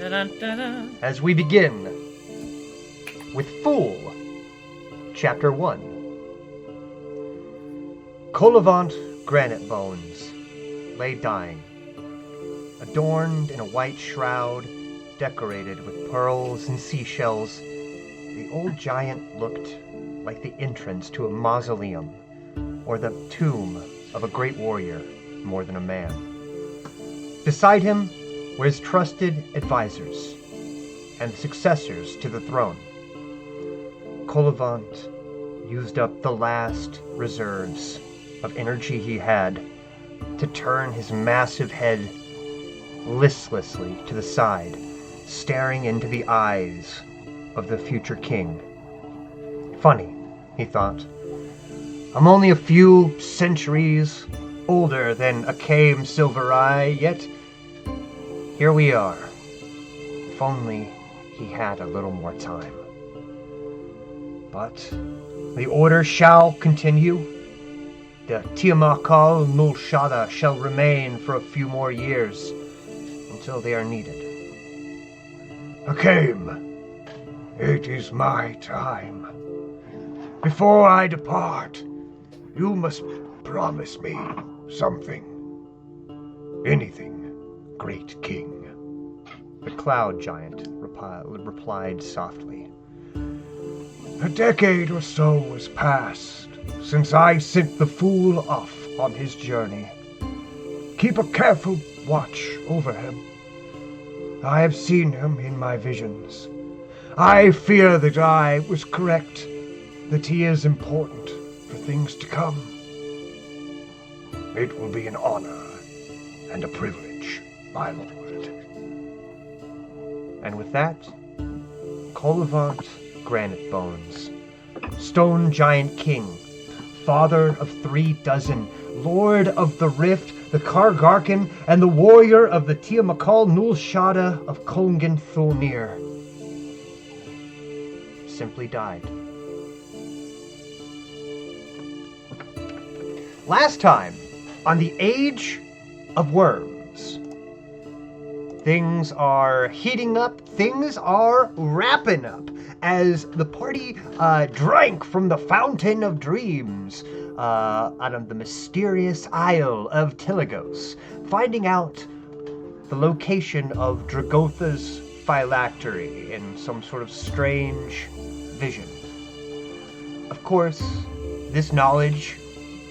As we begin with Fool, Chapter 1. Colivant Granite Bones lay dying, adorned in a white shroud decorated with pearls and seashells. The old giant looked like the entrance to a mausoleum or the tomb of a great warrior more than a man. Beside him were his trusted advisors and the successors to the throne. Colivant used up the last reserves of energy he had to turn his massive head listlessly to the side, staring into the eyes of the future king. Funny, he thought. I'm only a few centuries older than Akame Silvereye, yet here we are. If only he had a little more time. But the order shall continue. The Tiamakal Nulshada shall remain for a few more years until they are needed. Akame, it is my time. Before I depart, you must promise me something. Anything, great king. The cloud giant replied softly. A decade or so has passed since I sent the fool off on his journey. Keep a careful watch over him. I have seen him in my visions. I fear that I was correct, that he is important for things to come. It will be an honor and a privilege, my lord. And with that, Colivant Granite Bones, Stone Giant King, father of 36, Lord of the Rift, the Kargarkan, and the warrior of the Tiamakal Nulshada of Kolngan Thulnir, simply died. Last time, on the Age of Worms, things are heating up, things are wrapping up, as the party drank from the Fountain of Dreams out of the mysterious Isle of Tilagos, finding out the location of Dragotha's phylactery in some sort of strange vision. Of course, this knowledge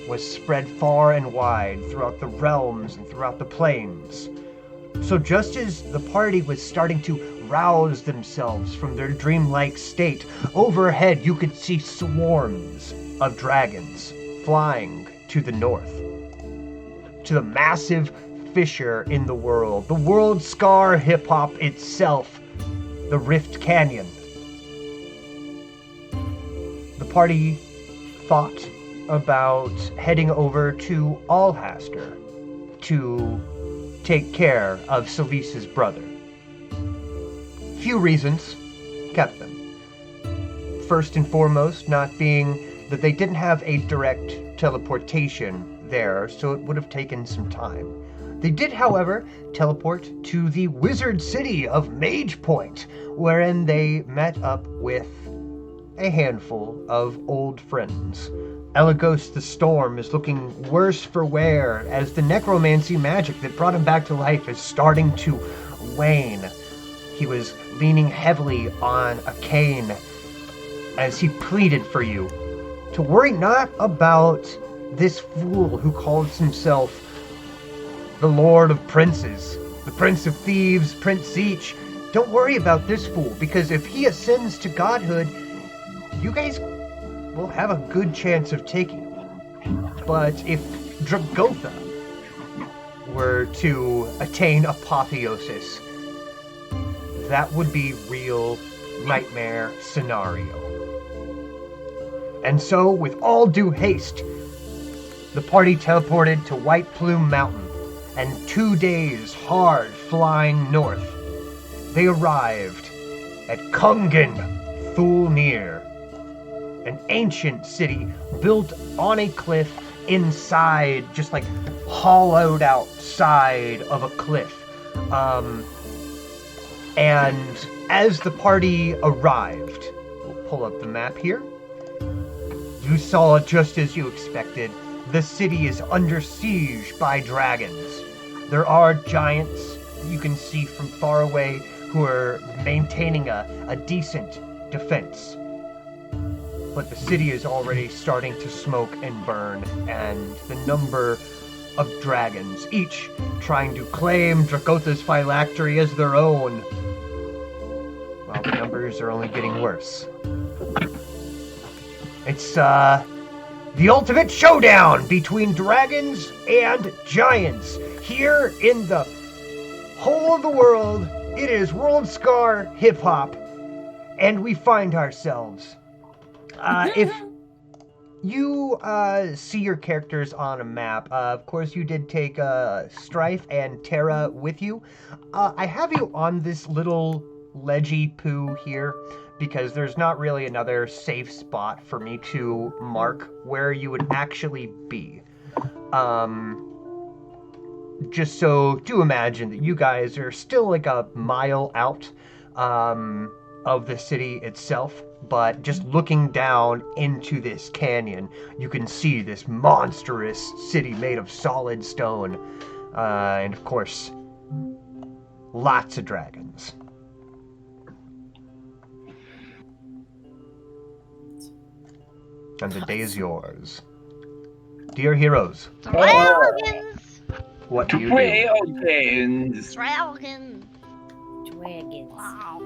was spread far and wide throughout the realms and throughout the planes. So just as the party was starting to rouse themselves from their dreamlike state, overhead you could see swarms of dragons flying to the north, to the massive fissure in the world scar hip-hop itself, the Rift Canyon. The party thought about heading over to Alhaster to take care of Salisa's brother. Few reasons kept them. First and foremost, not being that they didn't have a direct teleportation there, so it would have taken some time. They did, however, teleport to the wizard city of Mage Point, wherein they met up with a handful of old friends. Elagos the Storm is looking worse for wear as the necromancy magic that brought him back to life is starting to wane. He was leaning heavily on a cane as he pleaded for you to worry not about this fool who calls himself the Lord of Princes, the Prince of Thieves, Prince Zeech. Don't worry about this fool, because if he ascends to godhood, you guys will have a good chance of taking him. But if Dragotha were to attain apotheosis, that would be real nightmare scenario. And so, with all due haste, the party teleported to White Plume Mountain, and 2 days hard flying north, they arrived at Kolngan Thulnir, an ancient city built on a cliff inside, just like hollowed out side of a cliff. And as the party arrived, we'll pull up the map here. You saw just as you expected, the city is under siege by dragons. There are giants you can see from far away who are maintaining a decent defense. But the city is already starting to smoke and burn, and the number of dragons, each trying to claim Dracotha's phylactery as their own, well, the numbers are only getting worse. It's, the ultimate showdown between dragons and giants. Here in the whole of the world, it is World Scar Hip Hop, and we find ourselves. If you see your characters on a map, of course you did take Strife and Terra with you. I have you on this little ledgy poo here, because there's not really another safe spot for me to mark where you would actually be. Just so, do imagine that you guys are still like a mile out of the city itself, but just looking down into this canyon, you can see this monstrous city made of solid stone. And of course, lots of dragons. And the day is yours. Dear heroes, Dragons! what do you do? Dragons. Dragons! Dragons. Wow.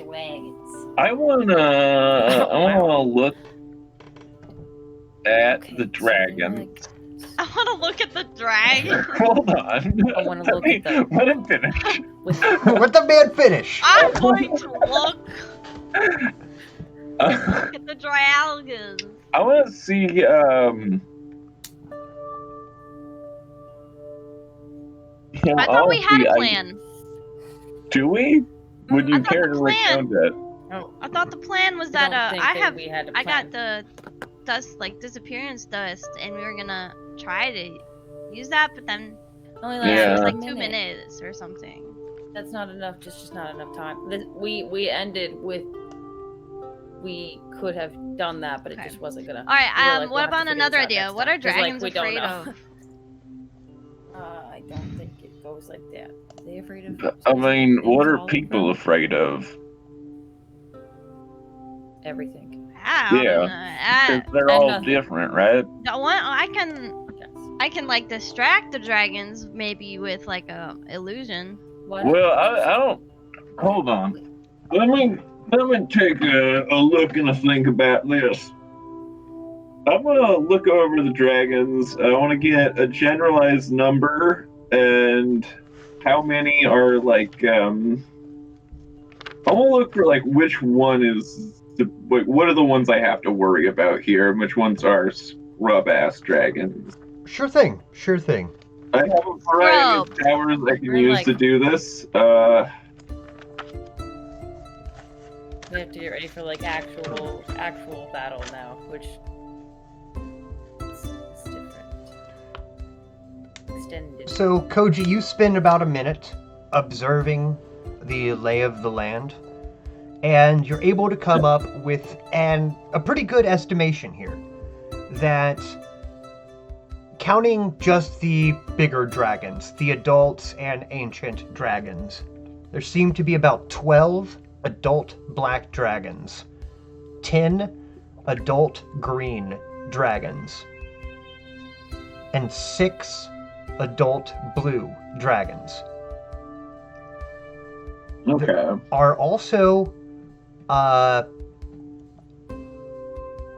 Dragons. I wanna look at the dragon. I want to look at the dragon. Hold on. I wanna look at the- Let him finish. Let the man finish! I'm going to look at the dragons. I want to see. I thought we had a plan. Do we? Would I you thought care the to plan- recount it? Oh, I thought the plan was that we had a I got plan. the dust, like disappearance dust, and we were gonna try to use that, but then Only Yeah. it was lasted like a 2 minute. minutes or something. That's not enough. Just not enough time. We ended with. We could have done that, but it Okay. just wasn't gonna. All right. we were like, What we'll have to about figure another this out idea? next What time. are 'Cause, like, dragons we don't afraid know. of? I don't think it goes like that. Are they afraid of? I mean, things what are all people around? afraid of? Everything. I don't Yeah. know. 'Cause they're and all nothing. different, right? The one Yes. I can like distract the dragons maybe with like a illusion. What? Well, I don't. Hold on. Let me take a look and a think about this. I'm gonna look over the dragons. I want to get a generalized number and how many are like. I'm gonna look for like which one is like what are the ones I have to worry about here, and which ones are scrub ass dragons. Sure thing, sure thing. I have a variety of towers I can We're use like- to do this. We have to get ready for like actual battle now, which is different. Extended. So, Koji, you spend about a minute observing the lay of the land, and you're able to come up with a pretty good estimation here that, counting just the bigger dragons, the adults and ancient dragons, there seem to be about 12 adult black dragons, 10 adult green dragons, and 6 adult blue dragons. Okay. Are also,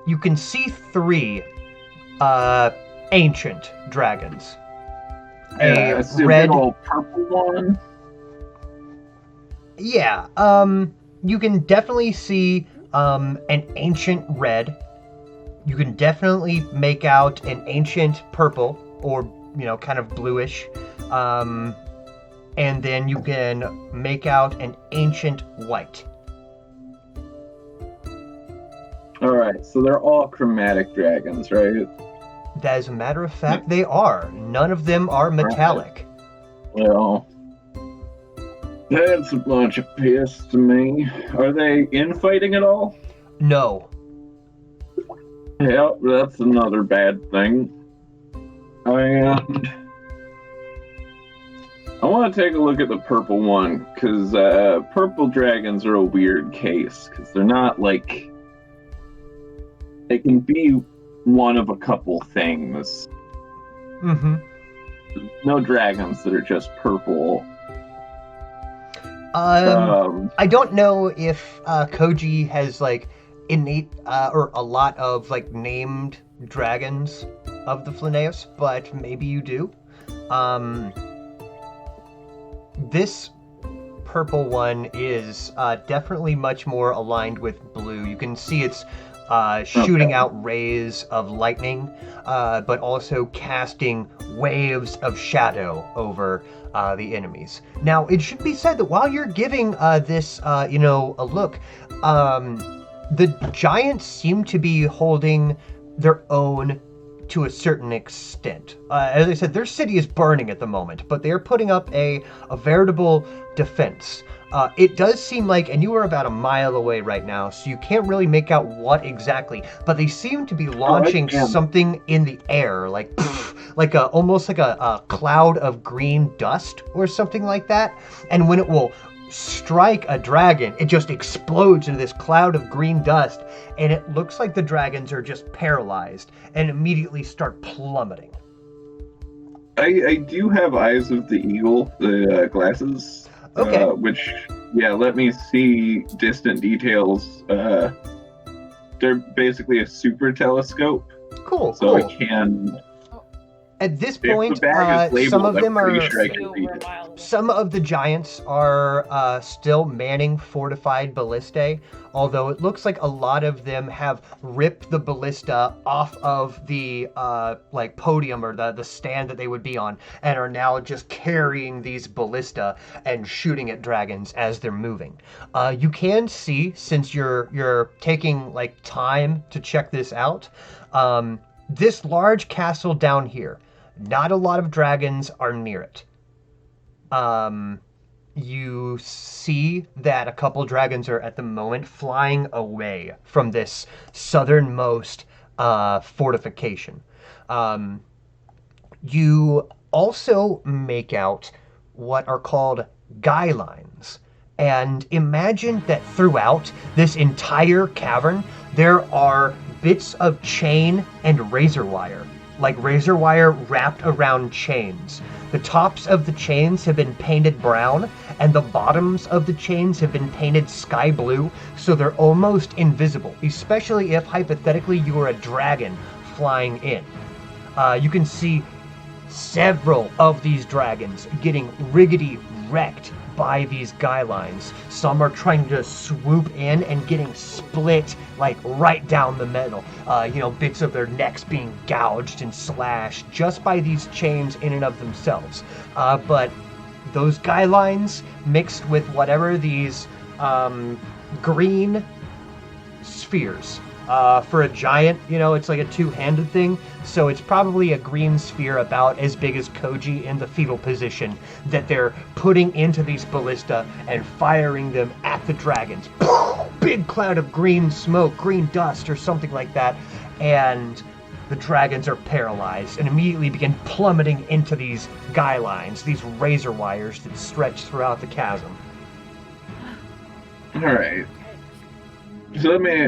you can see 3 ancient dragons. Yeah, I see a red, big old purple one. yeah, you can definitely see an ancient red. You can definitely make out an ancient purple, or kind of bluish. And then you can make out an ancient white. Alright, so they're all chromatic dragons, right? As a matter of fact, they are. None of them are metallic. Well, That's a bunch of piss to me. Are they infighting at all? No. Yep, that's another bad thing. And I want to take a look at the purple one, because purple dragons are a weird case, because they're not like... They can be one of a couple things. Mm-hmm. No dragons that are just purple. I don't know if Koji has like innate or a lot of like named dragons of the Flaneus, but maybe you do. This purple one is definitely much more aligned with blue. You can see it's shooting out rays of lightning, but also casting waves of shadow over the enemies. Now, it should be said that while you're giving this, a look, the giants seem to be holding their own to a certain extent. As I said, their city is burning at the moment, but they are putting up a veritable defense. It does seem like, and you are about a mile away right now, so you can't really make out what exactly, but they seem to be launching something in the air, like almost like a cloud of green dust or something like that. And when it will strike a dragon, it just explodes into this cloud of green dust, and it looks like the dragons are just paralyzed and immediately start plummeting. I do have Eyes of the Eagle, the glasses. Okay. Which, let me see distant details. They're basically a super telescope. Cool. So I can... At this If point, the bag is labeled, some of them I'm are... pretty sure I can read it. Some of the giants are still manning fortified ballistae, although it looks like a lot of them have ripped the ballista off of the podium or the stand that they would be on, and are now just carrying these ballista and shooting at dragons as they're moving. You can see, since you're taking like time to check this out, this large castle down here, not a lot of dragons are near it. You see that a couple dragons are at the moment flying away from this southernmost fortification. You also make out what are called guy lines. And imagine that throughout this entire cavern, there are bits of chain and razor wire, like razor wire wrapped around chains. The tops of the chains have been painted brown, and the bottoms of the chains have been painted sky blue, so they're almost invisible, especially if, hypothetically, you were a dragon flying in. You can see several of these dragons getting riggedy wrecked by these guy lines. Some are trying to swoop in and getting split like right down the middle. Bits of their necks being gouged and slashed just by these chains in and of themselves. But those guy lines mixed with whatever these green spheres. For a giant, it's like a two-handed thing, so it's probably a green sphere about as big as Koji in the fetal position that they're putting into these ballista and firing them at the dragons. Big cloud of green smoke, green dust, or something like that, and the dragons are paralyzed and immediately begin plummeting into these guy lines, these razor wires that stretch throughout the chasm. All right. So let me...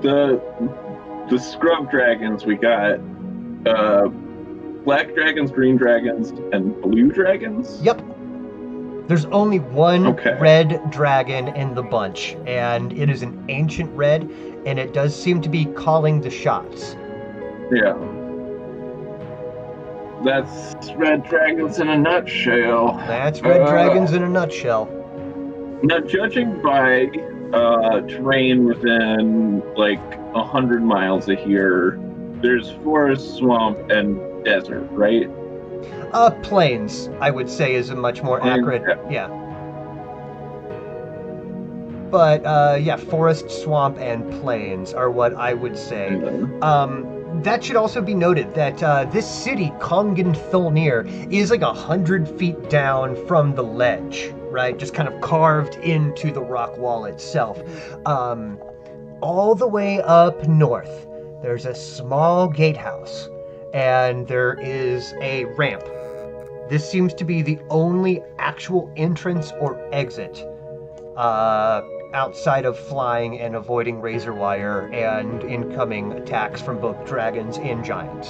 The scrub dragons we got, black dragons, green dragons, and blue dragons? Yep. There's only one Okay. red dragon in the bunch, and it is an ancient red, and it does seem to be calling the shots. Yeah. That's red dragons in a nutshell. That's red dragons in a nutshell. Now, judging by terrain within like 100 miles of here, there's forest, swamp, and desert, right? Plains, I would say, is a much more accurate, yeah. But, forest, swamp, and plains are what I would say. that should also be noted that this city, Kongan Thulnir, is like 100 feet down from the ledge, right? Just kind of carved into the rock wall itself. All the way up north, there's a small gatehouse, and there is a ramp. This seems to be the only actual entrance or exit outside of flying and avoiding razor wire and incoming attacks from both dragons and giants.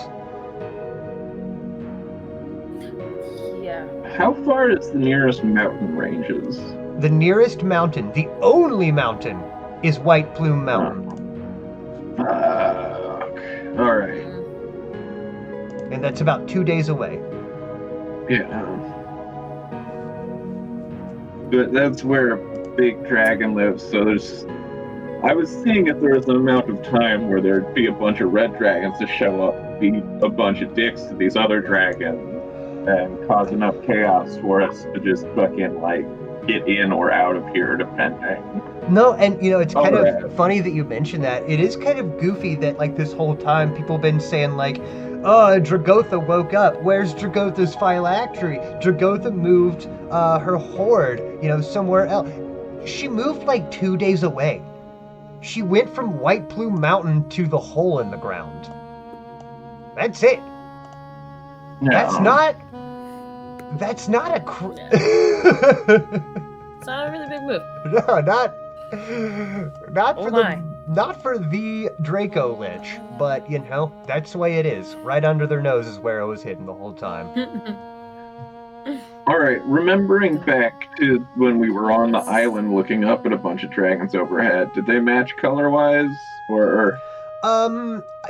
Yeah. How far is the nearest mountain ranges? The nearest mountain, the only mountain, is White Plume Mountain. Alright. And that's about 2 days away. Yeah. But that's where a big dragon lives, so there's... I was seeing if there was an amount of time where there'd be a bunch of red dragons to show up, be a bunch of dicks to these other dragons, and cause enough chaos for us to just fucking, like, get in or out of here, depending. No, and it's kind Alright. of funny that you mentioned that. It is kind of goofy that, like, this whole time people have been saying, like, oh, Dragotha woke up. Where's Dragotha's phylactery? Dragotha moved her horde, somewhere else. She moved like 2 days away. She went from White Plume Mountain to the hole in the ground. That's it. No. That's not a... It's not a really big move. No, not for my. not for the Draco Lich, but that's the way it is. Right under their nose is where it was hidden the whole time. Alright, remembering back to when we were on the island looking up at a bunch of dragons overhead, did they match color-wise? Or...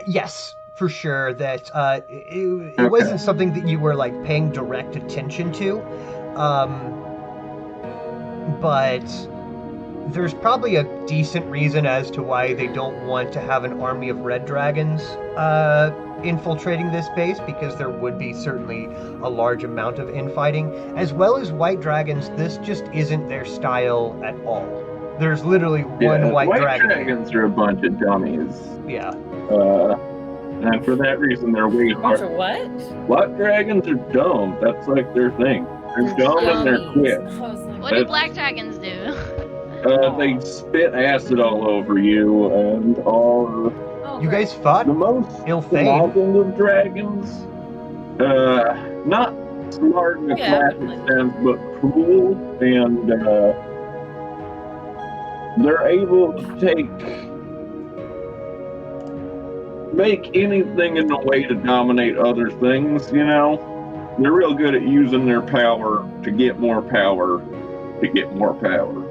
Yes, for sure. That it Okay. wasn't something that you were like paying direct attention to, but there's probably a decent reason as to why they don't want to have an army of red dragons infiltrating this base, because there would be certainly a large amount of infighting, as well as white dragons. This just isn't their style at all. There's literally one white dragon. dragons are a bunch of dummies. Yeah. And for that reason, they're way Bunch hard. of what? White dragons are dumb. That's like their thing. They're dumb and they're quick. What do black dragons do? They spit acid all over you, and all You guys fought the most ill-famed. modern of dragons. Not smart in a Yeah, classic definitely. sense, but cool, and they're able to make anything in a way to dominate other things, They're real good at using their power to get more power, to get more power.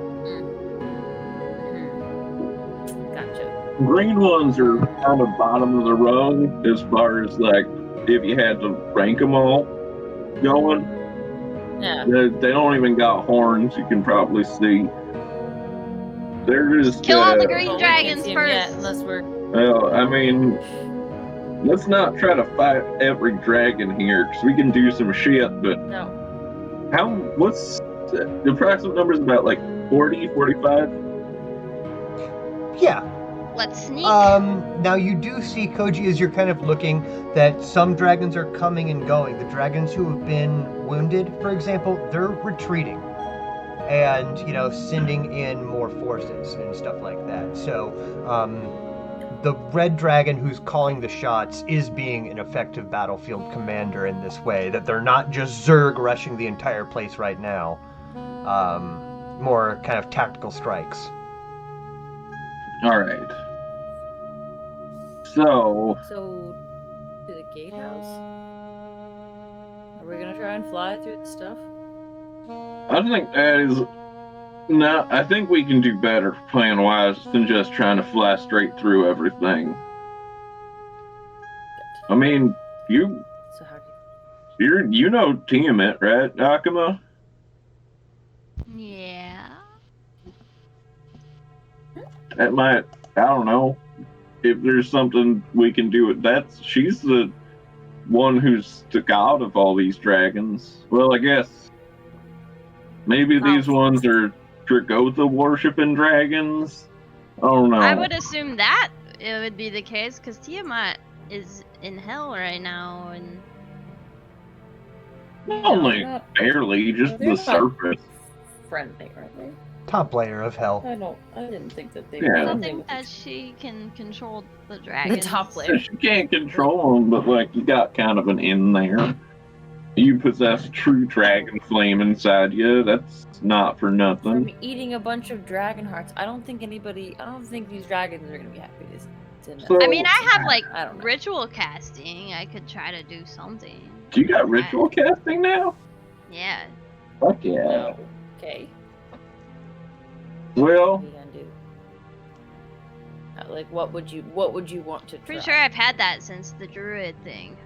Gotcha. Green ones are kind of bottom of the rung as far as, like, if you had to rank them all going. Yeah. They don't even got horns, you can probably see. They're just... Kill all the Well, green we can't dragons see 'em yet first. unless we're. Well, I mean, let's not try to fight every dragon here, because we can do some shit, but No. what's the approximate number is about, like, 40, 45? Yeah. Let's sneak. Now you do see, Koji, as you're kind of looking, that some dragons are coming and going. The dragons who have been wounded, for example, they're retreating and, sending in more forces and stuff like that. So, the red dragon who's calling the shots is being an effective battlefield commander in this way, that they're not just Zerg rushing the entire place right now. More kind of tactical strikes. Alright. So, So, to the gatehouse. Are we gonna try and fly through the stuff? I think that is... No, I think we can do better plan-wise than just trying to fly straight through everything. I mean, you So how do you know Tiamat, right, Akuma? Yeah. That might, I don't know, if there's something we can do with that. She's the one who's the god of all these dragons. Well, I guess maybe these ones are Dragotha worshipping dragons. I don't know. I would assume that it would be the case, because Tiamat is in hell right now, and Only they're not- barely, just they're the not- surface. friendly, aren't they? Top layer of hell. I didn't think that they Yeah. were I friendly think with that each she can control the The dragons. top layer. She can't control them, but like you got kind of an in there. You possess true dragon flame inside you. That's not for From nothing. eating a bunch of dragon hearts, I don't think these dragons are gonna be happy to know. So- I mean, I have like I don't know. ritual casting. I could try to do something. Do you got ritual casting now? Yeah. Fuck yeah. No. Okay. Well, What are you gonna do? Like, what would you want to try? Pretty sure I've had that since the druid thing.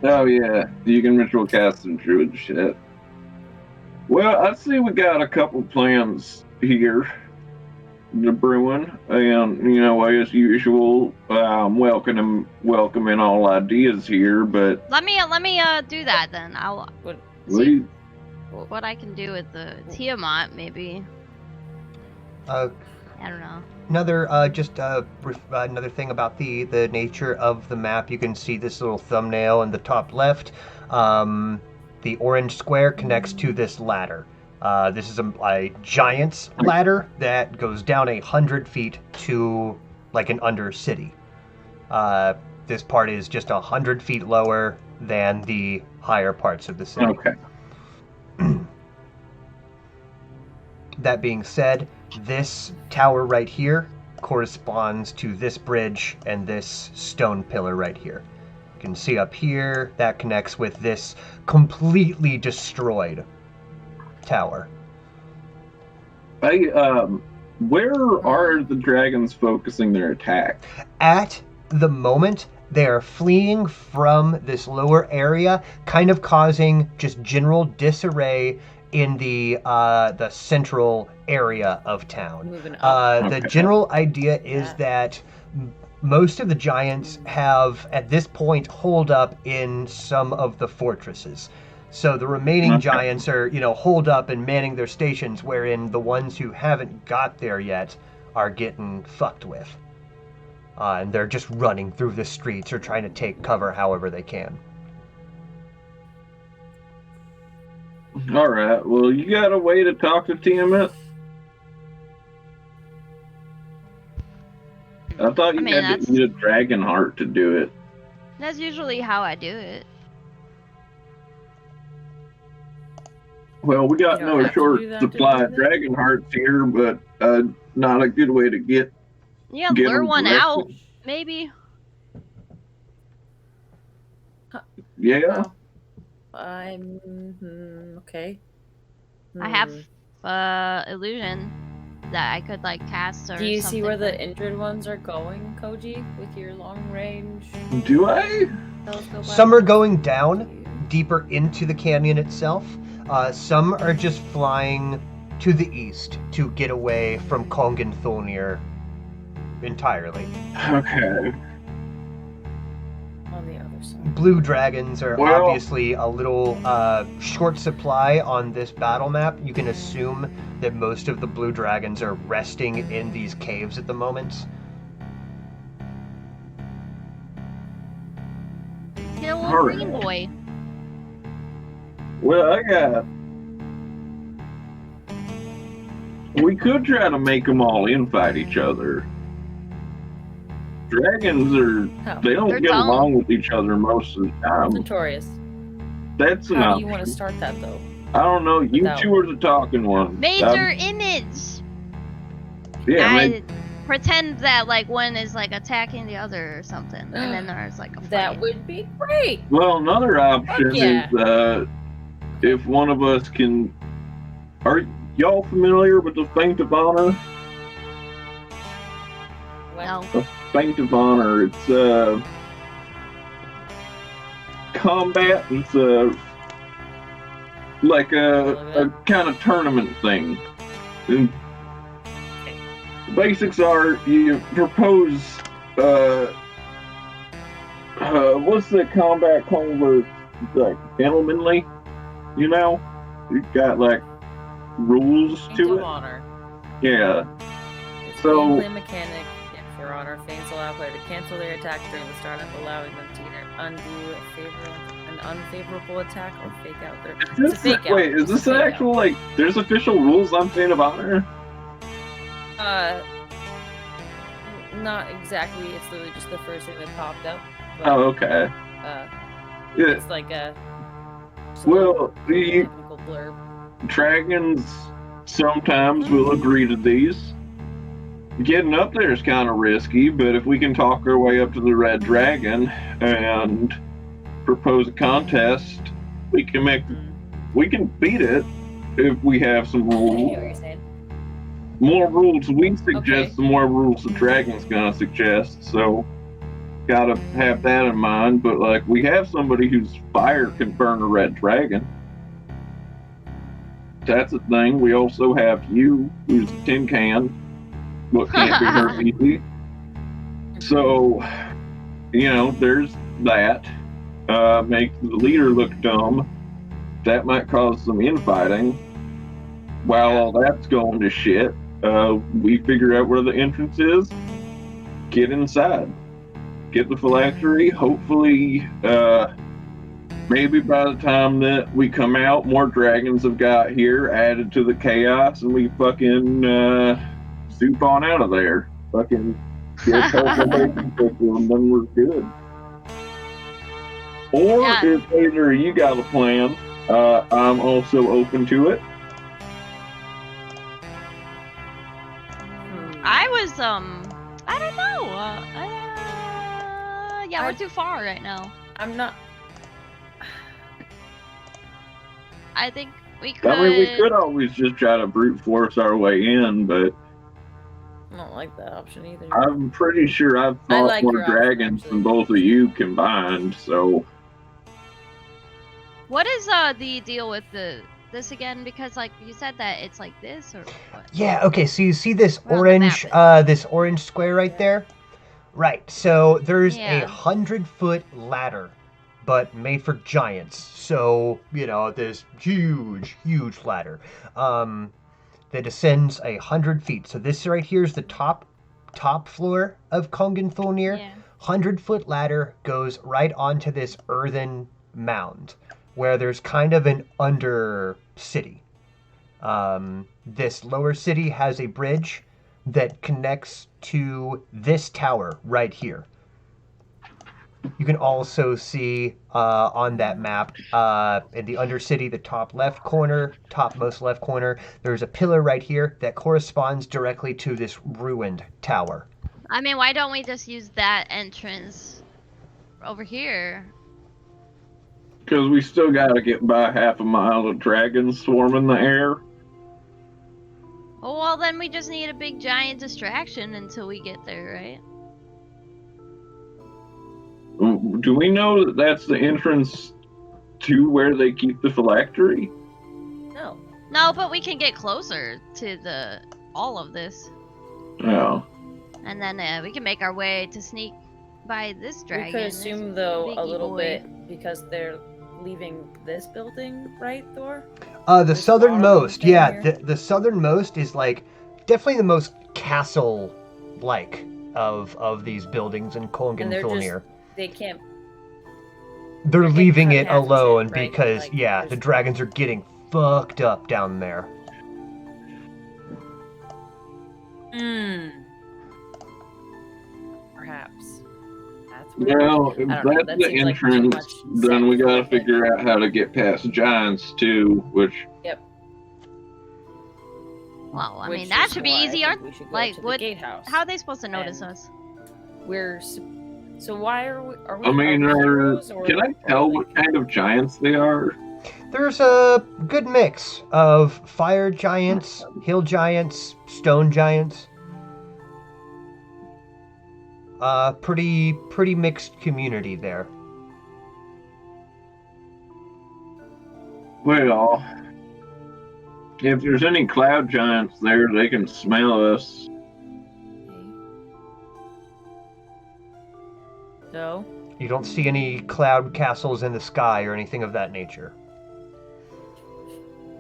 oh yeah, you can ritual cast some druid shit. Well, I see we got a couple plans here. The brewing, and as usual, welcoming all ideas here. But Let me do that then. I'll we, what I can do with the Tiamat maybe. Uh, I don't know. Another another thing about the nature of the map. You can see this little thumbnail in the top left. The orange square connects to this ladder. This is a giant's ladder that goes down 100 feet to like an undercity. This part is just 100 feet lower than the higher parts of the city. okay. That being said, this tower right here corresponds to this bridge and this stone pillar right here. You can see up here that connects with this completely destroyed tower. Hey, where are the dragons focusing their attack? At the moment, they are fleeing from this lower area, kind of causing just general disarray in the central area of town. Moving up. The Okay. general idea is Yeah. that most of the giants have, at this point, holed up in some of the fortresses. So the remaining Okay. giants are, holed up and manning their stations, wherein the ones who haven't got there yet are getting fucked with. And they're just running through the streets or trying to take cover however they can. All right. Well, you got a way to talk to Tiamat? I thought you I mean, had to that's- eat a dragon heart to do it. That's usually how I do it. Well, we got You don't no have to short do that to supply do of that? dragon hearts here, but not a good way to get. Yeah, Get lure 'em one directly. out, maybe. Yeah. Okay. I have illusion that I could like cast or Do you something. see where the injured ones are going, Koji, with your long range Do I? telescope? Some are going down deeper into the canyon itself. Some are just flying to the east to get away from Kongan Thulnir entirely. Okay. on the other side. Blue dragons are Well- obviously a little short supply on this battle map. You can assume that most of the blue dragons are resting in these caves at the moment. Kill a Alright. green boy. Well, I got. We could try to make them all infight each other. Dragons are. How? They don't They're get dumb. along with each other most of the time. Notorious. That's an How do you want to option. start that though? I don't know. You Without- two are the talking ones. Major image. Yeah, I make- pretend that like one is like attacking the other or something, and then there's like a fight. That would be great. Well, another option yeah. is if one of us can. Are y'all familiar with the Faint of Honor? Well, No. Faint of Honor. It's combat. It's like a kind of tournament thing. And the basics are you propose what's the combat called where it's like gentlemanly, you know? You've got like rules Saint to of it. honor. Yeah. It's So- gameplay mechanic Your Honor, Fanes allow player to cancel their attack during the startup, allowing them to either undo an unfavorable attack or fake out their. It's a fake out. Wait, is this an actual, like, there's official rules on Fane of Honor? Not exactly. It's literally just the first thing that popped up. But, Oh, okay. Yeah. It's like a. Well, the technical blurb. dragons sometimes will agree to these. Getting up there is kind of risky, but if we can talk our way up to the Red Dragon and propose a contest, we can beat it if we have some I rules. get what you're saying. More rules we suggest, Okay. the more rules the dragon's gonna suggest. So, gotta have that in mind. But like, we have somebody whose fire can burn a red dragon. That's a thing. We also have you, who's a tin can, but can't be hurt easy. So, there's that. Make the leader look dumb. That might cause some infighting. While all that's going to shit, we figure out where the entrance is, get inside, get the phylactery. Hopefully, maybe by the time that we come out, more dragons have got here, added to the chaos, and we fucking zoop on out of there. Fucking get teleportation quickly, and then we're good. Or Yeah. if later you got a plan, I'm also open to it. I was I don't know. Yeah, we're too far right now. I'm not. I think we could. I mean, we could always just try to brute force our way in, but I don't like that option either. I'm pretty sure I've fought like more your option, dragons actually. than both of you combined, so What is the deal with this again? Because like you said that it's like this or what? Yeah, okay, so you see this Well, the orange map this orange square right there? Right. So there's Yeah. 100-foot ladder, but made for giants. So, this huge ladder. That ascends 100 feet. So this right here is the top floor of Kongan Thulnir. Yeah. 100-foot ladder goes right onto this earthen mound, where there's kind of an under city. This lower city has a bridge that connects to this tower right here. You can also see on that map in the Undercity, the topmost left corner, there's a pillar right here that corresponds directly to this ruined tower. I mean, why don't we just use that entrance over here? because we still got to get by half a mile of dragons swarming the air. Oh, well, then we just need a big giant distraction until we get there, right? Do we know that that's the entrance to where they keep the phylactery? No. No, but we can get closer to all of this, Oh. and then we can make our way to sneak by this dragon. We could this assume, though, a biggie little boy. bit because they're leaving this building, right, Thor? The This southernmost, farm yeah, down here? the southernmost is like definitely the most castle-like of these buildings in Kongan And they're just- Thulnir. They can't. They're getting leaving cut it in half and alone shit, right? because, Like, yeah, the there's- dragons are getting fucked up down there. Perhaps. That's Well, if I don't know, that's that the seems like too entrance, much then we gotta sacrifice. figure out how to get past giants too, which Well, I Which mean, that is should be why I easy. think Aren't we should go like to the what? gatehouse. How are they supposed to notice And- us? We're so why are we? Are we? I mean, are we are, heroes, or, can I or tell like- what kind of giants they are? There's a good mix of fire giants, hill giants, stone giants. Pretty mixed community there. Well, if there's any cloud giants there, they can smell us. So You don't see any cloud castles in the sky or anything of that nature.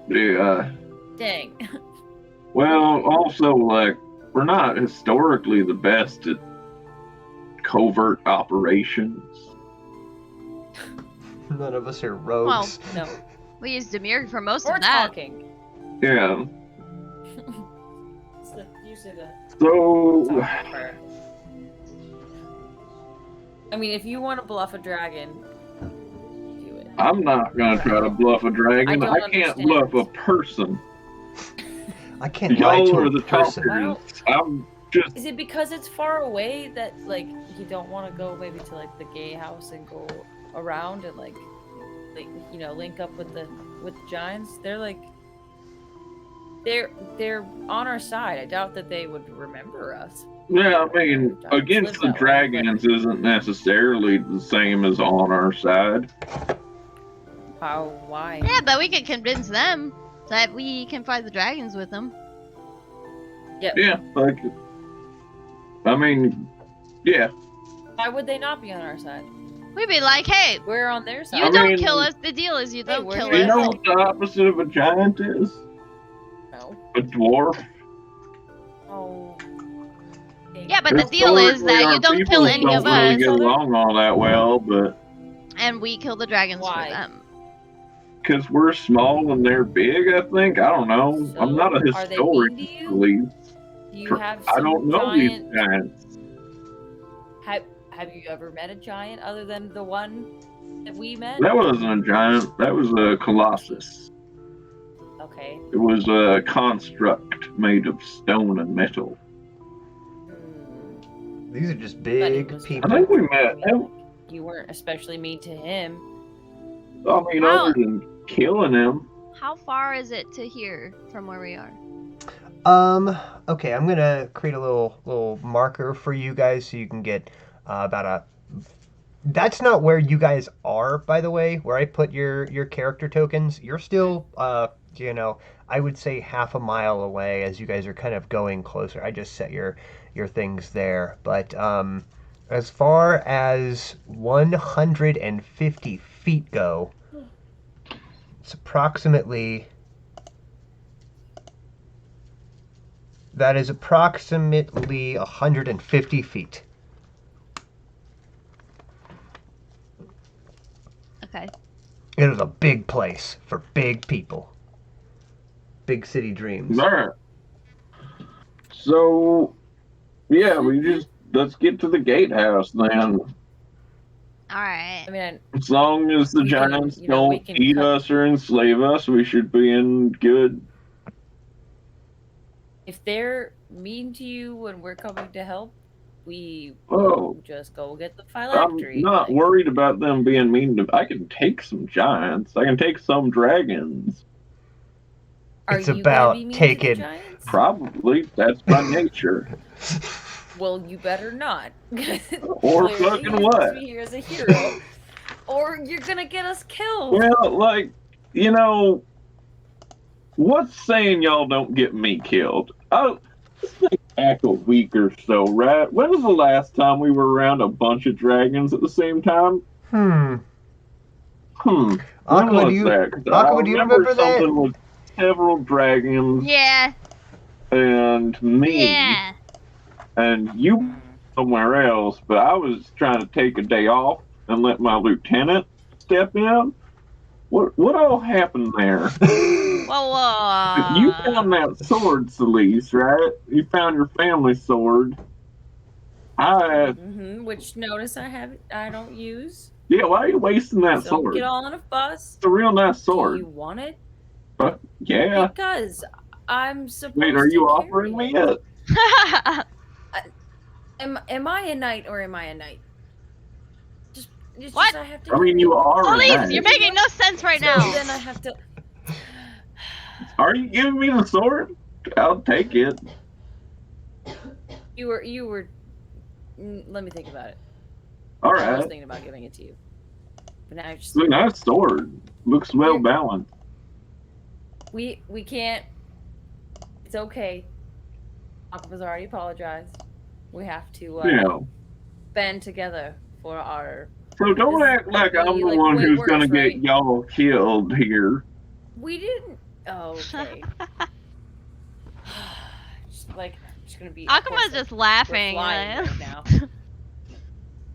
Yeah. dang. Well, also, like, we're not historically the best at covert operations. None of us are Well, rogues. No. we used Demir for most Or of that. talking. Yeah. It's usually the So, talking part. I mean, if you want to bluff a dragon, do it. I'm not gonna try to bluff a dragon. I I don't can't understand. bluff a person. I can't lie to Y'all are a the person. talkers. I'm just. Is it because it's far away that like you don't want to go maybe to like the gay house and go around and like you know, link up with the giants? They're like they're on our side. I doubt that they would remember us. Yeah, I mean, Giants against live the that way, dragons isn't necessarily the same as on our side. How? Why? Yeah, but we can convince them that we can fight the dragons with them. Yeah, like. I mean, yeah. Why would they not be on our side? We'd be like, hey, We're on their side. you I don't mean- kill us. The deal is you don't we're kill here You to us. know help. what the opposite of a giant is? No. A dwarf. Oh. Yeah, but the deal is that you don't kill any of don't really us, get along all that well, but and we kill the dragons Why? for them. because we're small and they're big, I think. I don't know. So, I'm not a are they historian, mean to you? believe. Do you have I some don't know giant? these giants. Have you ever met a giant other than the one that we met? That wasn't a giant. That was a colossus. Okay. It was a construct made of stone and metal. Hmm. These are just But he big was- I people. think we met. You weren't especially mean to him. I mean, Wow. other than killing him. How far is it to here from where we are? Okay, I'm gonna create a little marker for you guys so you can get about a. That's not where you guys are, by the way. Where I put your character tokens, you're still I would say half a mile away as you guys are kind of going closer. I just set your things there, but as far as 150 feet go, it's approximately. That is approximately 150 feet. Okay. It is a big place for big people. Big city dreams. Alright. So, yeah, let's get to the gatehouse then. Alright. I mean, As long as the We can- giants we don't can eat cut- us or enslave us, we should be in good. if they're mean to you when we're coming to help, we Oh. will just go get the I'm phylactery. not like- worried about them being mean to. I can take some giants. I can take some dragons. Are It's you gonna about be mean to the taking- giants? Probably. That's my nature. Well, you better not. Or Clearly, fucking you're what? supposed to be here as a hero, or you're gonna get us killed. Well, like, what's saying y'all don't get me killed? Oh, it's like back a week or so, right? When was the last time we were around a bunch of dragons at the same time? When Aqua, was do you that? 'Cause Aqua, I do you remember that? something with several dragons Yeah. and me Yeah. and you somewhere else, but I was trying to take a day off and let my lieutenant step in. What all happened there? Whoa. You found that sword, Celise, right? You found your family sword. Which notice I don't use. Yeah, why are you wasting that So don't sword? get all in a fuss. It's a real nice Do sword. you want it? Yeah. Because I'm supposed Wait, are to you carry offering me it. it? Am I a knight or am I a knight? It's What? Just I have to I mean, you are a Elise, knight. you're making no sense right So now. then I have to. Are you giving me the sword? I'll take it. You were. Let me think about it. All I was right. thinking about giving it to you, but now It's a nice sword. Looks well balanced. we can't. It's okay. Aqua's already apologized. We have to Yeah. band together for our. So don't This is act like I'm the like one way who's worse, gonna right? get y'all killed here. We didn't. Oh, okay. just gonna be. Akuma's just laughing. Flying like- right now.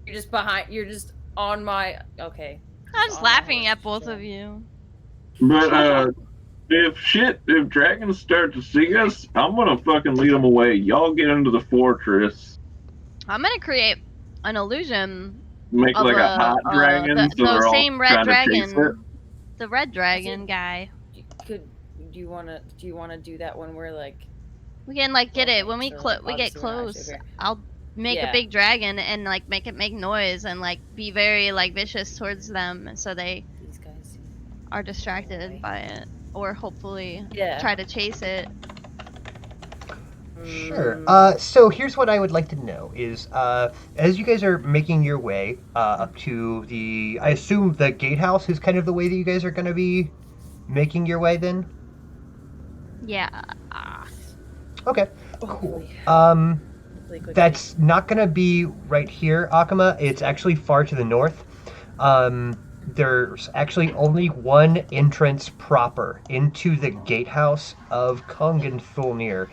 You're just behind. You're just on my. Okay. I'm just on my laughing horse, at both yeah. of you. But if dragons start to see us, I'm gonna fucking lead them away. Y'all get into the fortress. I'm gonna create an illusion Make of like a hot dragon, so the they're all same red trying to chase it. dragon, the red dragon guy. Do you wanna do that when we're like? We can like get Okay, it when we so, get obviously we're not close. actually there. I'll make a Yeah. big dragon and like make it make noise and like be very like vicious towards them, so they These guys. are distracted Okay. by it, or hopefully Yeah. try to chase it. Sure. So here's what I would like to know is, as you guys are making your way up to the, I assume the gatehouse is kind of the way that you guys are going to be making your way then? Yeah. Okay, cool. Hopefully. Hopefully quickly. That's not going to be right here, Akama. It's actually far to the north. There's actually only one entrance proper into the gatehouse of Kongan Thulnir.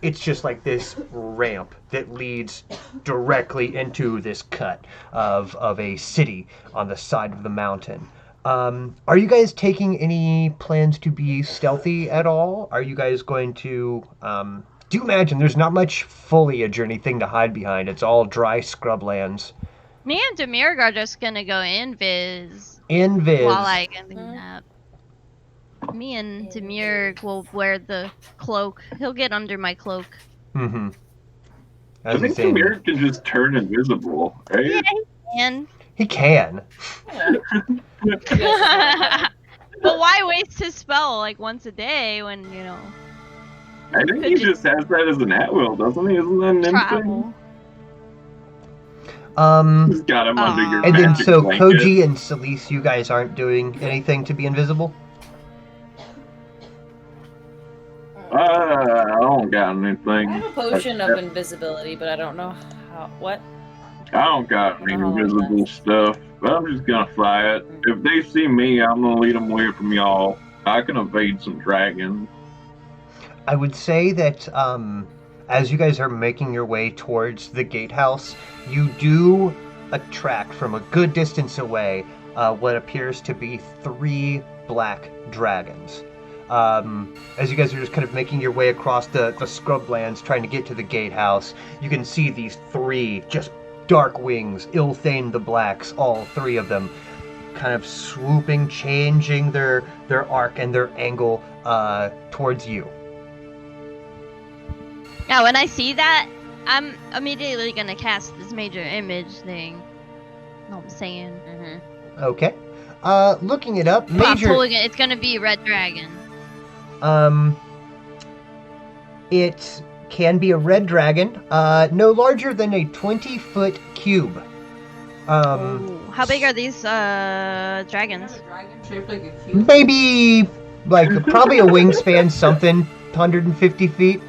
It's just like this ramp that leads directly into this cut of a city on the side of the mountain. Are you guys taking any plans to be stealthy at all? Are you guys going to... do you imagine there's not much foliage or anything to hide behind? It's all dry scrublands. Me and Demir are just gonna go invis Invis. while I get a nap. Me and Demir will wear the cloak. He'll get under my cloak. Mm-hmm. I think Samir can just turn invisible, right? Yeah, he can. He can. Yeah. But why waste his spell like once a day when, you know, I think he just has that as an at-will, doesn't he? Isn't that an instinct? travel? Just got him under your And then magic so blanket. Koji and Celise, you guys aren't doing anything to be invisible? I don't got anything. I have a potion of invisibility, but I don't know how. What? I don't got any invisible stuff. But I'm just gonna fly it. If they see me, I'm gonna lead them away from y'all. I can evade some dragons. I would say that as you guys are making your way towards the gatehouse, you do attract from a good distance away what appears to be 3 black dragons. As you guys are just kind of making your way across the scrublands trying to get to the gatehouse, you can see these 3 just dark wings, Ilthane the Blacks, all 3 of them, kind of swooping, changing their arc and their angle towards you. Now, when I see that, I'm immediately gonna cast this major image thing. Know what I'm saying? Mm-hmm. Okay. Looking it up, I'm major. pulling it. It's gonna be Red Dragon. It can be a red dragon, no larger than a 20-foot cube. How big are these dragons? Dragon shaped like a cube. Maybe like probably a wingspan, something 150 feet.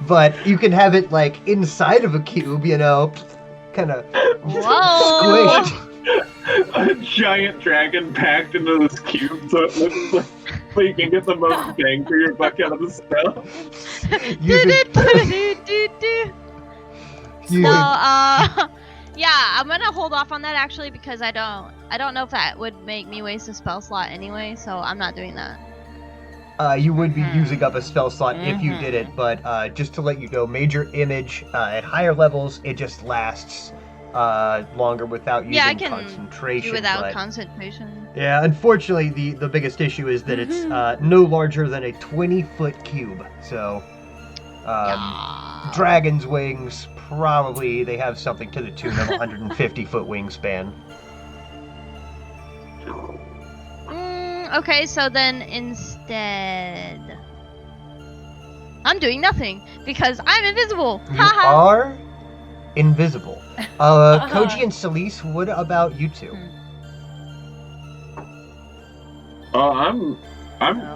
But you can have it like inside of a cube, you know, kind of Whoa! squished. A giant dragon packed into this cube so it looks like so you can get the most bang for your buck out of the spell. Yeah, I'm gonna hold off on that actually because I don't know if that would make me waste a spell slot anyway, so I'm not doing that. You would be using up a spell slot if you did it, but just to let you know, major image at higher levels, it just lasts longer without using I can concentration. do without but- concentration. Yeah, unfortunately, the biggest issue is that it's no larger than a 20-foot cube. So, dragon's wings, probably they have something to the tune of 150-foot wingspan. Okay, so then instead, I'm doing nothing because I'm invisible. You Haha. are invisible. Koji and Celise, what about you two? I'm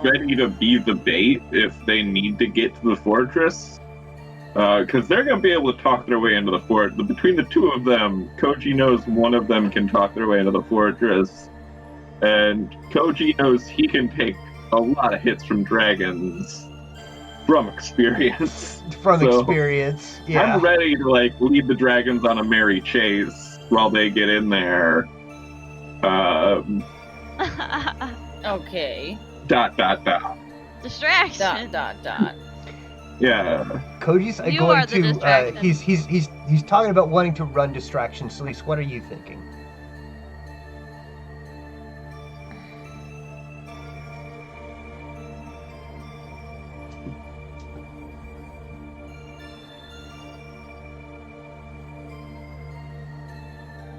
ready to be the bait if they need to get to the fortress. Because they're going to be able to talk their way into the fort. Between the two of them, Koji knows one of them can talk their way into the fortress. And Koji knows he can take a lot of hits from dragons from experience. From So, experience, yeah. I'm ready to lead the dragons on a merry chase. while they get in there. Okay. ... Distraction. ... Yeah. Koji's You going are the to. distraction. He's talking about wanting to run distraction. Celise, what are you thinking?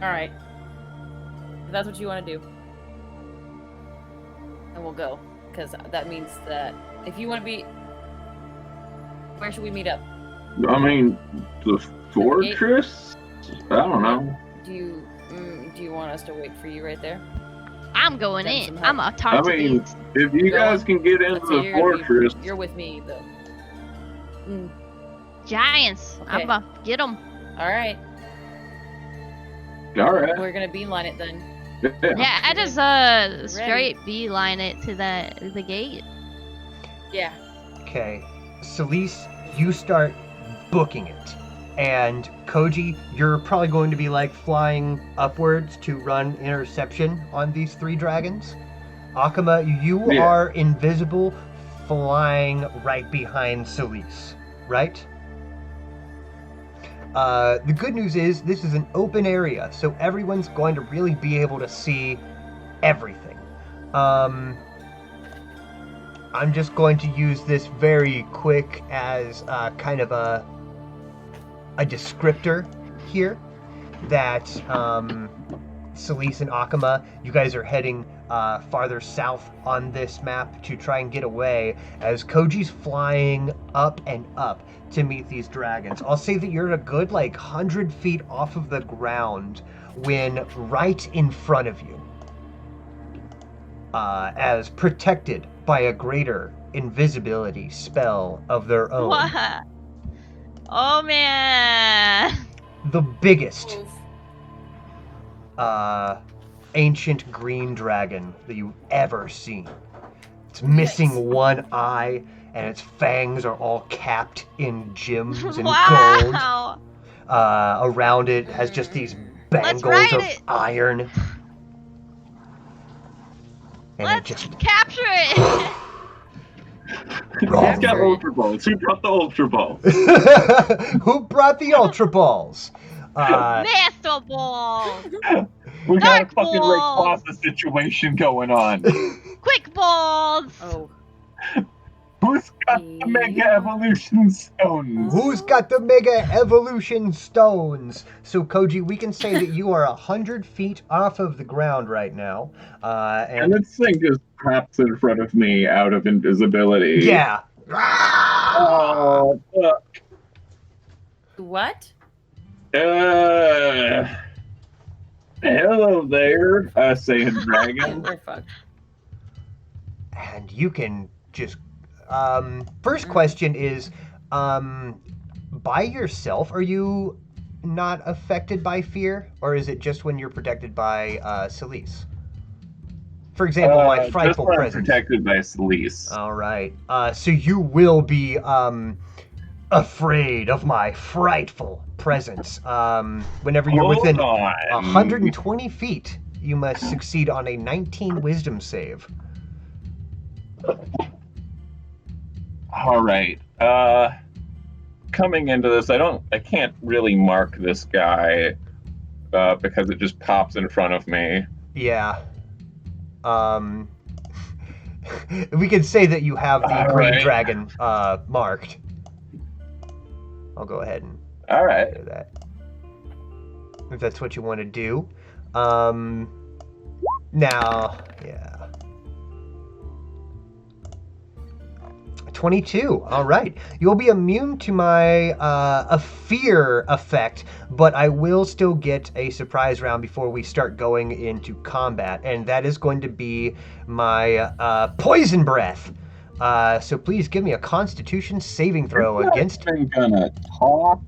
All right. If that's what you want to do, then we'll go. Because that means that if you want to be, where should we meet up? I mean, the fortress? I don't know. Do you want us to wait for you right there? I'm going Send in. some help. I'm gonna talk I to mean, these. if you Go guys on. can get into Let's say the you're gonna be- fortress, You're with me, though. Giants. Okay. I'm gonna get them. All right. alright. We're gonna beeline it then. Yeah, I just Ready. straight beeline it to the gate. Yeah. Okay, Celise, you start booking it. And Koji, you're probably going to be like flying upwards to run interception on these 3 dragons. Akuma, you Yeah. are invisible, flying right behind Celise, right? The good news is this is an open area, so everyone's going to really be able to see everything. I'm just going to use this very quick as kind of a descriptor here that Celise and Akuma, you guys are heading farther south on this map to try and get away as Koji's flying up and up to meet these dragons. I'll say that you're a good 100 feet off of the ground when right in front of you, as protected by a greater invisibility spell of their own. What? Oh man. The biggest ancient green dragon that you've ever seen. It's missing one eye, and its fangs are all capped in gems and gold. Wow. Around it has just these Let's bangles ride of it. iron. And Let's it just capture it. He's got Ultra Balls. Who brought the Ultra Balls? Who brought the Ultra Balls? Master Ball. We got a Dark fucking Balls. Rayquaza situation going on. Quick balls. Oh. Who's got the Mega Evolution Stones? Who's got the Mega Evolution Stones? So, Koji, we can say that you are 100 feet off of the ground right now. And this thing just pops in front of me out of invisibility. Yeah. Oh, fuck. What? Hello there, I say in dragon. We're fucked. And you can just... first question is, by yourself, are you not affected by fear? Or is it just when you're protected by Celise? For example, like frightful just when I'm presence. protected by Celise. All right. So you will be afraid of my frightful presence. Whenever you're Hold within on. 120 feet, you must succeed on a 19 wisdom save. All right. Coming into this, I can't really mark this guy because it just pops in front of me. Yeah. We could say that you have the All green right. dragon marked. I'll go ahead and All right. do that. If that's what you want to do. Now, yeah. 22. All right. You'll be immune to my a fear effect, but I will still get a surprise round before we start going into combat, and that is going to be my poison breath. So please give me a Constitution saving throw against. It's not even gonna talk.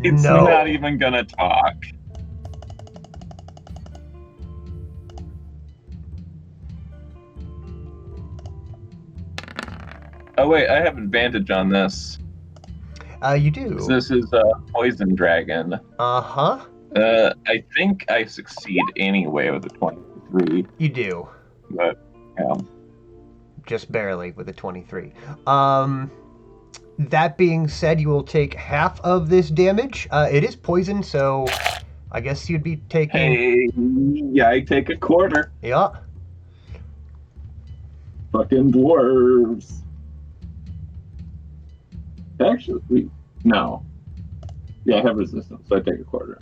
It's No. not even gonna talk. Oh wait, I have advantage on this. You do. This is a poison dragon. Uh huh. I think I succeed anyway with a 23, You do. but yeah. Just barely with a 23. That being said, you will take half of this damage. It is poison, so I guess you'd be taking... Hey, yeah, I take a quarter. Yeah. Fucking dwarves. Actually, no. Yeah, I have resistance, so I take a quarter.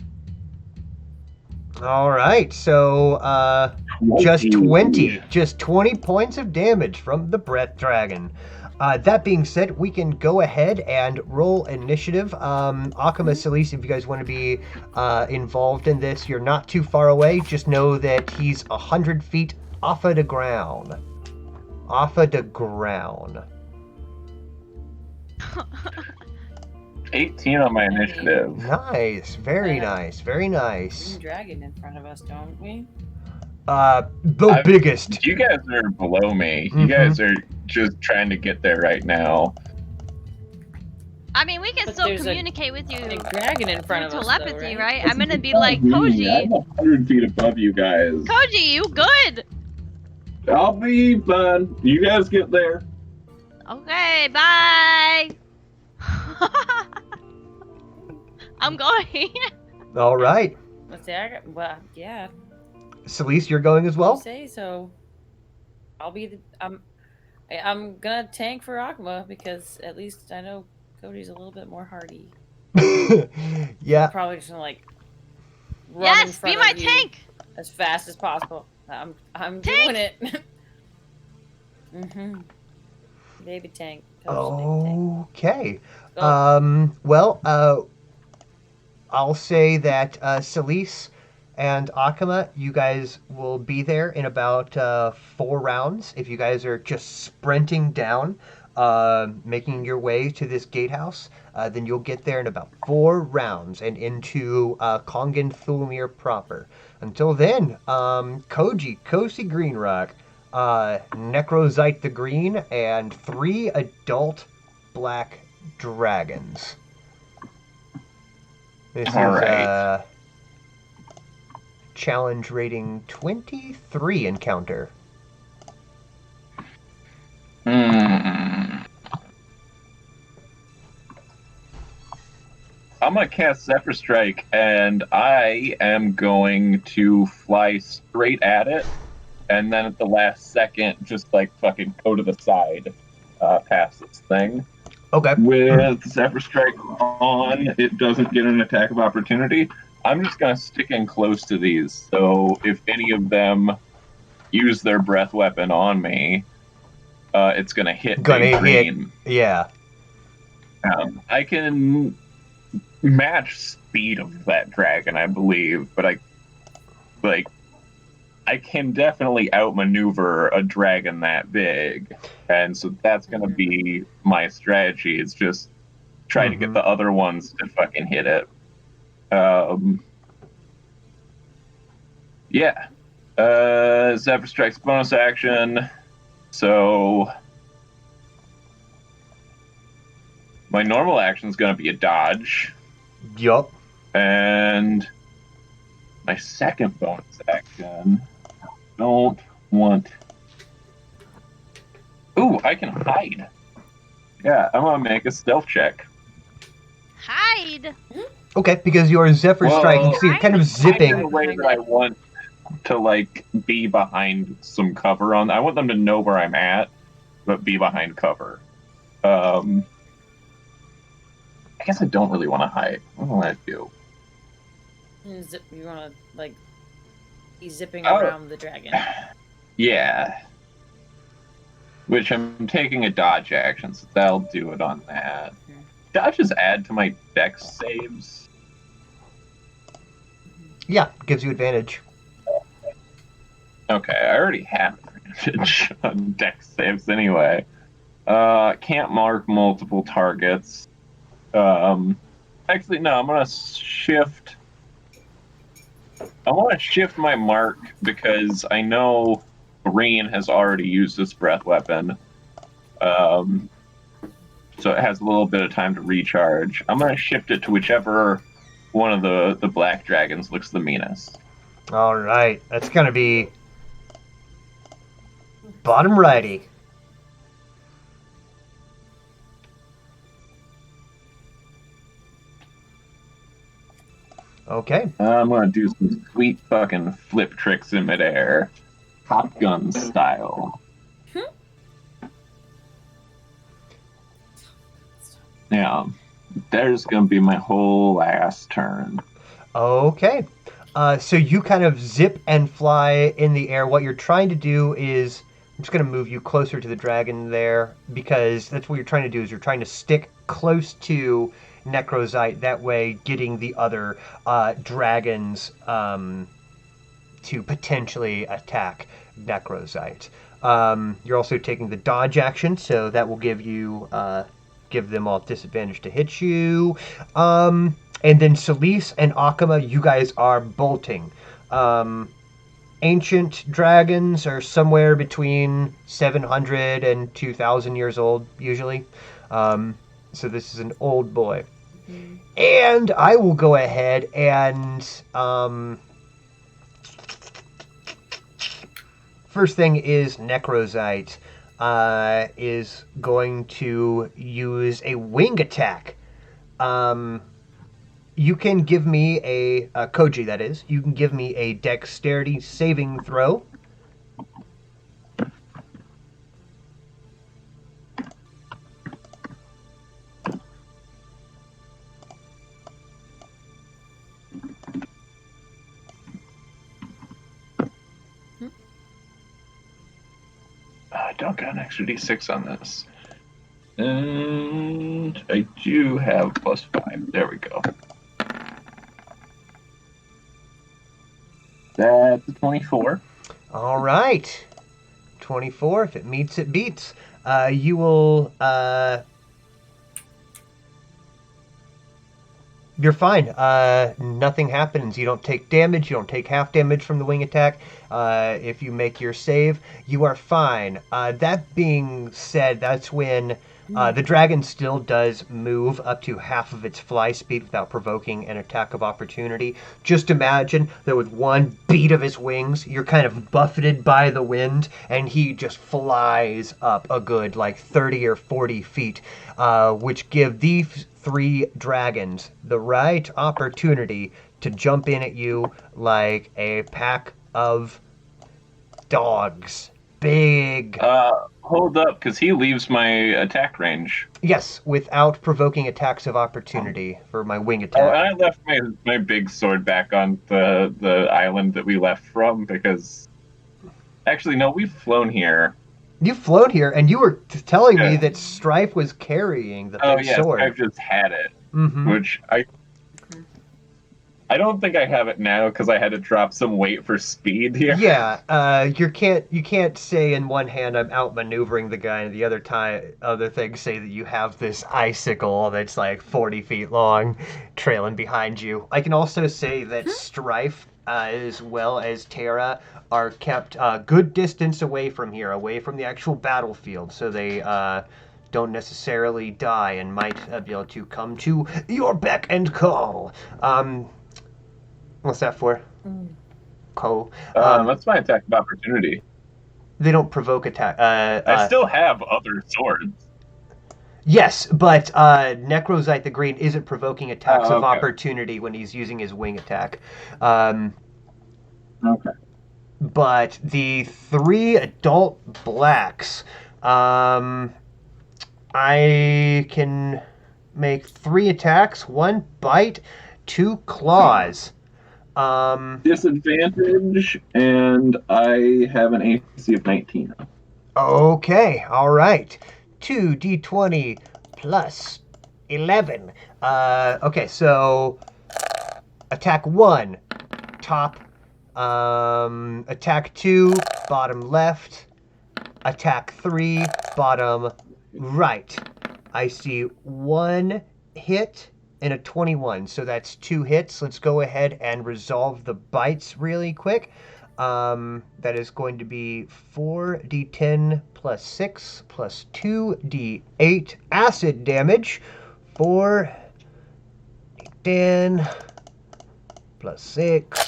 All right, so just 20 points of damage from the Breath Dragon. That being said, we can go ahead and roll initiative. Akama, Celise, if you guys want to be involved in this, you're not too far away. Just know that he's 100 feet off of the ground. Off of the ground. 18 on my initiative. Nice, very nice, very nice. Dragon in front of us, don't we? The biggest. You guys are below me. Mhm. You guys are just trying to get there right now. I mean, we can But still there's a communicate with you Big dragon in front through of us, telepathy, though, right? I'm gonna be like, I'm Koji, 100 feet above you guys. Koji, you good? I'll be fine. You guys get there. Okay, bye. I'm going. All right. Let's say well, yeah. Celise, you're going as You well? say so. I'll be I'm gonna tank for Akuma because at least I know Cody's a little bit more hardy. Yeah. Probably just gonna run in Yes, front be my of you tank. as fast as possible. I'm Tank! doing it. Baby tank. Cody's baby tank. Okay. Go. Well, I'll say that Celise and Akama, you guys will be there in about 4 rounds. If you guys are just sprinting down, making your way to this gatehouse, then you'll get there in about 4 rounds and into Kongan Thulmir proper. Until then, Koji, Kosi Greenrock, Necrozite the Green, and 3 adult black dragons. This All is right. challenge rating 23 encounter. I'm gonna cast Zephyr Strike, and I am going to fly straight at it, and then at the last second, just fucking go to the side, past this thing. Okay. With Zephyr Strike on, it doesn't get an attack of opportunity. I'm just gonna stick in close to these, so if any of them use their breath weapon on me, it's gonna hit Big Green. Yeah. I can match speed of that dragon, I believe, but I can definitely outmaneuver a dragon that big, and so that's gonna be my strategy. It's just try to get the other ones to fucking hit it. Yeah. Zephyr Strike's bonus action. So my normal action is going to be a dodge. Yup. And my second bonus action, I don't want... Ooh, I can hide. Yeah, I'm going to make a stealth check. Hide. Okay, because your Zephyr Strike, you see it kind of zipping. In the way that I want to be behind some cover on. I want them to know where I'm at, but be behind cover. I guess I don't really want to hide. What do I want to do? You want to be zipping around the dragon. Yeah. Which I'm taking a dodge action, so that'll do it on that. Dodges add to my dex saves. Yeah, gives you advantage. Okay, I already have advantage on dex saves anyway. Can't mark multiple targets. Actually, no, I'm gonna shift. I want to shift my mark because I know Green has already used this breath weapon. So it has a little bit of time to recharge. I'm gonna shift it to whichever one of the black dragons looks the meanest. All right, that's gonna be bottom righty. Okay. I'm gonna do some sweet fucking flip tricks in midair, Top Gun style. Yeah, there's gonna be my whole last turn. Okay. So you kind of zip and fly in the air. What you're trying to do is, I'm just going to move you closer to the dragon there, because that's what you're trying to do, is you're trying to stick close to Necrozite, that way getting the other dragons to potentially attack Necrozite. You're also taking the dodge action, so that will give you give them all disadvantage to hit you. And then Celise and Akama, you guys are bolting. Ancient dragons are somewhere between 700 and 2,000 years old, usually. So this is an old boy. And I will go ahead and... first thing is Necrozite is going to use a wing attack. You can give me a Koji, that is. You can give me a dexterity saving throw. I don't got an extra d6 on this. And I do have +5. There we go. That's a 24. All right. 24. If it meets, it beats. You will... You're fine. Nothing happens. You don't take damage. You don't take half damage from the wing attack. If you make your save, you are fine. That being said, that's when the dragon still does move up to half of its fly speed without provoking an attack of opportunity. Just imagine that with one beat of his wings, you're kind of buffeted by the wind, and he just flies up a good like 30 or 40 feet, which give these three dragons the right opportunity to jump in at you like a pack of dogs. Big. Hold up, because he leaves my attack range. Yes, without provoking attacks of opportunity for my wing Oh, attack. I left my big sword back on the island that we left from, because... Actually, no, we've flown here. You float here, and you were telling me Yeah. that Strife was carrying the Oh, big yeah, sword. I've just had it. Mm-hmm. Which I don't think I have it now because I had to drop some weight for speed here. Yeah, you can't say in one hand I'm outmaneuvering the guy, and the other thing say that you have this icicle that's like 40 feet long, trailing behind you. I can also say that Strife, as well as Terra, are kept a good distance away from here, away from the actual battlefield, so they don't necessarily die and might be able to come to your beck and call. What's that for? Cole. That's my attack of opportunity. They don't provoke attack. I still have other swords. Yes, but Necrozite the Green isn't provoking attacks of okay. opportunity when he's using his wing attack. Okay. But the three adult blacks, I can make 3 attacks, 1 bite, 2 claws. Disadvantage, and I have an AC of 19. Okay, all right. 2d20 plus 11. Okay, so attack 1, top. Attack 2, bottom left. Attack 3, bottom right. I see 1 hit and a 21, so that's 2 hits. Let's go ahead and resolve the bites really quick. That is going to be 4d10 plus 6 plus 2d8 acid damage. 4d10 plus 6,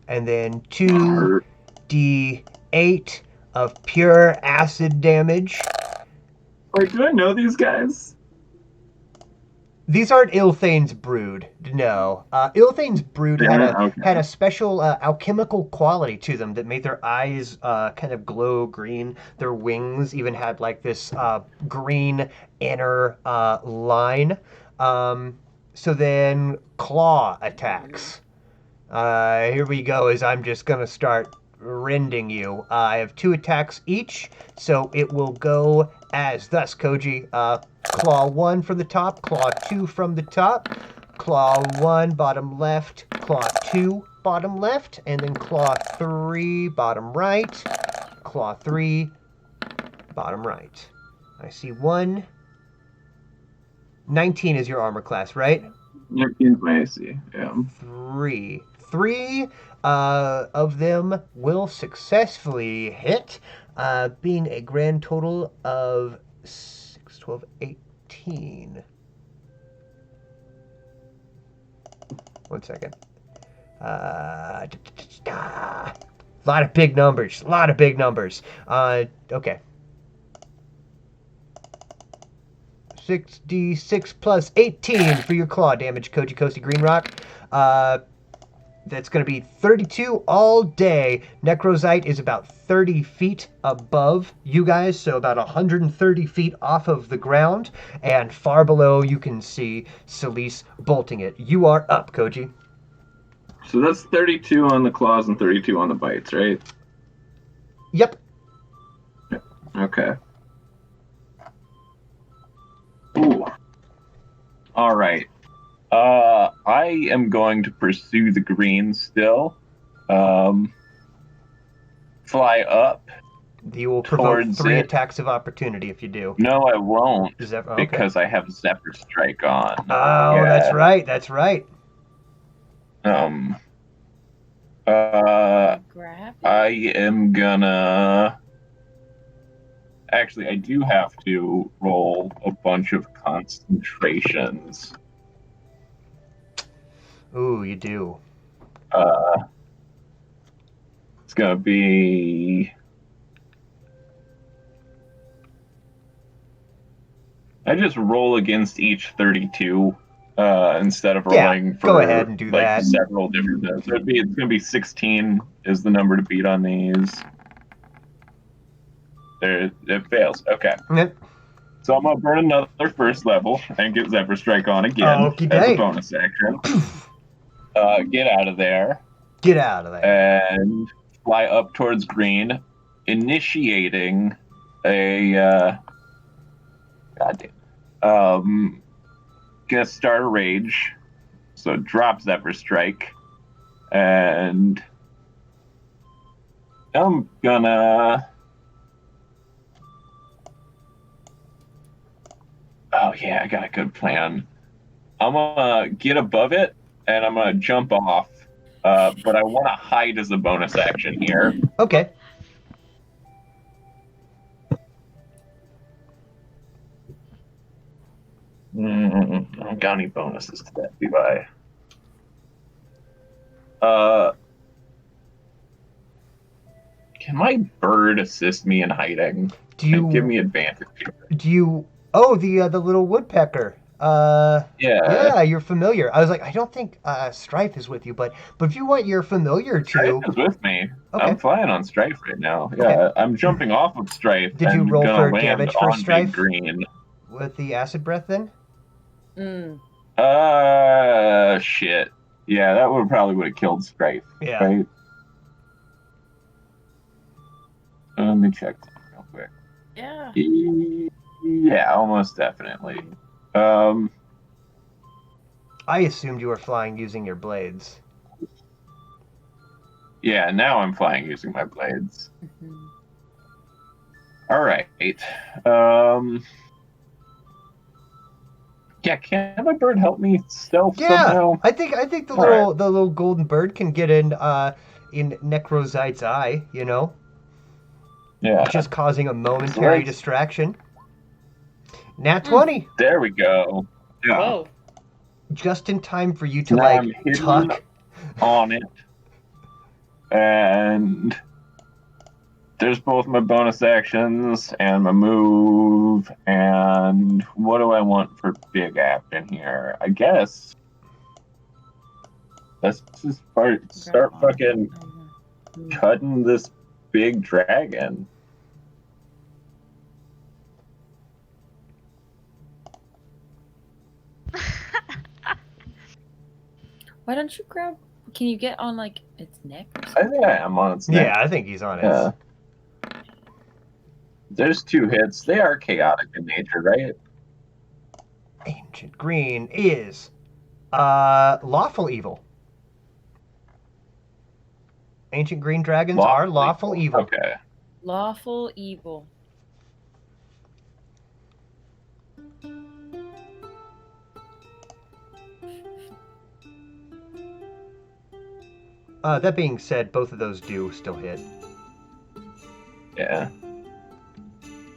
and then 2d8 of pure acid damage. Wait, do I know these guys? These aren't Ilthane's brood, no. Ilthane's brood Okay. had a special alchemical quality to them that made their eyes kind of glow green. Their wings even had like this green inner line. So then claw attacks. Here we go, as I'm just going to start rending you. I have 2 attacks each, so it will go as thus, Koji. Claw 1 from the top, claw 2 from the top, claw 1 bottom left, claw 2 bottom left, and then claw 3 bottom right, claw 3 bottom right. I see 1. 19 is your armor class, right? 19 is my AC, yeah. 3. 3 of them will successfully hit, being a grand total of 6, 12, 18. 1 second. A lot of big numbers. Okay. 6d6 plus 18 for your claw damage, Koji Kosi Greenrock. That's going to be 32 all day. Necrozite is about 30 feet above you guys, so about 130 feet off of the ground. And far below, you can see Celise bolting it. You are up, Koji. So that's 32 on the claws and 32 on the bites, right? Yep. Okay. Ooh. All right. I am going to pursue the green still. Fly up. You will provoke Towards 3 it. attacks of opportunity if you do. No, I won't, Okay. because I have Zephyr Strike on. Oh, Yeah. that's right. That's right. Grab I am gonna... Actually, I do have to roll a bunch of concentrations. Ooh, you do. It's gonna be... I just roll against each 32 instead of Yeah, rolling for go ahead and do that. several different things. So it's gonna be 16 is the number to beat on these. There, it fails. Okay. Yep. So I'm gonna burn another first level and get Zephyr Strike on again Okey as a doke. bonus action. Get out of there Get out of there. and fly up towards green, initiating a gonna start a rage. So drop Zephyr Strike, and I'm gonna. Oh yeah, I got a good plan. I'm gonna get above it, and I'm gonna jump off. But I want to hide as a bonus action here. Okay. I don't got any bonuses to that, do I? Can my bird assist me in hiding? Do you And give me advantage? Oh, the little woodpecker. Yeah. Yeah, you're familiar. I was like, I don't think Strife is with you, but if you want your familiar Strife to, is with me. Okay. I'm flying on Strife right now. Yeah, Okay. I'm jumping off of Strife. Did you and roll gonna for land damage for on Big Strife? Green. with the acid breath then? Shit. Yeah, that would have killed Strife. Yeah. Right? Let me check real quick. Yeah. Yeah, almost definitely. I assumed you were flying using your blades. Yeah, now I'm flying using my blades. All right. Yeah, can my bird help me stealth somehow? I think the All little golden bird can get in Necrozite's eye, you know, Yeah. just causing a momentary Right. distraction. Nat 20, There we go. Yeah. Whoa. just in time for you to Now like I'm hidden. tuck on it. And there's both my bonus actions and my move. And what do I want for big act in here? I guess let's just start fucking cutting this big dragon. Why don't you grab? Can you get on like its neck? Or I something? think I am on its neck. Yeah, I think he's on it. Yeah. There's 2 hits. They are chaotic in nature, right? Ancient Green is lawful evil. Ancient Green dragons are lawful evil. Okay. Lawful evil. That being said, both of those do still hit. Yeah.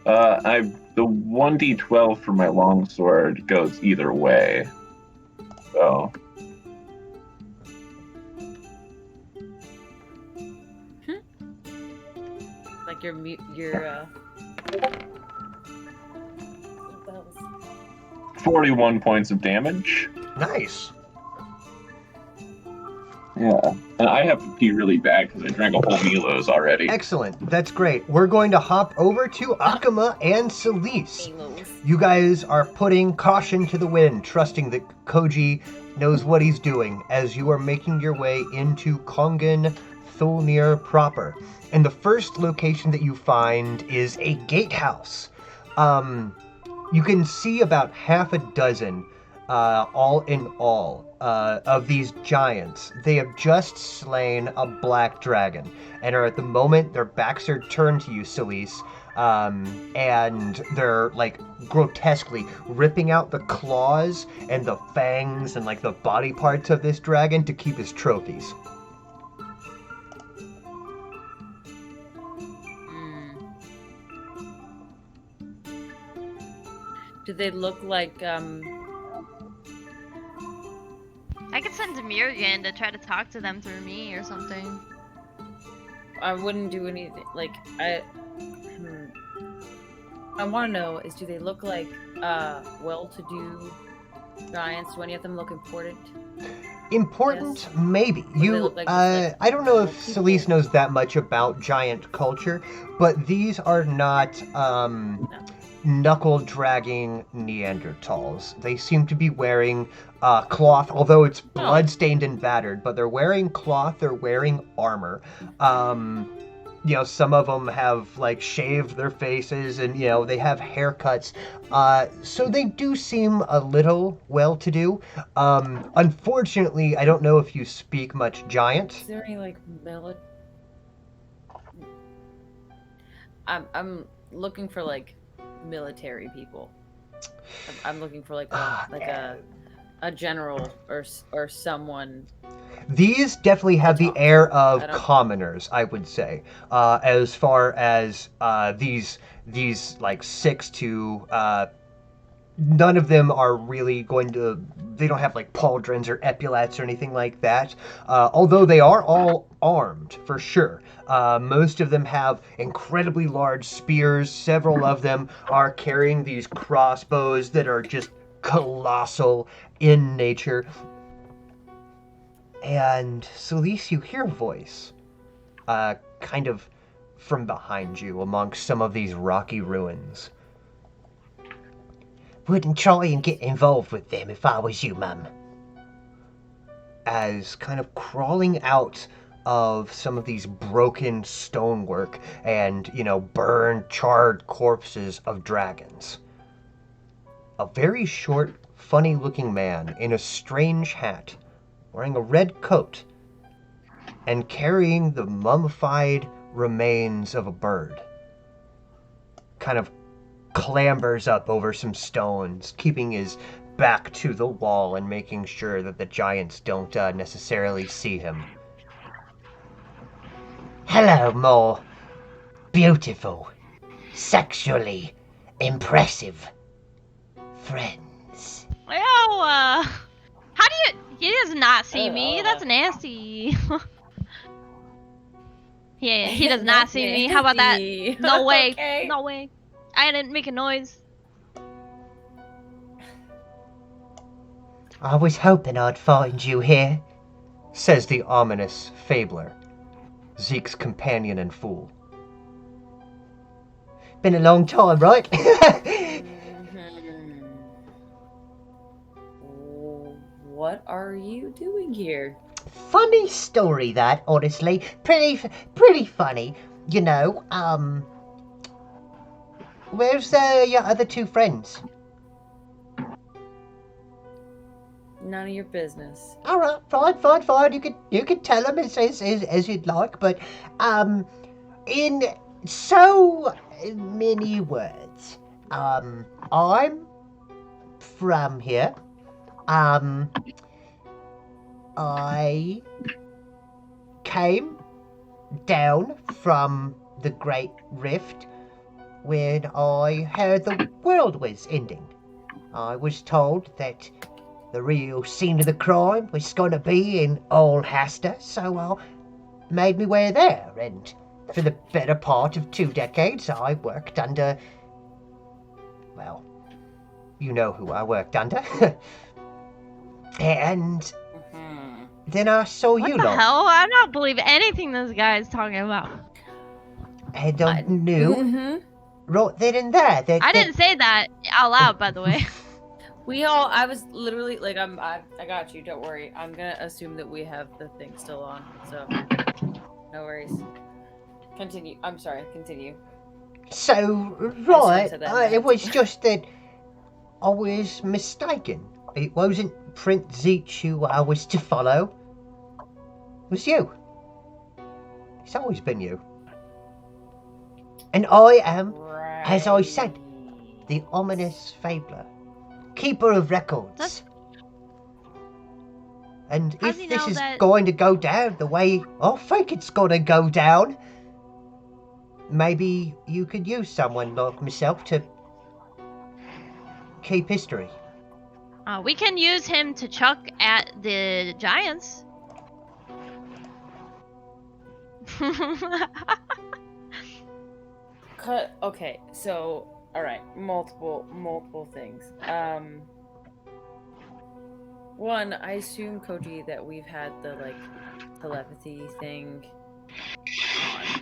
The 1d12 for my longsword goes either way. So. Like your 41 points of damage. Nice. Yeah. And I have to pee really bad because I drank a whole Milo's already. Excellent. That's great. We're going to hop over to Akama and Celise. Milos. You guys are putting caution to the wind, trusting that Koji knows what he's doing as you are making your way into Kongan Thulnir proper. And the first location that you find is a gatehouse. You can see about half a dozen, all in all, of these giants. They have just slain a black dragon and are at the moment, their backs are turned to you, Celise, and they're like grotesquely ripping out the claws and the fangs and like the body parts of this dragon to keep as trophies. Do they look like I could send Demirian to try to talk to them through me or something. I wouldn't do anything like I want to know is do they look like well-to-do giants? Do any of them look important? Important, Yes. maybe. Or they look like just, like, I don't know if people. Celise knows that much about giant culture, but these are not knuckle-dragging Neanderthals. They seem to be wearing cloth, although it's blood-stained and battered, but they're wearing cloth, they're wearing armor. Some of them have, like, shaved their faces, and, they have haircuts. So they do seem a little well-to-do. Unfortunately, I don't know if you speak much giant. Is there any like I'm looking for like military people. I'm looking for like a general or someone. These definitely have the air of I don't- commoners, I would say, as far as these like 6 to none of them are really going to. They don't have like pauldrons or epaulets or anything like that. Although they are all armed for sure. Most of them have incredibly large spears. Several of them are carrying these crossbows that are just colossal in nature. And Celise, you hear a voice, kind of from behind you amongst some of these rocky ruins. Wouldn't try and get involved with them if I was you, Mum. As kind of crawling out of some of these broken stonework and, burned, charred corpses of dragons. A very short, funny-looking man in a strange hat, wearing a red coat, and carrying the mummified remains of a bird. Kind of clambers up over some stones, keeping his back to the wall and making sure that the giants don't necessarily see him. Hello, more beautiful, sexually impressive friends. How do you... He does not see me. That's nasty. he does not see me. How about that? Nasty. No way. Okay. No way. I didn't make a noise. I was hoping I'd find you here, says the ominous Fabler, Zeke's companion and fool. Been a long time, right? Mhm. What are you doing here? Funny story that, honestly. Pretty funny. You know, where's your other two friends? None of your business. All right, fine. You can tell them as you'd like, but in so many words, I'm from here. I came down from the Great Rift when I heard the world was ending. I was told that the real scene of the crime was going to be in Alhaster, so I made me way there, and for the better part of 2 decades I worked under... well, you know who I worked under. And then I saw What you the lot, hell? I'm not believing anything this guy is talking about. and I knew Mm-hmm. right then and there that... I didn't say that out loud, by the way. I was literally like, I got you. Don't worry. I'm gonna assume that we have the thing still on, so no worries. Continue. I'm sorry. Continue. So, I right, said that it was just that I was mistaken. It wasn't Prince Zeech who I was to follow. It was you. It's always been you. And I am, as I said, the ominous Fabler. Keeper of records. That's- And How's if he this know is that- going to go down the way I think it's going to go down, maybe you could use someone like myself to keep history. We can use him to chuck at the giants. Okay, so all right, multiple things. One, I assume, Koji, that we've had the like telepathy thing on.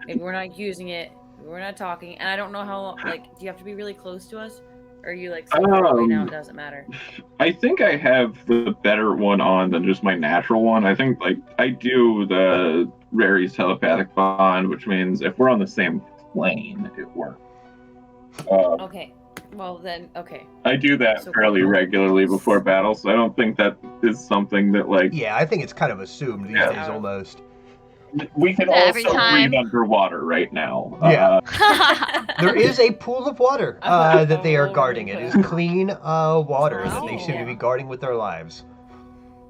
Maybe we're not using it. Maybe we're not talking, and I don't know how long. Like, do you have to be really close to us, or are you like so far away now it doesn't matter? I think I have the better one on than just my natural one. I think like I do the Rary's telepathic bond, which means if we're on the same plane, it works. Okay. Well then, okay. I do that So fairly cool. regularly before battle, so I don't think that is something that like Yeah, I think it's kind of assumed these Yeah. days almost. we can Yeah, every also time. breathe underwater right now. Yeah. There is a pool of water that they are Oh, guarding. It is okay. clean water that they Oh. seem to be guarding with their lives.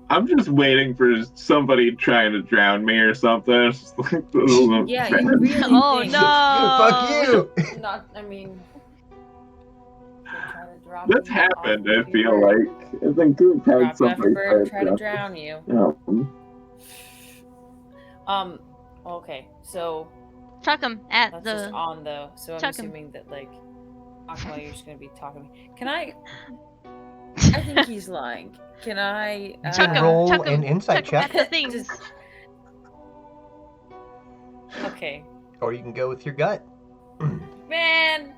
I'm just waiting for somebody trying to drown me or something. It's just like, Yeah, you really Oh think no! Fuck you! Not, I mean, they try to drop That's you happened, off I of feel your bird. like. I think we've had Drop you off somebody a bird, try to drown. drown you. Yeah. Okay, so Chuck him at that's the. just on though. So I'm Chuck 'em. assuming that like, Aqua, you're just gonna be talking to me. Can I? I think he's lying. Can I? You Chuck can him, roll chuck him, an insight chuck him check, at the things. Just- Okay, Or you can go with your gut. man.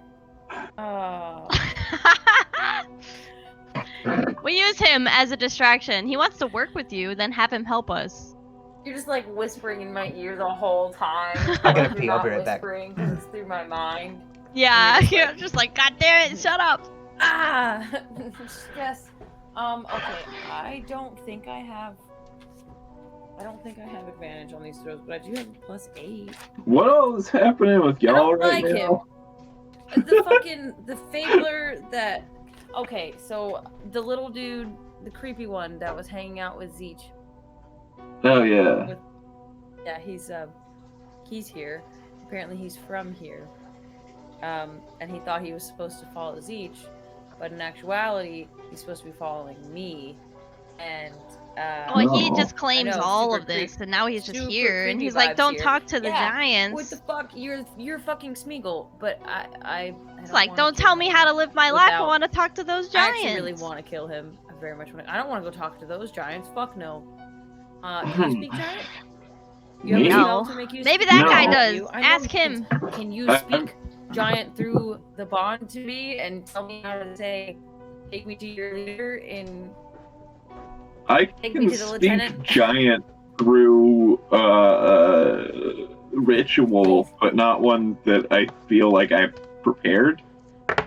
Oh. We use him as a distraction. He wants to work with you, then have him help us. You're just like whispering in my ear the whole time. I gotta Like, pee, you're I'll be not right back. whispering 'cause it's through my mind. Yeah, You're you're just like, God damn it, shut up. Ah, yes. Okay. I don't think I have advantage on these throws, but I do have +8. What all is happening with I y'all don't right like now? the Fabler that. Okay, so the little dude, the creepy one that was hanging out with Zeech. Oh yeah. Yeah, he's here. Apparently he's from here. And he thought he was supposed to follow Zeech, but in actuality, he's supposed to be following me. And Well, he No. just claims I know, all super of this, creep- and now he's just super here, and creepy he's like, vibes "Don't here. talk to the Yeah, giants." what the fuck? You're fucking Smeagol, but I It's don't like, wanna "Don't kill tell me him how to live my life. I without- want to talk to those I giants." actually really want to kill him. I very much want to. I don't want to go talk to those giants. Fuck no. Can you speak giant? You have Me? a No. spell to make you Maybe speak that No. guy giant? does. You- I know Ask you him. Can you speak giant through the bond to me and tell me how to say, take me to your leader in... I Take me can to the speak lieutenant. giant through ritual, but not one that I feel like I've prepared.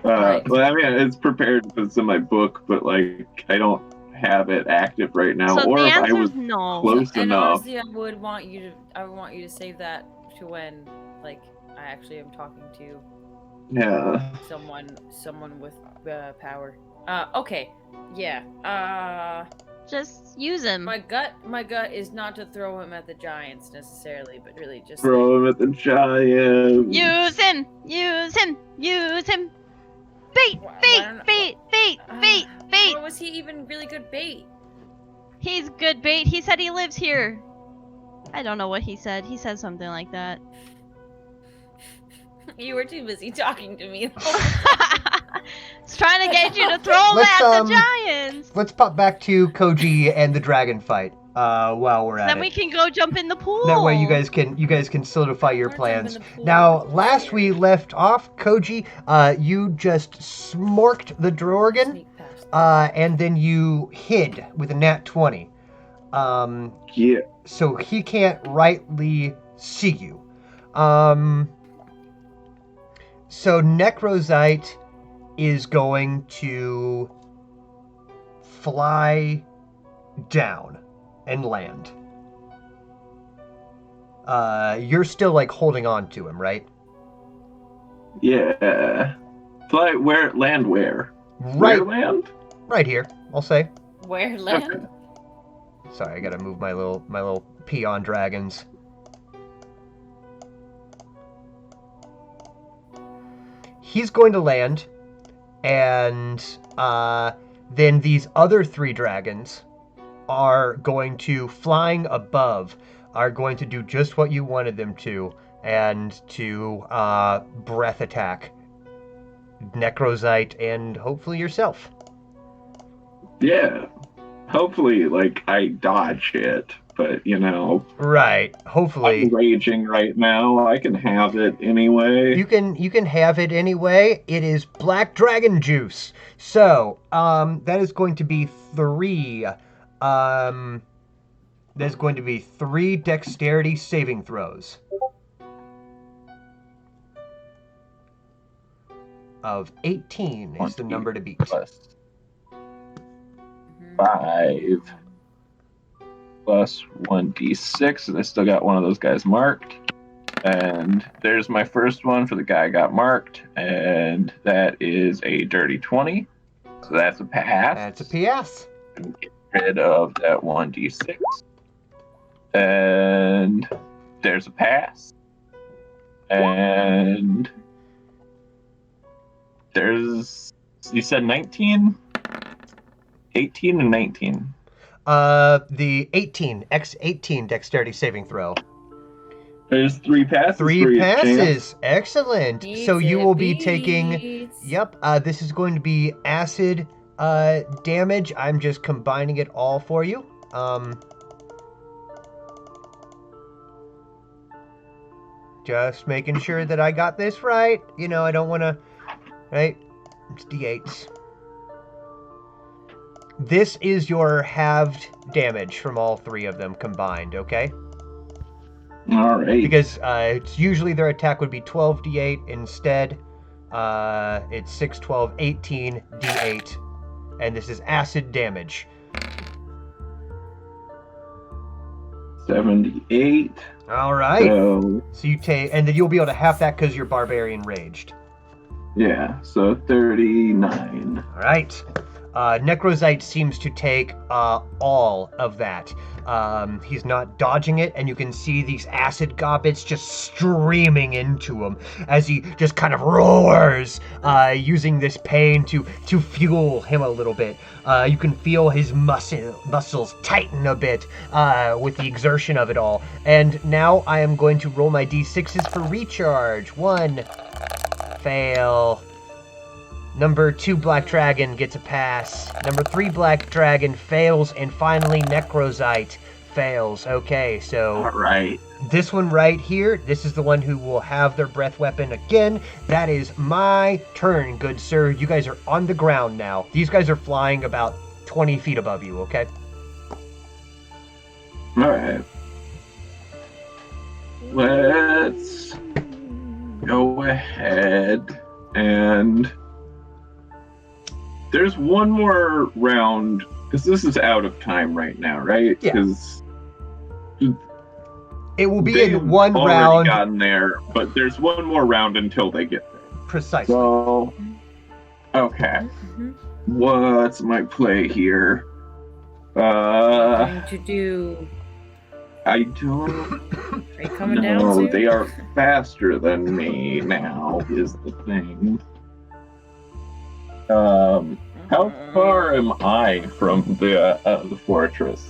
Right. Well, I mean, it's prepared because it's in my book, but like I don't have it active right now. So or the if I answer was is no. close And enough. honestly, I would want you to save that to when, like, I actually am talking to Yeah. someone with power. Okay. Yeah. Just use him. My gut is not to throw him at the giants necessarily, but really just Throw him at the giant. Use him. Use him. Use him. Bait. Why Bait. don't- Bait. Bait. Bait. Bait. How was he even really good bait? He's good bait. He said he lives here. I don't know what he said. He said something like that. You were too busy talking to me. It's trying to get you to throw him Let's, at the giants. Let's pop back to Koji and the dragon fight. While we're at Then it. we can go jump in the pool. That way you guys can solidify your Wanna jump plans. in the pool. Now, last we left off, Koji, you just smorked the Drorgan, Sneak past. and then you hid with a nat 20. Yeah. So he can't rightly see you. So Necrozite is going to fly down and land. You're still like holding on to him, right? Yeah. Fly where? Land where? Right, Where land? right here. I'll say. Where land? Okay. Sorry, I gotta move my little peon dragons. He's going to land, and then these other 3 dragons are going to, flying above, are going to do just what you wanted them to, and to breath attack Necrozite and hopefully yourself. Yeah. Hopefully, like, I dodge it, but, you know, Right. Hopefully. I'm raging right now. I can have it anyway. You can have it anyway. It is black dragon juice. So, that is going to be 3. There's going to be 3 dexterity saving throws. Of 18 is the number to beat. Plus Mhm. 5 plus 1d6, and I still got one of those guys marked. And there's my first one for the guy I got marked, and that is a dirty 20. So that's a pass. That's a PS. Get rid of that 1d6. And there's a pass. And there's, you said 19? 18 and 19. The 18, X18 dexterity saving throw. There's 3 passes. 3 for you, champ. passes. Excellent. Beats So you it, will be taking... beats. Yep, this is going to be acid damage. I'm just combining it all for you. Just making sure that I got this right. You know, I don't want to... Right? It's D8s. This is your halved damage from all 3 of them combined, okay? All right. Because it's usually their attack would be 12 d8. Instead, it's 6, 12, 18 d8. And this is acid damage. 78. All right. So, So you take, and then you'll be able to half that because you're barbarian raged. yeah. So 39. All right. Necrozite seems to take all of that. He's not dodging it, and you can see these acid gobbets just streaming into him as he just kind of roars, using this pain to fuel him a little bit. You can feel his muscles tighten a bit with the exertion of it all. And now I am going to roll my d6s for recharge. 1, fail. Number 2 Black Dragon gets a pass. Number 3 Black Dragon fails, and finally Necrozite fails. Okay, so All right. this one right here, this is the one who will have their breath weapon again. That is my turn, good sir. You guys are on the ground now. These guys are flying about 20 feet above you, okay? All right. Let's go ahead and there's one more round because this is out of time right now, right? Yeah. Because It will be they've in one already round. gotten there, but there's one more round until they get there. Precisely. So, okay. Mhm. What's my play here? Going to do. I don't Are you coming down know. soon? They are faster than me now, is the thing. How far am I from the fortress?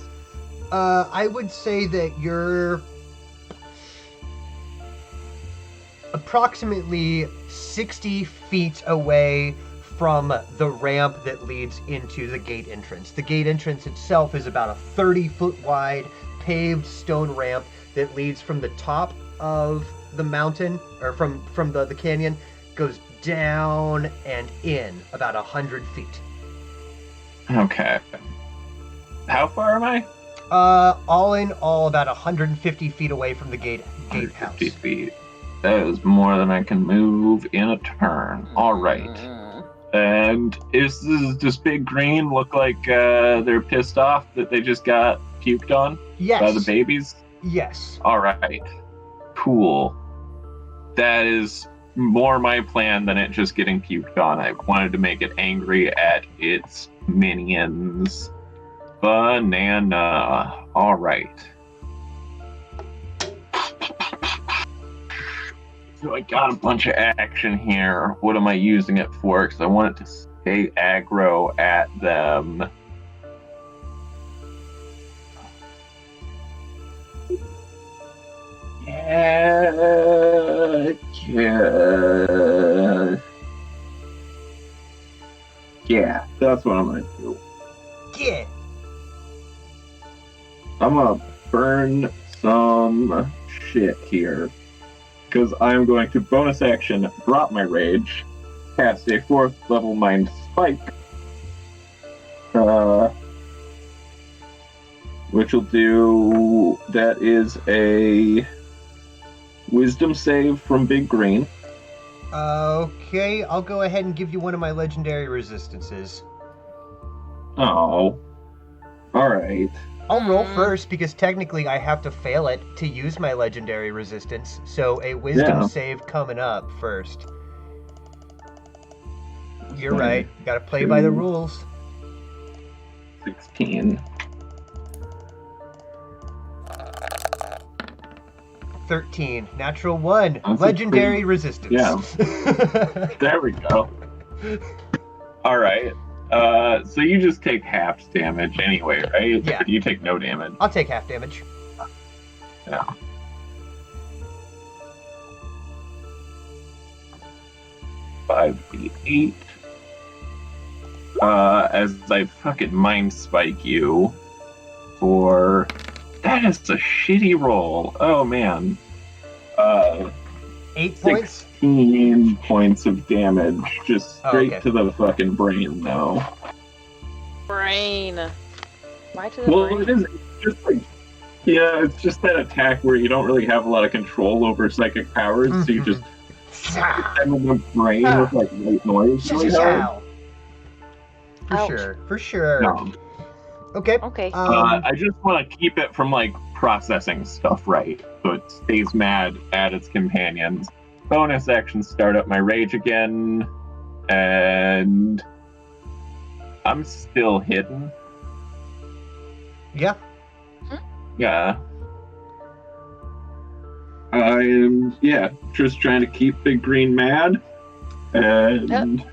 I would say that you're approximately 60 feet away from the ramp that leads into the gate entrance. The gate entrance itself is about a 30-foot wide paved stone ramp that leads from the top of the mountain, or from the canyon, goes down and in about 100 feet. Okay. How far am I? All in all, about 150 feet away from the gatehouse. 50 feet. That is more than I can move in a turn. All right. And is this big green look like they're pissed off that they just got puked on Yes. by the babies? Yes. All right. Cool. That is more my plan than it just getting puked on. I wanted to make it angry at its minions. Banana. All right. So I got a bunch of action here. What am I using it for? Because I want it to stay aggro at them. Yeah, that's what I'm gonna do. Yeah. I'm gonna burn some shit here. Because I'm going to bonus action drop my rage, cast a 4th level mind spike. Which will do, that is a wisdom save from Big Green. Okay, I'll go ahead and give you one of my legendary resistances. Oh. Alright. I'll roll first because technically I have to fail it to use my legendary resistance. So a wisdom Yeah. save coming up first. You're right. Gotta play by the rules. 16. 13. Natural 1. That's a Legendary pretty- resistance. yeah. There we go. Alright. So you just take half damage anyway, right? Yeah. You take no damage. I'll take half damage. Yeah. Five, 8. As I fucking mind spike you for that is a shitty roll. Oh man. 8 points? 16 points of damage, just straight okay. to the fucking brain though. Brain. Why to the Well, brain? it is just like, yeah, it's just that attack where you don't really have a lot of control over psychic powers, so you just send the brain with like white noise really hard. For Ouch. sure. For sure. No. Okay. Okay. I just want to keep it from like processing stuff right, so it stays mad at its companions. Bonus action, start up my rage again, and I'm still hidden. Yeah. Yeah. I'm just trying to keep Big Green mad and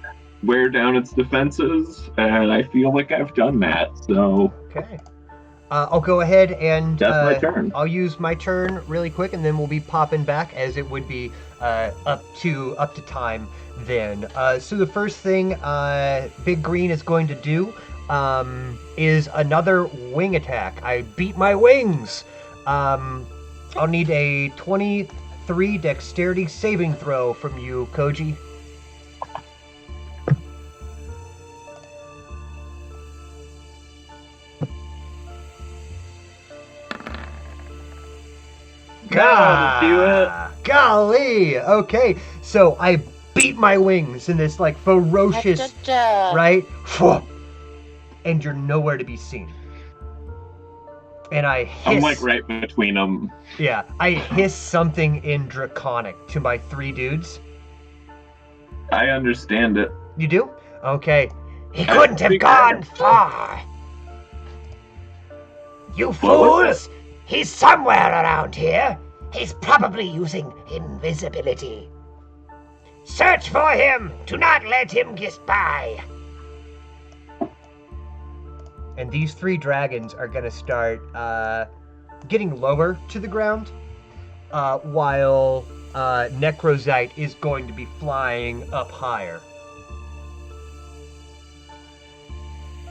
wear down its defenses, and I feel like I've done that. So Okay. I'll go ahead and that's my turn. I'll use my turn really quick, and then we'll be popping back as it would be up to time then. So the first thing Big Green is going to do is another wing attack. I beat my wings. I'll need a 23 dexterity saving throw from you, Koji. Golly! Okay, so I beat my wings in this like ferocious, right? And you're nowhere to be seen. And I hiss. I'm like right between them. Yeah, I hiss something in Draconic to my 3 dudes. I understand it. You do? Okay. He couldn't have gone far. You fools! He's somewhere around here. He's probably using invisibility. Search for him! Do not let him get by! And these 3 dragons are gonna start getting lower to the ground, while Necrozite is going to be flying up higher.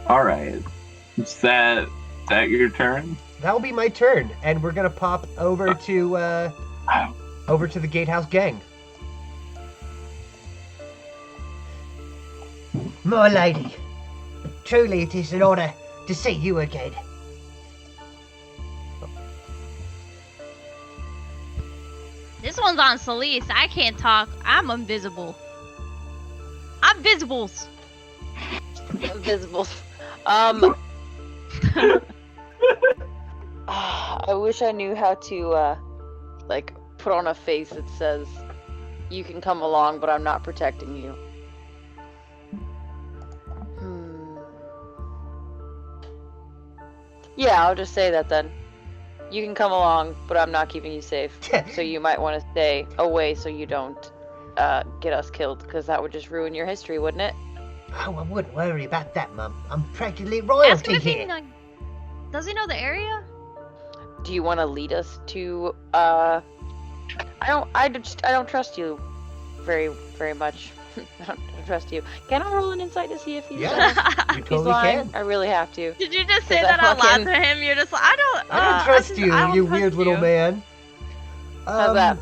Alright. Is that your turn? That'll be my turn, and we're gonna pop over to the Gatehouse gang. My lady, truly it is an honor to see you again. This one's on Celeste. I can't talk. I'm invisible. I'm visibles. Invisible. I wish I knew how to, like, put on a face that says, "You can come along, but I'm not protecting you." Yeah, I'll just say that then. You can come along, but I'm not keeping you safe. So you might want to stay away so you don't get us killed, because that would just ruin your history, wouldn't it? Oh, I wouldn't worry about that, Mum. I'm practically Ask royalty him if he here. does he know the area? Do you want to lead us to? I don't trust you very much. I don't trust you. Can I roll an insight to see if he's Yeah, you he's totally lying? can. I really have to. Did you just say 'Cause I that out loud fucking- to him? You're just like, I don't trust I you, don't you trust weird little you. man. How's that?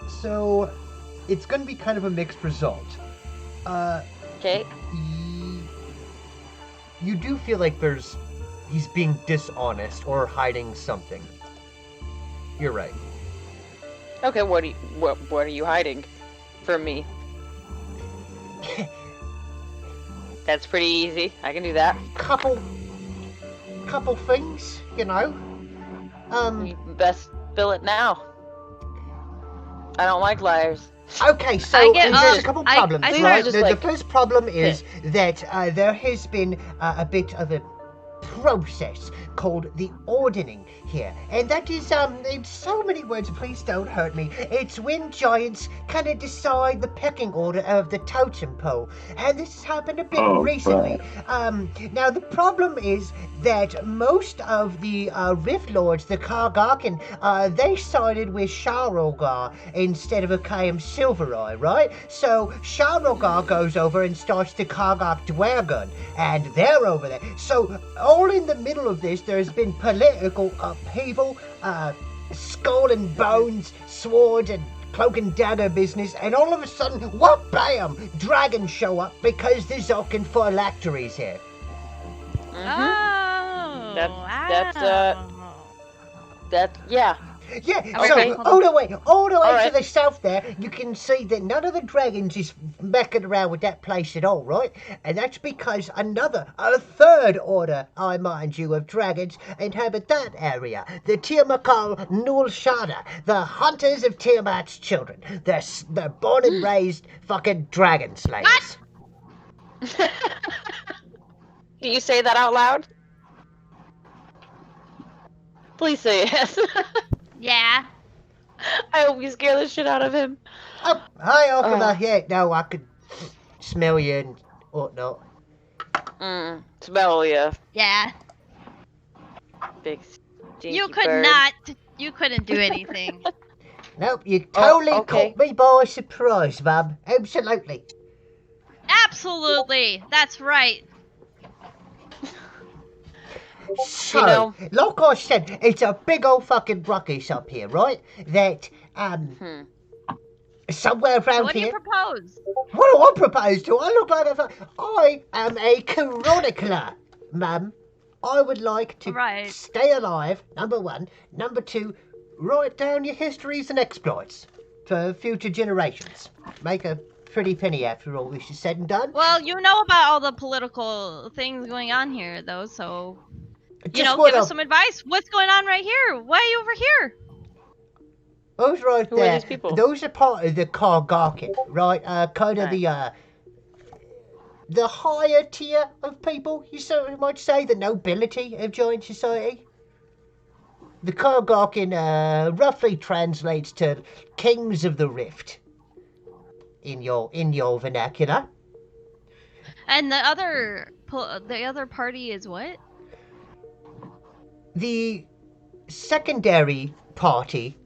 So, it's going to be kind of a mixed result. Okay. You do feel like he's being dishonest or hiding something. You're right. Okay. What are you hiding from me? That's pretty easy. I can do that. Couple things, you know. You best spill it now. I don't like liars. Okay, so I get- there's a couple problems, I right? just The like- first problem is that there has been a bit of a process called the ordering here, and that is in so many words, please don't hurt me, it's when giants kind of decide the pecking order of the totem pole, and this has happened a bit recently. Now the problem is that most of the Rift Lords, the Kargarkan, they sided with Sharolgar instead of Akayam Silvereye, right? So Sharolgar goes over and starts the Kargark Dwargon, and they're over there. So all in the middle of this, there's been political upheaval, skull and bones, swords and cloak and dagger business, and all of a sudden, whoop, bam, dragons show up because the Zulkin phylacteries here. Oh. That's yeah. Yeah, Okay. so all the way Alright. to the south there, you can see that none of the dragons is mecking around with that place at all, right? And that's because a third order, I mind you, of dragons inhabit that area. The Tiamakal Nul Shada, the hunters of Tiamat's children. They're born and raised fucking dragon slayers. Do you say that out loud? Please say yes. Yeah. I hope you scare the shit out of him. Oh, hi, Arkema. Uh. Yeah, no, I could smell you and whatnot. Smell ya, Yeah. big stinky You could bird. not. You couldn't do anything. Nope, you totally okay. caught me by surprise, Mum. Absolutely. Absolutely. That's right. So, You know- like I said, it's a big old fucking ruckus up here, right? That, somewhere So around what do you here. propose? What do I propose to? I look like I am a chronicler, Mum. I would like to Right. stay alive, number one. Number two, write down your histories and exploits for future generations. Make a pretty penny after all this is said and done. Well, you know about all the political things going on here, though, so Just give us some advice. What's going on right here? Why are you over here? Those right Who are there, these people? those are part of the Kargarkin, right? Kind of the higher tier of people, you might say, the nobility of giant society. The Kargarkin roughly translates to Kings of the Rift in your vernacular. And the other party is what? The secondary party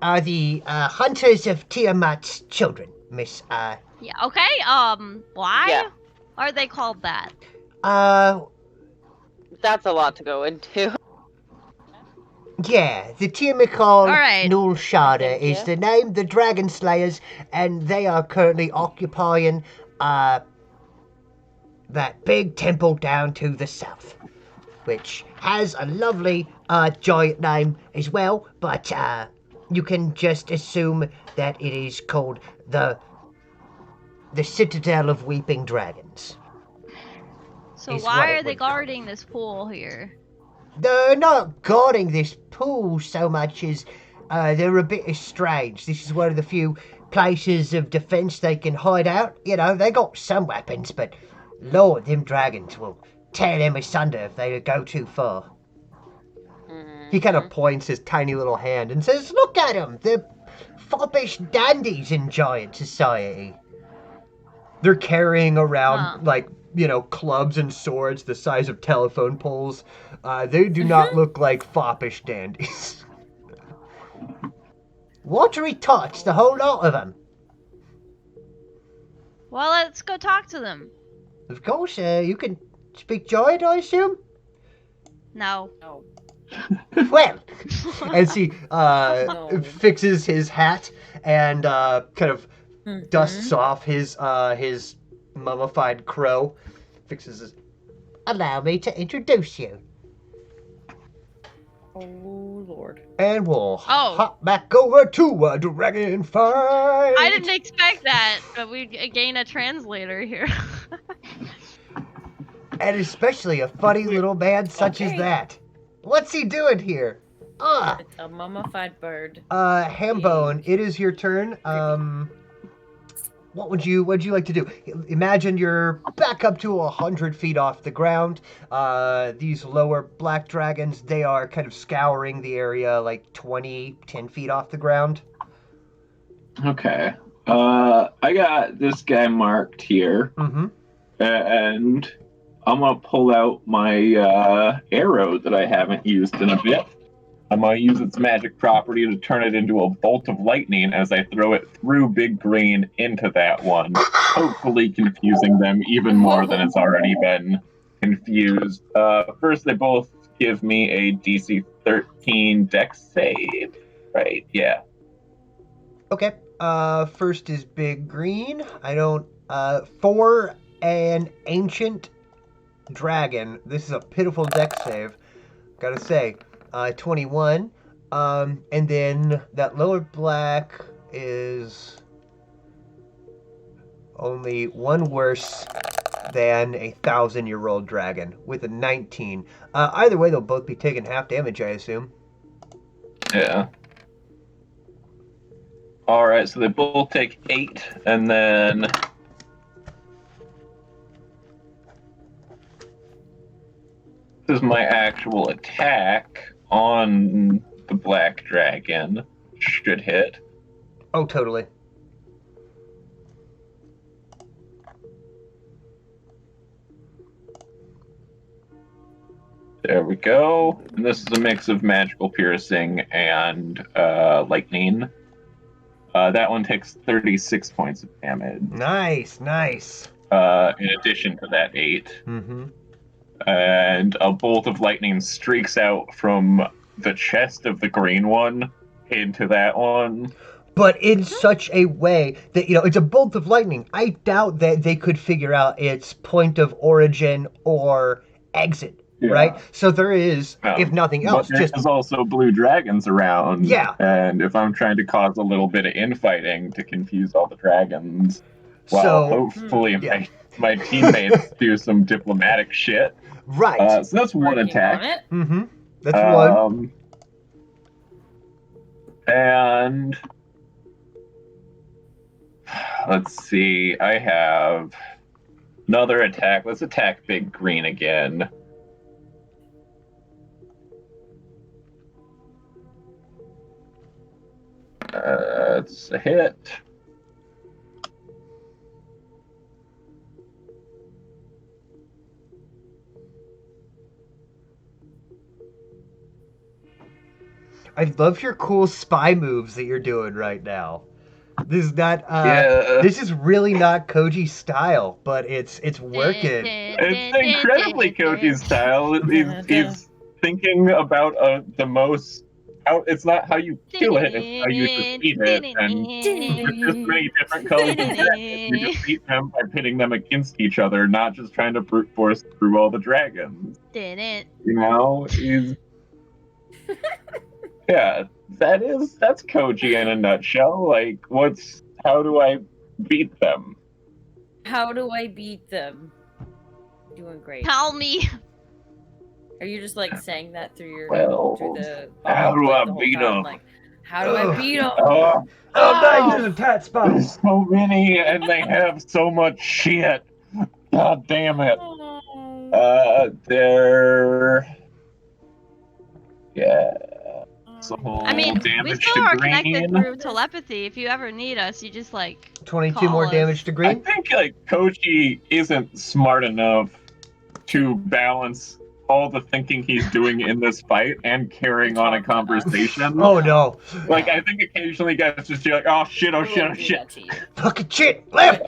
are the Hunters of Tiamat's Children, Miss. Yeah. Okay. Why Yeah. are they called that? That's a lot to go into. Yeah, the Tiamakal Alright. Nulshada Thank is you. the name, the Dragon Slayers, and they are currently occupying that big temple down to the south, which has a lovely giant name as well, but you can just assume that it is called the Citadel of Weeping Dragons. So Is what why it are they would call guarding this pool here? They're not guarding this pool so much as they're a bit strange. This is one of the few places of defense they can hide out. You know, they got some weapons, but Lord, them dragons will tear them asunder if they go too far. He kind of points his tiny little hand and says, "Look at them! They're foppish dandies in giant society." They're carrying around, clubs and swords the size of telephone poles. They do not look like foppish dandies. Watery tots, the whole lot of them. Well, let's go talk to them. Of course, you can speak giant, I assume? No. No. Well, as he No. fixes his hat and kind of Mhm. dusts off his mummified crow, fixes his... Allow me to introduce you. Oh Lord. And we'll Oh. hop back over to a dragon fight. I didn't expect that, but we gain a translator here. And especially a funny little man such as Okay. that. What's he doing here? It's a mummified bird. Hambone, it is your turn. What would you like to do? Imagine you're back up to 100 feet off the ground. These lower black dragons, they are kind of scouring the area like 10 feet off the ground. Okay. I got this guy marked here, Mm-hmm. and I'm gonna pull out my arrow that I haven't used in a bit. I'm gonna use its magic property to turn it into a bolt of lightning as I throw it through Big Green into that one, hopefully confusing them even more than it's already been confused. First, they both give me a DC 13 Dex save. Right? Yeah. Okay. First is Big Green. For an ancient dragon, this is a pitiful dex save. Gotta say, 21. And then that lower black is only one worse than a 1,000-year-old dragon with a 19. Either way, they'll both be taking half damage, I assume. Yeah. All right, so they both take 8, and then is my actual attack on the black dragon. Should hit. Oh, totally. There we go. And this is a mix of magical piercing and lightning. That one takes 36 points of damage. Nice, nice. In addition to that 8. Mm-hmm. And a bolt of lightning streaks out from the chest of the green one into that one. But in such a way that, it's a bolt of lightning. I doubt that they could figure out its point of origin or exit, right? So there is, if nothing else, but there's also blue dragons around. Yeah. And if I'm trying to cause a little bit of infighting to confuse all the dragons, well, hopefully my teammates do some diplomatic shit. Right. So that's one attack. Mm-hmm. That's one. And let's see, I have another attack. Let's attack Big Green again. It's a hit. I love your cool spy moves that you're doing right now. This is not this is really not Koji's style, but it's working. It's incredibly Koji's style. He's thinking about the most. It's not how you kill it; it's how you defeat it. And there's just many different colors. You defeat them by pitting them against each other, not just trying to brute force through all the dragons. He's. Yeah, that's Koji in a nutshell. Like, how do I beat them? How do I beat them? Doing great. Tell me. Are you just like saying that through the how do I beat them? Like, how do I beat them? There's a tat spot. There's so many, and they have so much shit. God damn it. I mean, we still are connected through telepathy. If you ever need us, you just 22 more damage to Green. I think Koji isn't smart enough to balance all the thinking he's doing in this fight and carrying on a conversation. Oh no! I think occasionally guys just be like, "Oh shit! Oh shit! Oh shit!" Fucking shit! Left.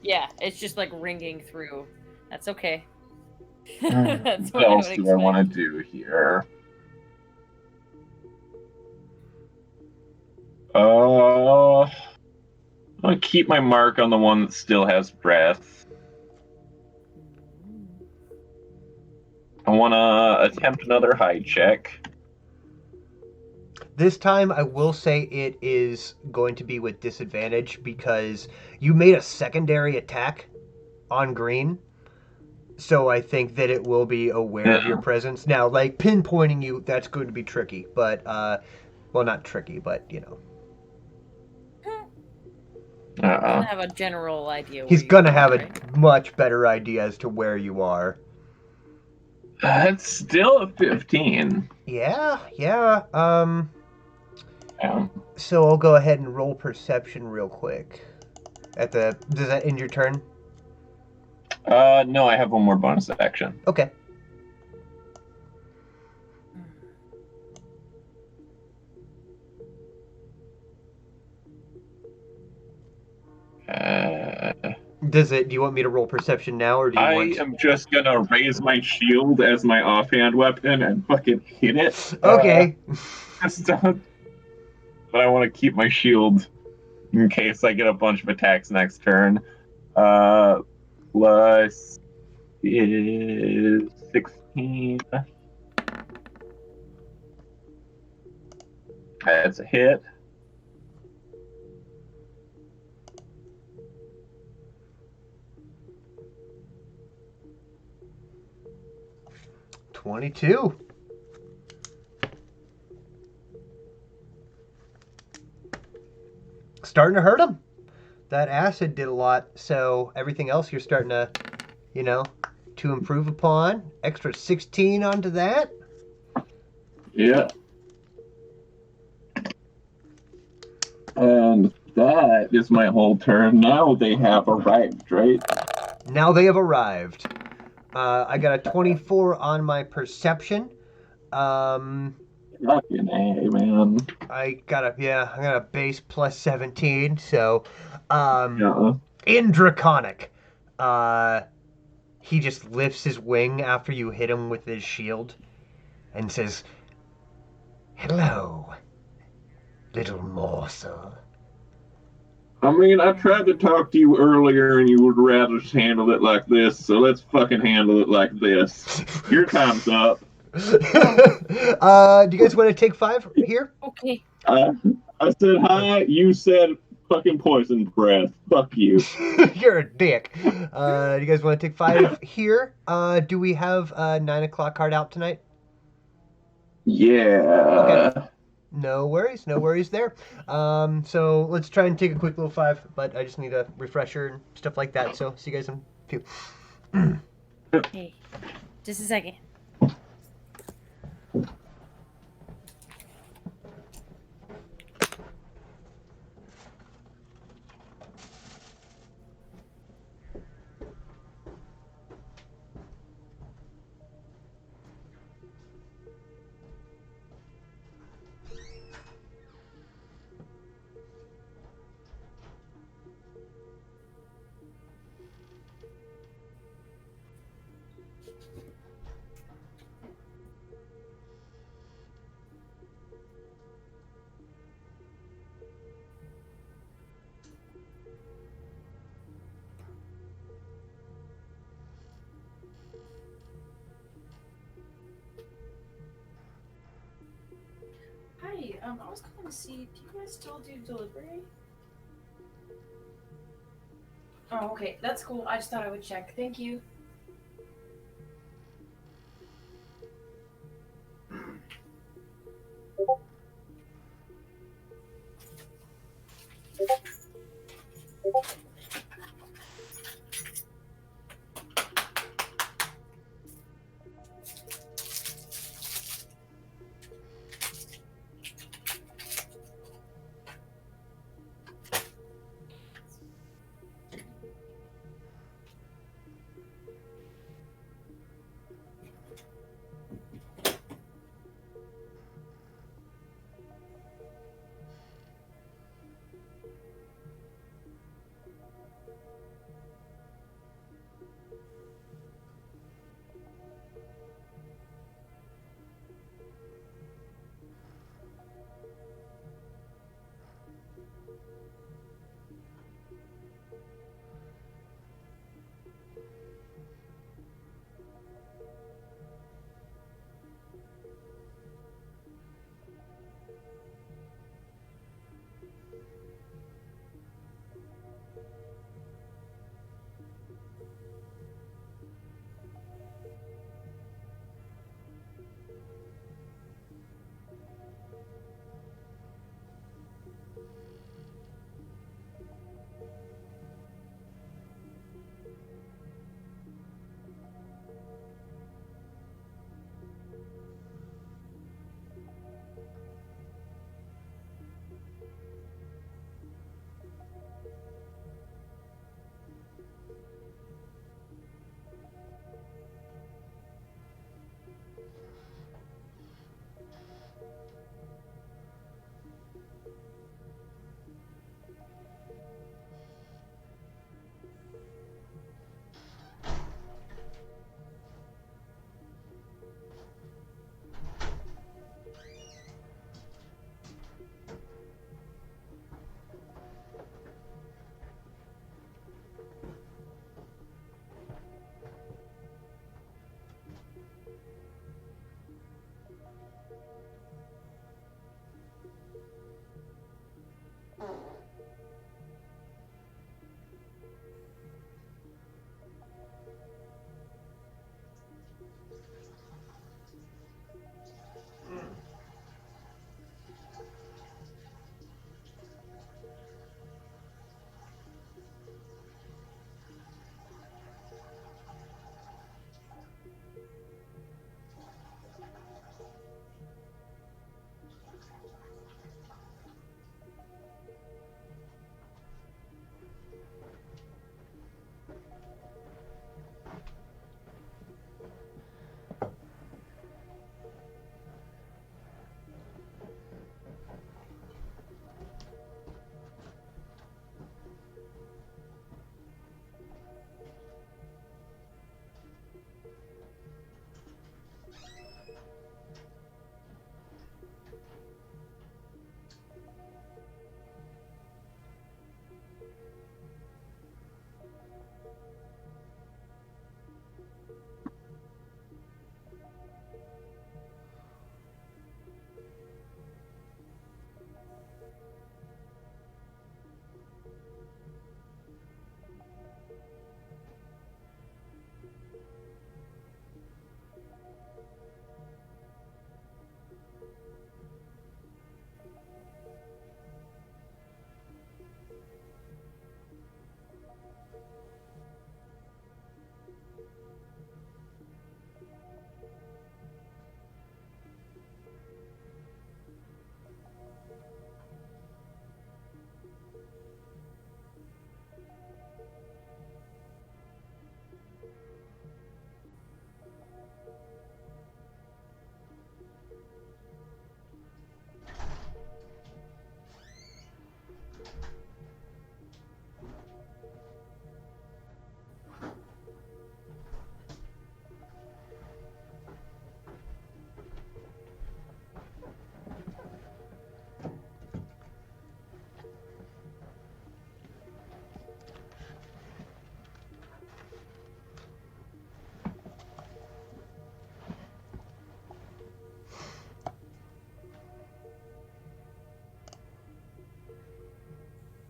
Yeah, it's just ringing through. That's okay. That's what else do I want to do here? I'm gonna keep my mark on the one that still has breath. I want to attempt another hide check. This time, I will say it is going to be with disadvantage because you made a secondary attack on Green. So I think that it will be aware of your presence. Now, pinpointing you, that's going to be tricky. But, well, not tricky, but, gonna have a general idea. He's gonna have a much better idea as to where you are. That's still a 15. Yeah. So I'll go ahead and roll perception real quick. Does that end your turn? No, I have one more bonus action. Okay. Do you want me to roll perception now, or do you want... I am just gonna raise my shield as my offhand weapon and fucking hit it. Okay. But I want to keep my shield in case I get a bunch of attacks next turn. Plus is 16. That's a hit. $22. Starting to hurt him. That acid did a lot, so everything else you're starting to, to improve upon. Extra 16 onto that. Yeah. And that is my whole turn. Now they have arrived, right? Now they have arrived. I got a 24 on my perception. Fucking A, man. I got a base plus 17. So, Yeah. in Draconic, he just lifts his wing after you hit him with his shield and says, "Hello, little morsel." I mean, I tried to talk to you earlier and you would rather just handle it like this, so let's fucking handle it like this. Your time's up. Do you guys want to take 5 here? Okay. I said hi, you said fucking poison breath. Fuck you. You're a dick. Do you guys want to take 5 here? Do we have a 9 o'clock card out tonight? Yeah. Okay. No worries there. So let's try and take a quick little 5, but I just need a refresher and stuff like that. So see you guys in a few. Hey, just a second. Hi, I was calling to see, do you guys still do delivery? Oh, okay, that's cool. I just thought I would check. Thank you.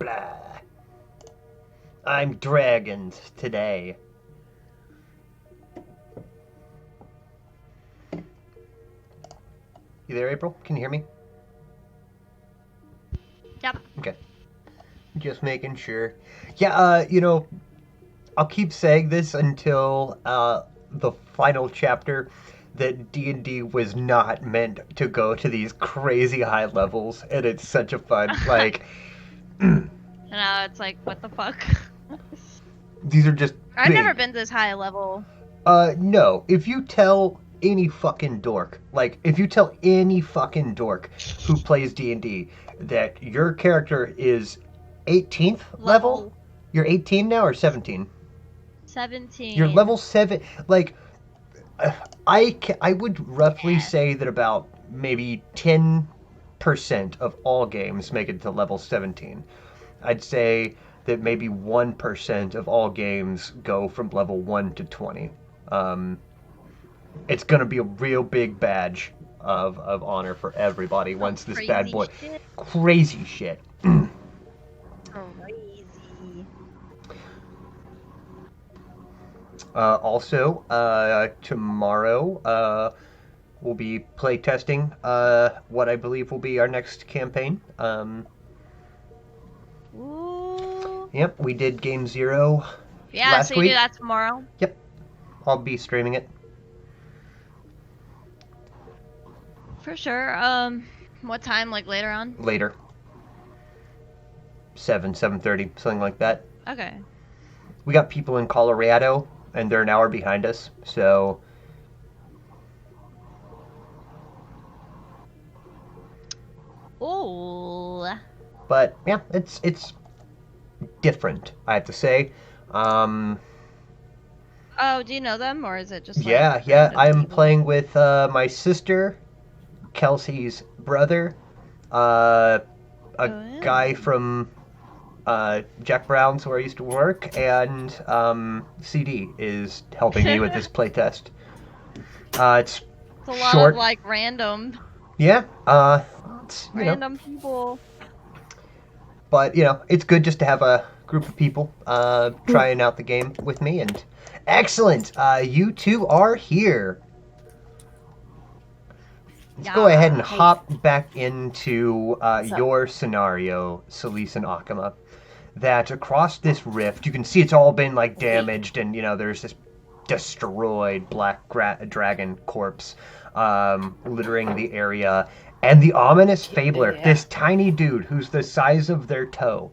blah. I'm dragons today. You there, April? Can you hear me? Yep. Okay. Just making sure. Yeah, I'll keep saying this until the final chapter that D&D was not meant to go to these crazy high levels, and it's such a fun, like... No, it's like, what the fuck? These are just I've big. never been this high level. No. If you tell any fucking dork, if you tell any fucking dork who plays D&D that your character is 18th level? You're 18 now or 17? 17. You're level 7. I would roughly say that about maybe 10% of all games make it to level 17. I'd say that maybe 1% of all games go from level 1 to 20. It's going to be a real big badge of honor for everybody once this bad boy... Shit. Crazy shit. Crazy. Also, tomorrow, we'll be playtesting what I believe will be our next campaign. Ooh. Yep, we did Game 0 Yeah, last so you week. do that tomorrow? Yep. I'll be streaming it. For sure. What time? Like later on? Later. 7:30, something like that. Okay. We got people in Colorado, and they're an hour behind us, so... Ooh. But, yeah, it's different, I have to say. Oh, do you know them, or is it just like Yeah, random I'm people? playing with my sister, Kelsey's brother, a Oh. guy from Jack Brown's where I used to work, and CD is helping me with this playtest. It's It's a lot short. of like random Yeah, it's, random people. but it's good just to have a group of people trying out the game with me. And excellent, you two are here. Let's go ahead and hop back into your scenario, Celise and Akama. That across this rift, you can see it's all been like damaged, and there's this destroyed black dragon corpse littering the area, and the ominous Fabler, this tiny dude who's the size of their toe,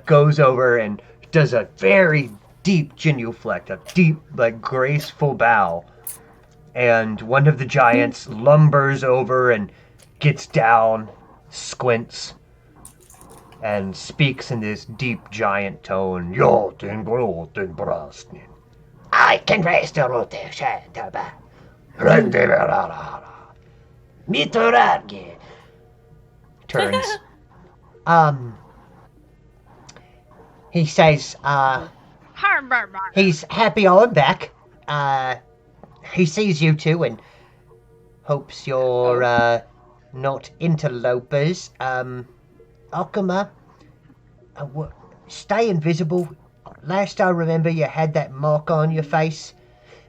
goes over and does a very deep genuflect, a deep, like, graceful bow. And one of the giants lumbers over and gets down, squints, and speaks in this deep giant tone. I can raise the root turns. He says, he's happy I'm back. He sees you two and hopes you're not interlopers. Akama, stay invisible. Last I remember, you had that mark on your face.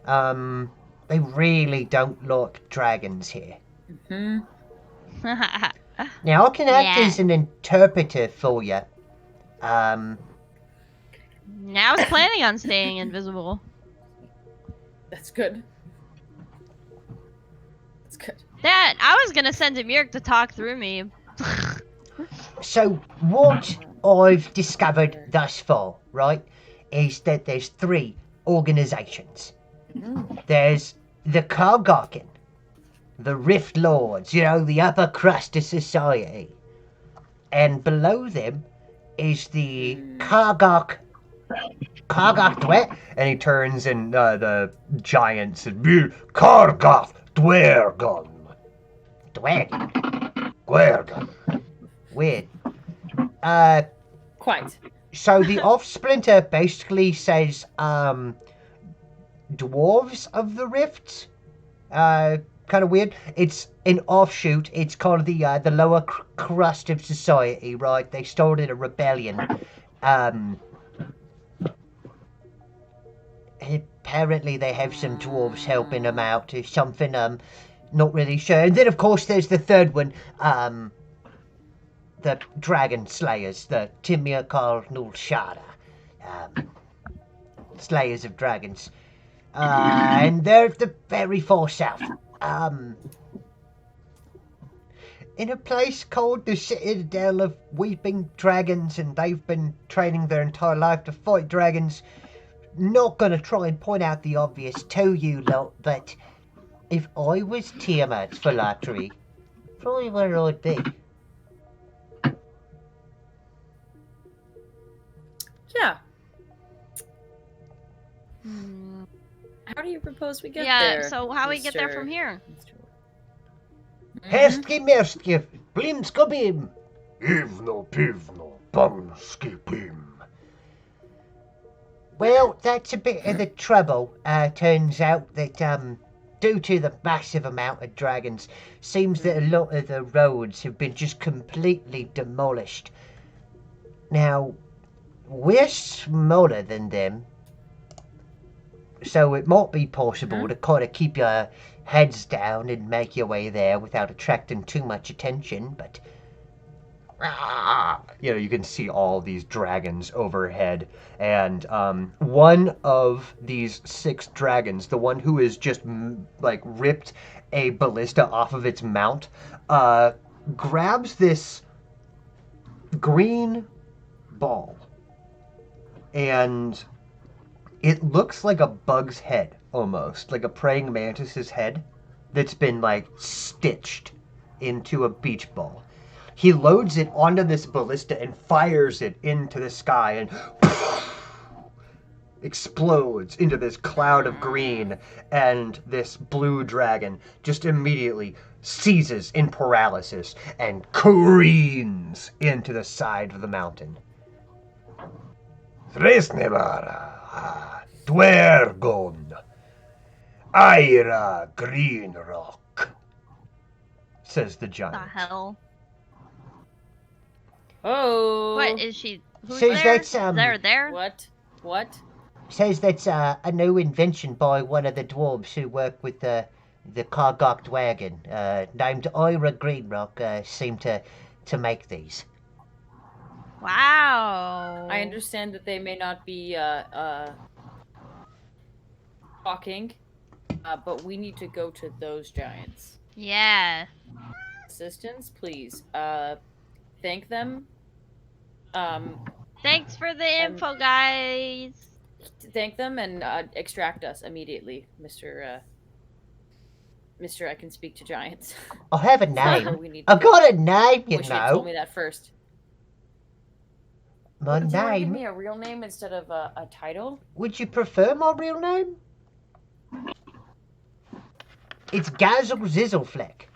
They really don't like dragons here. Now I can act as an interpreter for you. Now I was planning on staying invisible. That's good. That's good. That I was gonna send Amir to talk through me. So what I've discovered thus far, right, is that there's 3 organizations. There's the Kargakin, the Rift Lords, the upper crust of society. And below them is the Kargak Dwe, and he turns and the giant says, Kargath Dwergon. Dwergon. Weird. Quite. So the off-splinter basically says, dwarves of the rifts, kind kind of weird. It's an offshoot. It's called the lower crust of society, right? They started a rebellion. Apparently they have some dwarves helping them out or something. Not really sure. And then of course there's the third one. The Dragon Slayers, the Timir Karl Nulshada. Slayers of Dragons. And they're the very far south. In a place called the Citadel of Weeping Dragons, and they've been training their entire life to fight dragons. Not gonna try and point out the obvious to you lot, but if I was Tiamat's phylactery, probably where I'd be. Yeah. Hmm. How do you propose we get Yeah, there? so how we get there Mr. from here? Hestki merski, blimska bim. Ivno pivno, banski pim. Well, that's a bit of the trouble. Turns out that, due to the massive amount of dragons, seems that a lot of the roads have been just completely demolished. Now, we're smaller than them, so it might be possible to kind of keep your heads down and make your way there without attracting too much attention, but... You know, you can see all these dragons overhead, and one of these 6 dragons, the one who is just like ripped a ballista off of its mount, grabs this green ball, and it looks like a bug's head almost, like a praying mantis's head that's been like stitched into a beach ball. He loads it onto this ballista and fires it into the sky and explodes into this cloud of green, and this blue dragon just immediately seizes in paralysis and careens into the side of the mountain. Thresnevara, Dwergon, Ira Green Rock, Says the The giant. hell? Oh. What is she? Who's Says there? that's, They're there? What? What? Says that's a new invention by one of the dwarves who work with the Kargok Dwagon, named Ira Greenrock, seemed to make these. Wow. I understand that they may not be talking, but we need to go to those giants. Yeah. Assistance, please. Thank them. Thanks for the info, guys. Thank them and extract us immediately, Mr. I can speak to giants. I have a That's where name. we need to I've go. got a name, you Wish they told me know. that first. My Do you want to give name. me a real name instead of a title? Would you prefer my real name? It's Gazzle Zizzlefleck.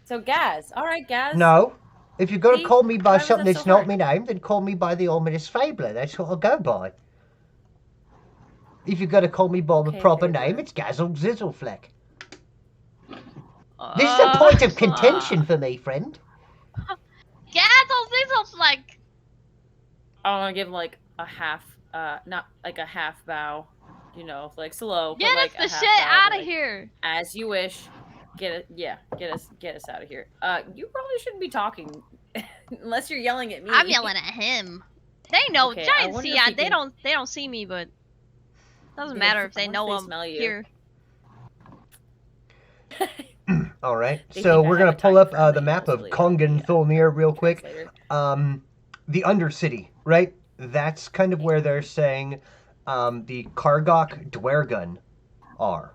So Gaz. All right, Gaz. No. If you're going to See? call me Why by was something that that's so not hard? my name, then call me by the ominous fabler. That's what I'll go by. If you're going to call me by my Okay, proper Fabler. name, it's Gazzle Zizzlefleck. This is a point of contention for me, friend. Gazzle like. I want to give like a half, not like a half bow, you know, like slow. Get but like us a the half shit bow, out of like, here. As you wish. Get us out of here. You probably shouldn't be talking unless you're yelling at me. I'm yelling at him. They know. Okay, I Giants wonder see. if he They can- don't see me, but doesn't Yeah, matter if I they wonder know if they I'm smell you. here. All right, They so think I we're have gonna a pull tiny up friend the that map yells of really Kongan loud. Thulnir real quick. Translator. The Undercity, right? That's kind of where they're saying the Kargok Dwergun are.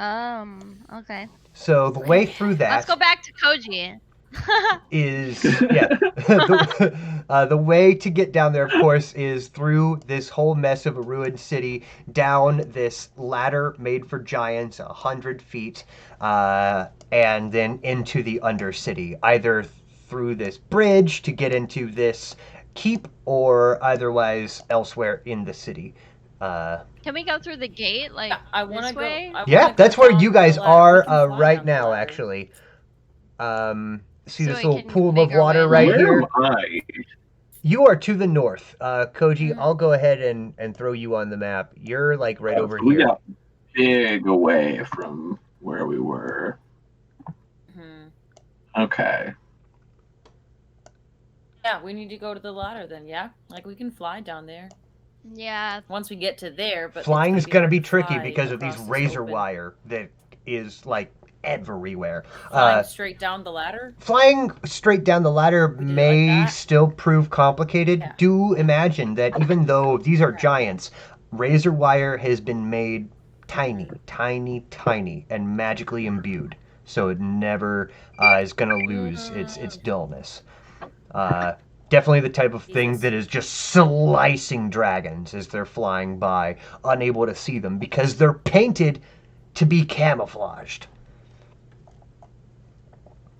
Okay. So the way through that Let's go back to Koji. is the way to get down there, of course, is through this whole mess of a ruined city, down this ladder made for giants, 100 feet, and then into the Undercity, either through this bridge to get into this keep, or otherwise elsewhere in the city. Can Can we go through the gate? Like, I want to this go. way? Yeah, that's where you guys are right right now, actually. See So this we little can pool make of our water way. right Where here? am I? You are to the north. Koji, Mhm. I'll go ahead and throw you on the map. You're like right over We here. got big away from where we were. Okay. Yeah, we need to go to the ladder then. Yeah, like we can fly down there Yeah. once we get to there. But Flying's it's gonna hard be to tricky fly because of these across this razor open- wire that is like everywhere. Flying straight down the ladder. Flying straight down the ladder We did it like may that? still prove complicated. Yeah. Do imagine that even though these are giants, razor wire has been made tiny, tiny, tiny, and magically imbued. So it never is going to lose its dullness. Definitely the type of thing Jesus. that is just slicing dragons as they're flying by, unable to see them because they're painted to be camouflaged.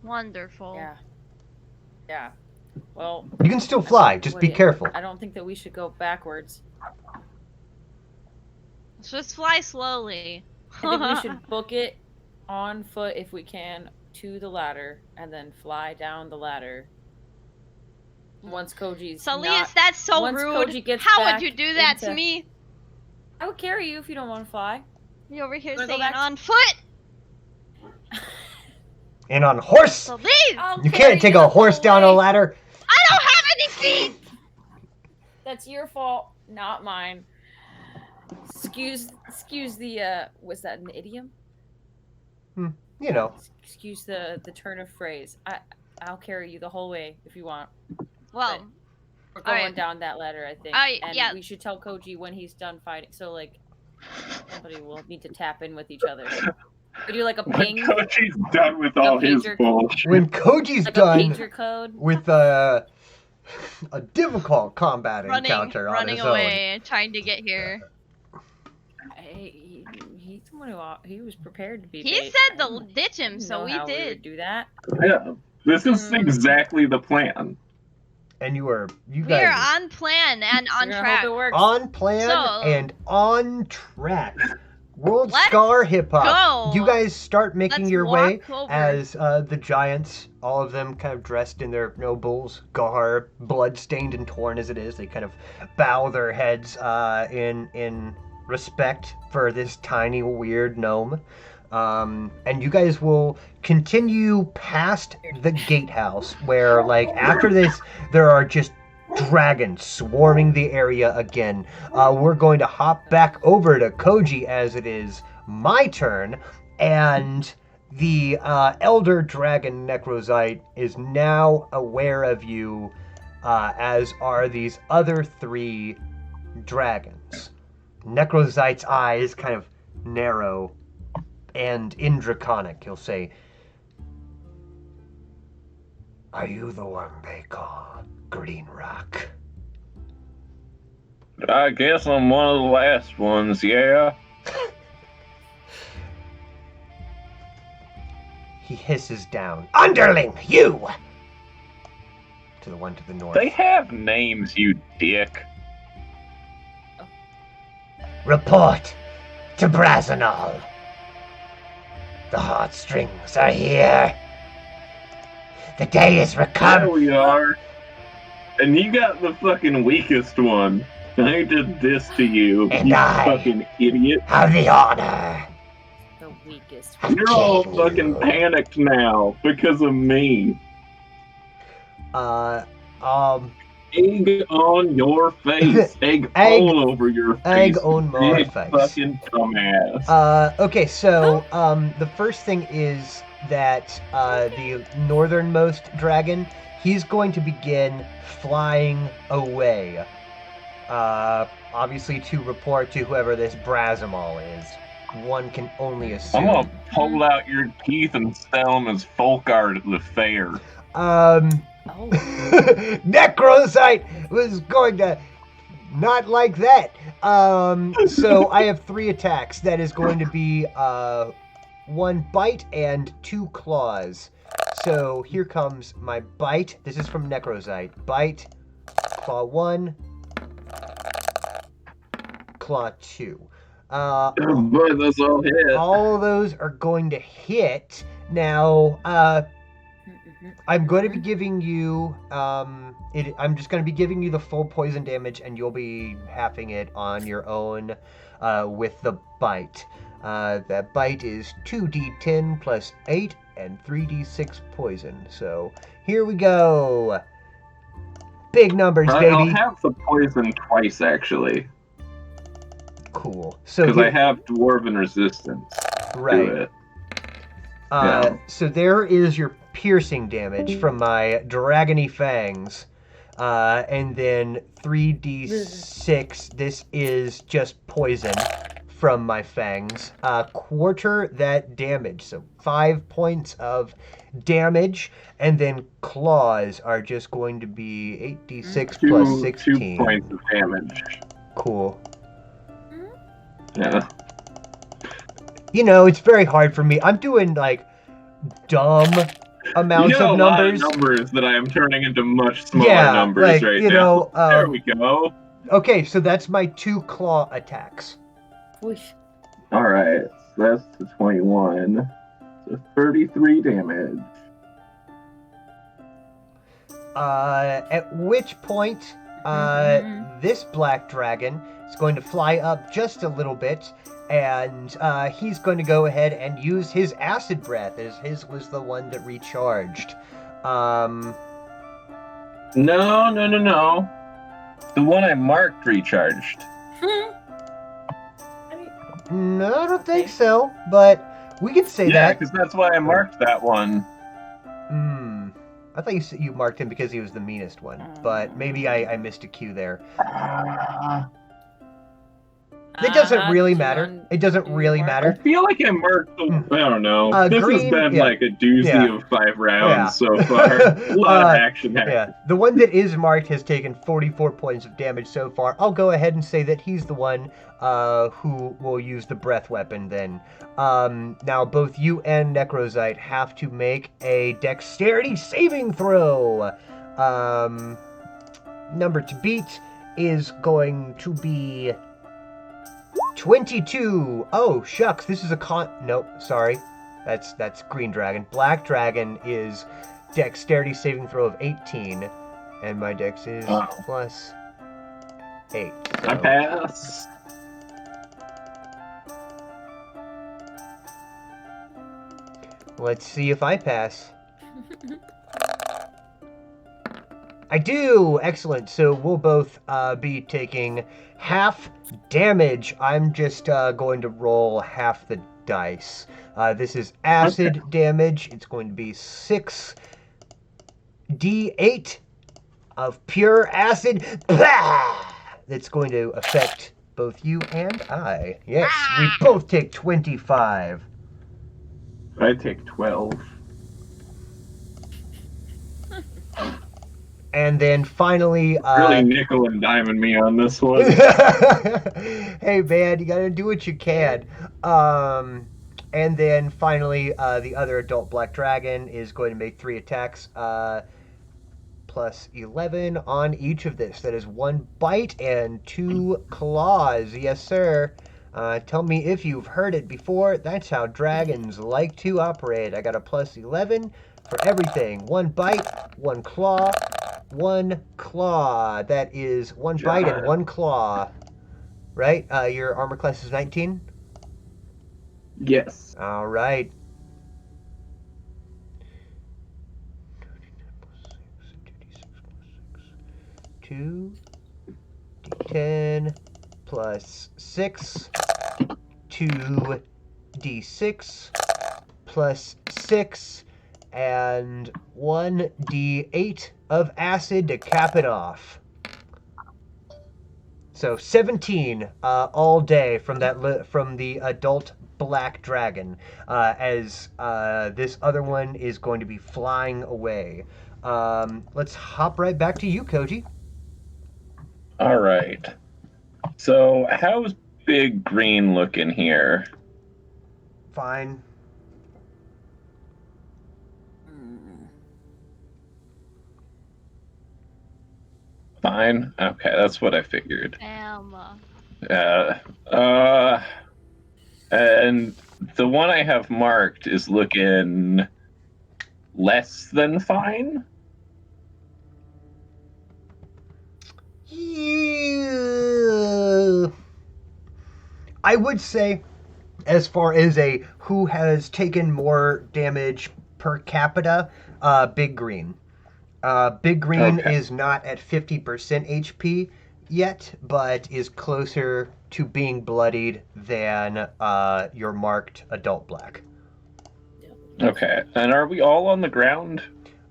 Wonderful. Yeah. Yeah. Well, You can still fly, just be wait, careful. I don't think that we should go backwards. Let's just fly slowly. I think we should book it on foot if we can to the ladder and then fly down the ladder. Once Koji's Solius, not, that's so once rude. Koji gets How would back you do that to into- me? I would carry you if you don't want to fly. You over here Wanna go saying back? on foot. And on horse, Solius, I'll you carry can't take you a the horse whole down a way. ladder. I don't have any feet. That's your fault, not mine. Excuse the was that an idiom? You know, Excuse the turn of phrase. I'll carry you the whole way if you want. Well, We're going Alright. down that ladder, I think. And yeah. we should tell Koji when he's done fighting. So like somebody will need to tap in with each other. We do like a When ping, Koji's done with all his pager- bullshit. when Koji's like a done pager code. with a difficult combat running encounter on his away, trying to get here. He's someone who he was prepared to be. He bait. said I to didn't ditch him, so know we how would did. do that. Yeah. This is Mm. exactly the plan. own. And you We are guys on plan and on We're gonna track. hope it works. on plan So- and on track. World Let's Scar Hip Hop. go. You guys start making Let's your way walk over. as the giants, all of them kind of dressed in their nobles garb, blood-stained and torn as it is. They kind of bow their heads in respect for this tiny, weird gnome. And you guys will continue past the gatehouse, where, like, after this, there are just dragons swarming the area again. We're going to hop back over to Koji as it is my turn, and the elder dragon Necrozite is now aware of you, as are these other three dragons. Necrozite's eyes kind of narrow and in Draconic. He'll say, "Are you the one they call Green Rock?" I guess I'm one of the last ones, yeah. He hisses down, "Underling, you!" To the one to the north. They have names, you dick. Report to Brazanol. The heartstrings are here. The day is There recovered. we are. And you got the fucking weakest one. I did this to you, And you I- fucking idiot. Have the honor The weakest. of You're all killing fucking you. panicked now because of me. Egg on your face. Egg Egg- all over your face. egg on my Big face. fucking dumbass. Okay, so the first thing is that the northernmost dragon, he's going to begin flying away. Obviously to report to whoever this Brazamol is. One can only assume. I'm gonna pull out your teeth and sell them as folk art at the fair. Oh, Necrozite was going to not like that. So I have 3 attacks. That is going to be 1 bite and 2 claws. So here comes my bite. This is from Necrozite. Bite, claw 1, claw 2. But those all hit. All of those are going to hit. Now, I'm going to be giving you, I'm just going to be giving you the full poison damage, and you'll be halving it on your own with the bite. That bite is 2d10 plus 8 and 3d6 poison. So here we go. Big numbers, baby. I'll have the poison twice, actually. Cool. So because I have dwarven resistance right. to it. So there is your piercing damage from my dragony fangs. And then 3d6, this is just poison from my fangs. Quarter that damage, so 5 points of damage. And then claws are just going to be 8d6 plus 16. 2 points of damage. Cool. Yeah. You know, it's very hard for me. I'm doing, like, dumb amounts of numbers. A lot of numbers that I am turning into much smaller numbers right now. There we go. Okay, so that's my 2 claw attacks. Alright, so that's the 21. So 33 damage. At which point, this black dragon is going to fly up just a little bit, and he's going to go ahead and use his acid breath, as his was the one that recharged. No. The one I marked recharged. No, I don't think so, but we could say that. Yeah, because that's why I marked that one. I thought you marked him because he was the meanest one, but maybe I missed a cue there. It doesn't really matter. It doesn't really matter. I feel like I marked them. I don't know. This green, has been like a doozy of 5 rounds so far. A lot of action happening. Yeah, the one that is marked has taken 44 points of damage so far. I'll go ahead and say that he's the one who will use the breath weapon then. Now, both you and Necrozite have to make a dexterity saving throw. Number to beat is going to be 22. Oh, shucks. This is a Nope, sorry. That's green dragon. Black dragon is dexterity saving throw of 18. And my dex is plus 8. So. I pass. Let's see if I pass. I do! Excellent. So we'll both be taking half damage. I'm just going to roll half the dice. This is acid damage. It's going to be 6d8 of pure acid. That's going to affect both you and I. Yes, we both take 25. I take 12. And then finally... really nickel and diming me on this one. Hey, man, you gotta do what you can. And then finally, the other adult black dragon is going to make 3 attacks, plus 11 on each of this. That is 1 bite and 2 claws. Yes, sir. Tell me if you've heard it before. That's how dragons like to operate. I got a plus 11 for everything. 1 bite, 1 claw, 1 claw. That is 1 bite and 1 claw. Right? Your armor class is 19? Yes. All right. 2d10 plus 6, 2d6 plus 6, and 1d8 of acid to cap it off. So 17 all day from the adult black dragon, as this other one is going to be flying away. Let's hop right back to you, Koji. All right. So how's Big Green looking here? Fine. Fine? Okay, that's what I figured. Damn. And the one I have marked is looking less than fine. Yeah. I would say, as far as a who has taken more damage per capita, Big Green. Big Green Okay. is not at 50% HP yet, but is closer to being bloodied than your marked Adult Black. Okay. And are we all on the ground?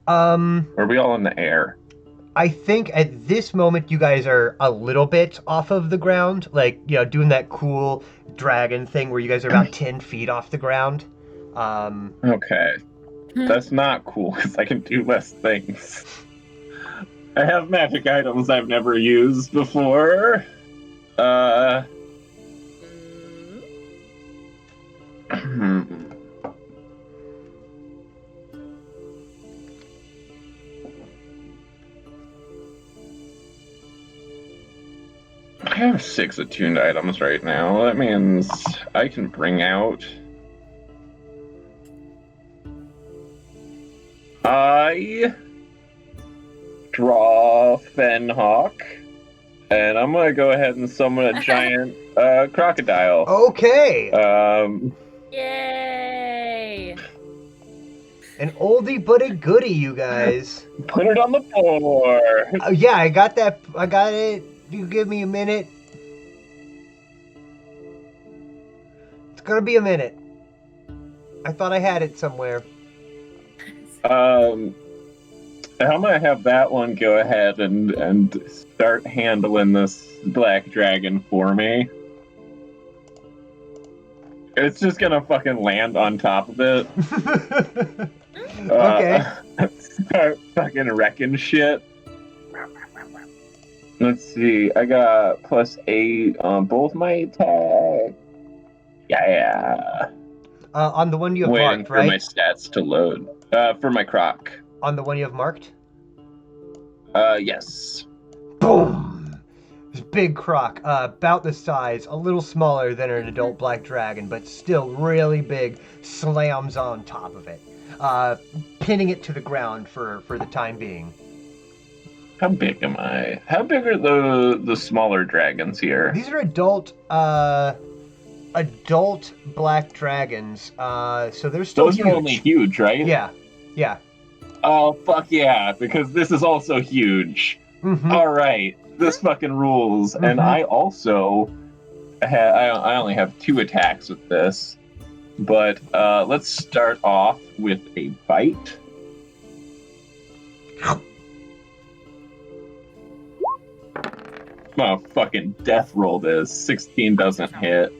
Or are we all in the air? I think at this moment you guys are a little bit off of the ground, like, doing that cool dragon thing where you guys are about 10 feet off the ground. Okay. That's not cool, because I can do less things. I have magic items I've never used before. I have 6 attuned items right now. That means I can bring out... I draw Fenhawk, and I'm gonna go ahead and summon a giant crocodile. Okay. Yay! An oldie but a goodie, you guys. Put it on the floor. Oh, yeah, I got that. I got it. You give me a minute. It's gonna be a minute. I thought I had it somewhere. I'm gonna have that one go ahead and start handling this black dragon for me. It's just gonna fucking land on top of it. Okay. Start fucking wrecking shit. Let's see, I got +8 on both my attacks. Yeah. On the one you have Waiting marked, for right? my stats to load. For my croc. On the one you have marked? Yes. Boom! This big croc, about the size, a little smaller than an adult black dragon, but still really big, slams on top of it, pinning it to the ground for the time being. How big am I? How big are the smaller dragons here? These are adult black dragons, so they're still Those huge. are only huge, right? Yeah. Oh, fuck yeah, because this is also huge. Mm-hmm. Alright, this fucking rules. Mm-hmm. And I also I only have 2 attacks with this. But let's start off with a bite. Oh, fucking death roll this. 16 doesn't hit,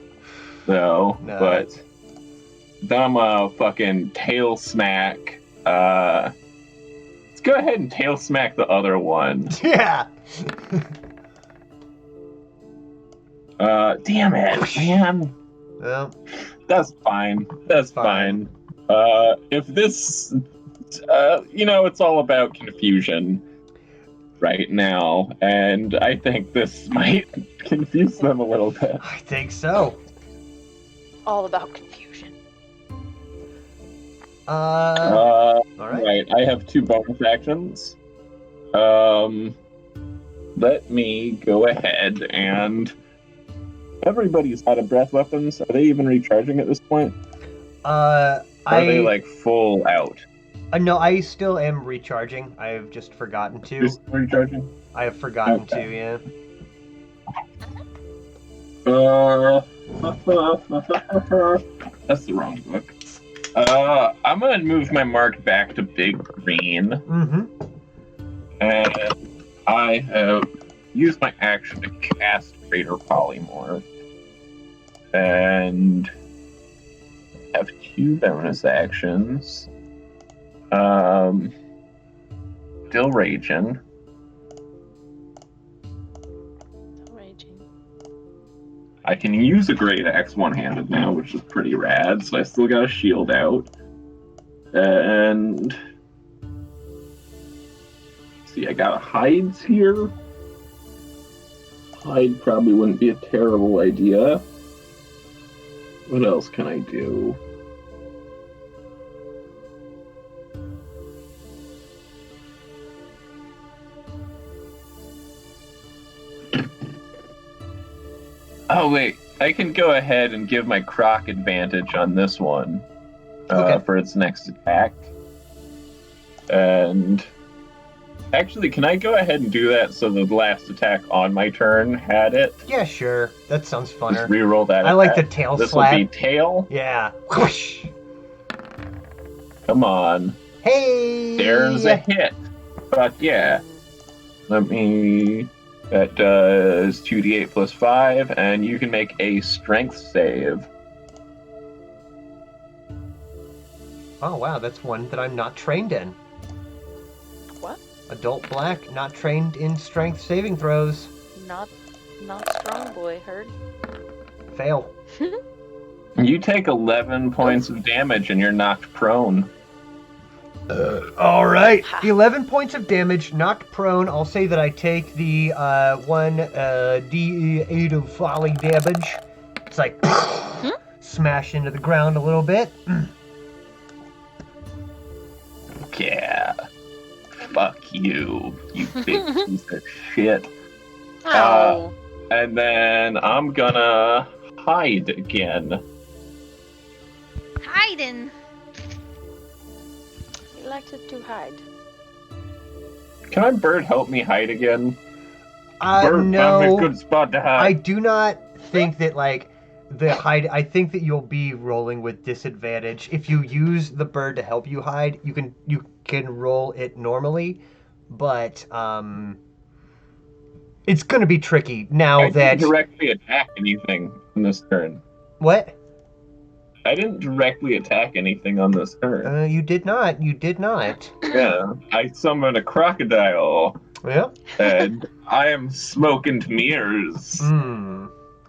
though. No. But then I'm gonna fucking tail smack. Let's go ahead and tail smack the other one. Yeah. Damn it, man. Well, That's fine. That's fine. If this, it's all about confusion right now, and I think this might confuse them a little bit. I think so. All about confusion. All right. Right, I have 2 bonus actions. Let me go ahead and... Everybody's out of breath weapons. Are they even recharging at this point? Are they, like, full out? No, I still am recharging. I have just forgotten to. Just recharging? I have forgotten Okay. to, yeah. That's the wrong book. I'm gonna move my mark back to Big Green, Mm-hmm. and I have used my action to cast Greater Polymorph, and have 2 bonus actions. Still raging. Raging. I can use a great axe one-handed now, which is pretty rad, so I still got a shield out. And... let's see, I got a hides here. Hide probably wouldn't be a terrible idea. What else can I do? Oh wait, I can go ahead and give my croc advantage on this one for its next attack. And actually, can I go ahead and do that so the last attack on my turn had it? Yeah, sure. That sounds Just funner. reroll that. I like the attack. tail This slap. will be tail. Yeah. Whoosh. Come on. Hey! There's a hit. Fuck yeah. Let me... That does 2d8 plus 5, and you can make a strength save. Oh, wow, that's one that I'm not trained in. What? Adult Black, not trained in strength saving throws. Not strong boy, heard? Fail. You take 11 points of damage and you're knocked prone. All right. 11 points of damage, knocked prone. I'll say that I take the 1 D8 of falling damage. It's like smash into the ground a little bit. Yeah. Fuck you, you big piece of shit. Oh. And then I'm gonna hide again. Hiding. He likes it to hide. Can my bird help me hide again? Bird, find me a No. good spot to I hide. do not think that, like, the hide... I think that you'll be rolling with disadvantage. If you use the bird to help you hide, you can roll it normally, but, it's gonna be tricky now I that... didn't directly attack anything on this turn. What? I didn't directly attack anything on this turn. You did not. You did not. Yeah, I summoned a crocodile, Yeah. and I am smoke and mirrors.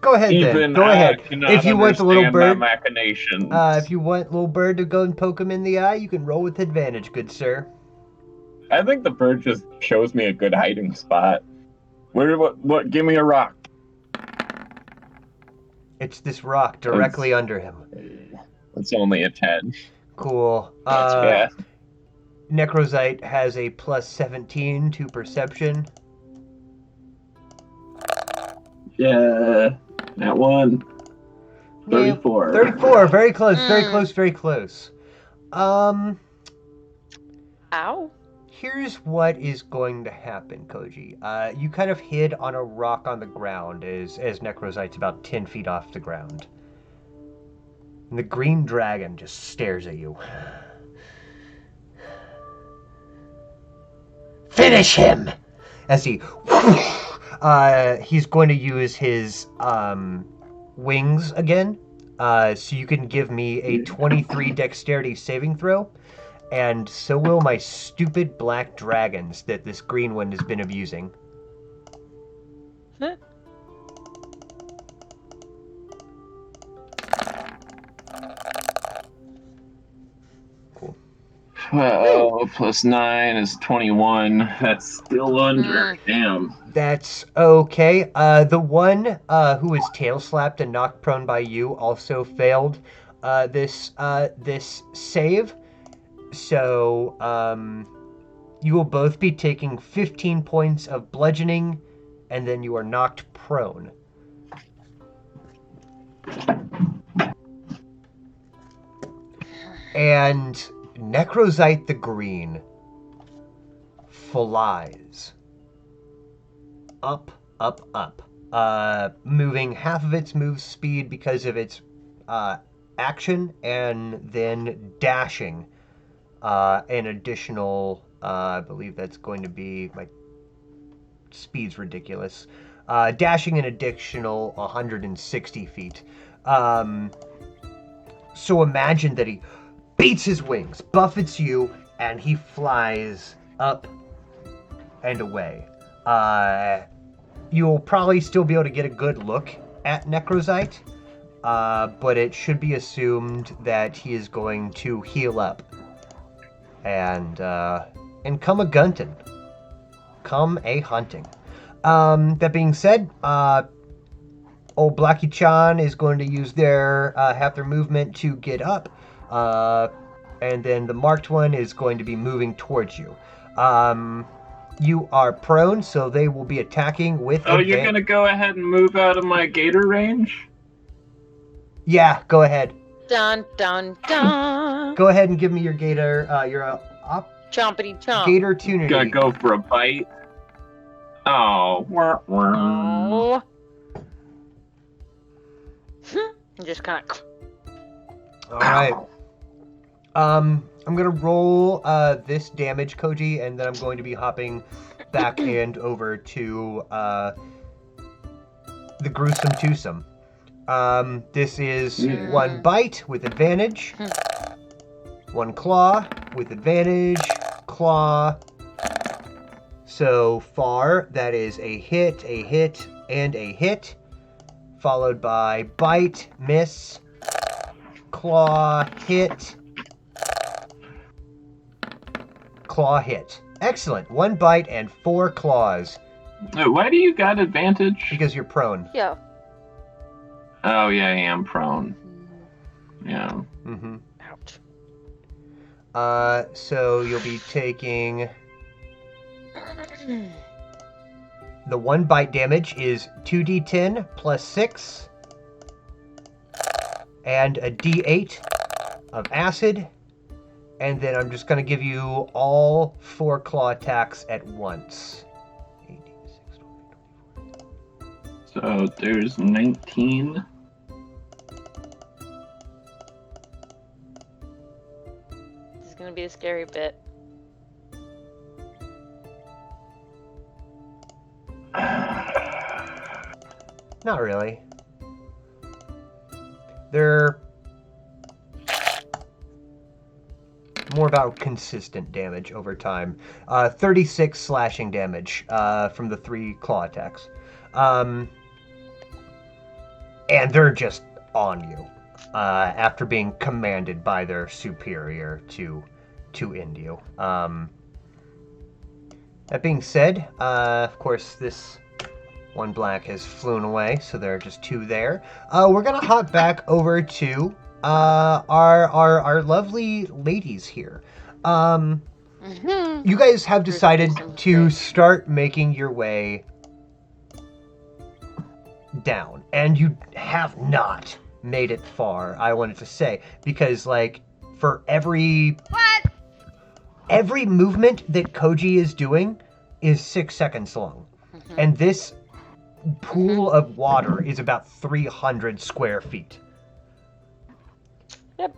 Go ahead then. Even Go I ahead. cannot If you want the little understand bird, my machinations. if you want little bird to go and poke him in the eye, you can roll with advantage, good sir. I think the bird just shows me a good hiding spot. What? Give me a rock. It's this rock directly under him. It's only a 10. Cool. Yeah. Necrozite has a plus 17 to perception. Yeah. That one. 34. 34. Very close. Very close. Very close. Ow. Here's what is going to happen, Koji. You kind of hid on a rock on the ground as Necrozite's about 10 feet off the ground. And the green dragon just stares at you. Finish him! As he's going to use his wings again. So you can give me a 23 dexterity saving throw. And so will my stupid black dragons that this green one has been abusing. Huh? Cool. Well, plus 9 is 21. That's still under. Damn. That's okay. The one who was tail slapped and knocked prone by you also failed this save. So, you will both be taking 15 points of bludgeoning, and then you are knocked prone. And Necrozite the Green flies up, up, up, moving half of its move speed because of its action, and then dashing an additional, I believe that's going to be, my speed's ridiculous, dashing an additional 160 feet. So imagine that he beats his wings, buffets you, and he flies up and away. You'll probably still be able to get a good look at Necrozite, but it should be assumed that he is going to heal up and come a gunting, come a hunting. That being said, old Blackie Chan is going to use their half their movement to get up, and then the marked one is going to be moving towards you. You are prone, so they will be attacking with. Oh, you're gonna go ahead and move out of my gator range? Yeah, go ahead. Dun dun dun. Go ahead and give me your gator. Your Chompity chomp. gator tunity. Gotta go for a bite. Oh, wah, wah. Oh. Just kind of. All right. I'm gonna roll this damage, Koji, and then I'm going to be hopping back and over to the gruesome twosome. This is one bite with advantage, one claw with advantage, claw. So far, that is a hit, and a hit, followed by bite, miss, claw, hit, claw, hit. Excellent. One bite and 4 claws. Why do you got advantage? Because you're prone. Yeah. Oh, yeah, I am prone. Yeah. Mm-hmm. Ouch. So you'll be taking... The 1 bite damage is 2d10 plus 6. And a d8 of acid. And then I'm just going to give you all 4 claw attacks at once. 8, 6, 12, 24. So there's 19. This is gonna be a scary bit. Not really. They're more about consistent damage over time. 36 slashing damage from the 3 claw attacks. And they're just on you after being commanded by their superior to end you. That being said, of course, this one black has flown away, so there are just 2 there. We're gonna hop back over to our lovely ladies here. You guys have decided to start making your way down, and you have not made it far, I wanted to say, because like for every movement that Koji is doing is 6 seconds long, and this pool of water is about 300 square feet. Yep.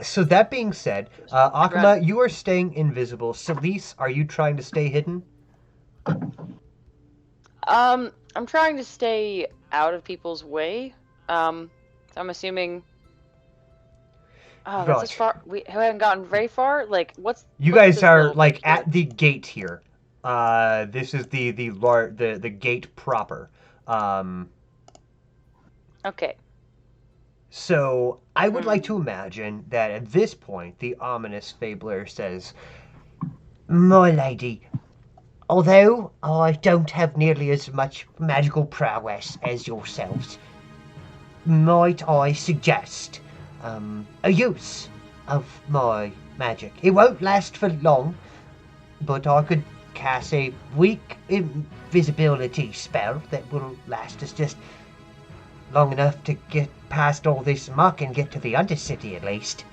So that being said, Akuma, you are staying invisible. Celise, are you trying to stay hidden? I'm trying to stay out of people's way. So I'm assuming. Oh, that's as far. We haven't gotten very far. Like, what's? You guys are like at the gate here. This is the gate proper. Okay. So I would like to imagine that at this point, the ominous fabler says, "My lady, although I don't have nearly as much magical prowess as yourselves, might I suggest a use of my magic? It won't last for long, but I could cast a weak invisibility spell that will last us just long enough to get past all this muck and get to the Undercity at least."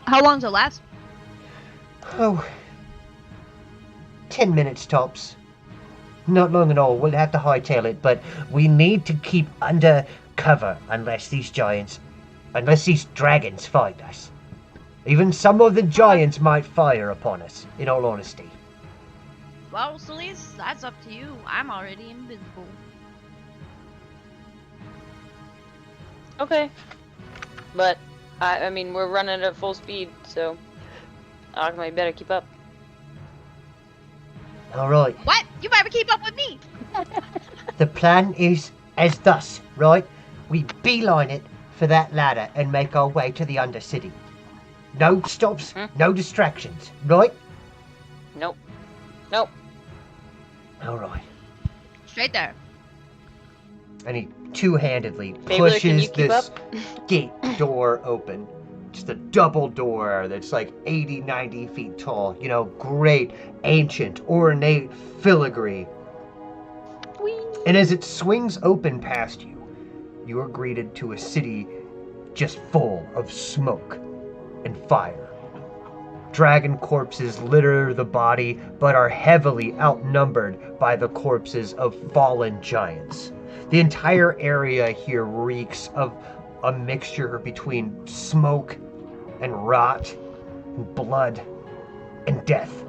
How long does it last? Oh, 10 minutes tops. Not long at all. We'll have to hightail it, but we need to keep under cover unless these dragons find us. Even some of the giants might fire upon us, in all honesty. Well, Celise, that's up to you. I'm already invisible. Okay. But I mean, we're running at full speed, so Akuma, you better keep up. All right. What? You better keep up with me. The plan is as thus, right? We beeline it for that ladder and make our way to the Undercity. No stops, no distractions, right? Nope. Nope. All right. Straight there. And he two-handedly Fabler, can you pushes keep this up? gate door open. Just a double door that's like 80, 90 feet tall. You know, great, ancient, ornate filigree. Whee! And as it swings open past you, you are greeted to a city just full of smoke and fire. Dragon corpses litter the body, but are heavily outnumbered by the corpses of fallen giants. The entire area here reeks of a mixture between smoke and rot, and blood and death.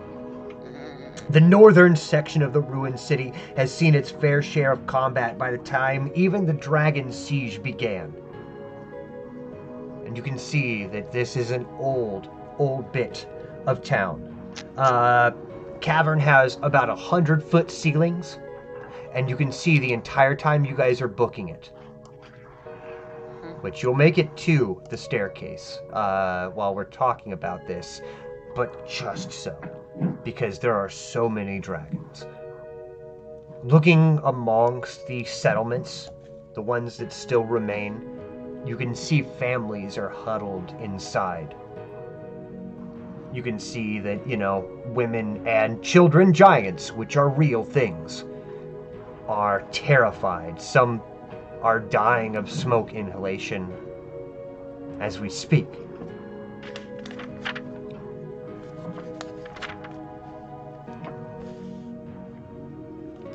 The northern section of the ruined city has seen its fair share of combat by the time even the dragon siege began. And you can see that this is an old bit of town. Cavern has about 100-foot ceilings, and you can see the entire time you guys are booking it. Which you'll make it to the staircase while we're talking about this, but just so, because there are so many dragons. Looking amongst the settlements, the ones that still remain, you can see families are huddled inside. You can see that, women and children giants, which are real things, are terrified. Some are dying of smoke inhalation as we speak.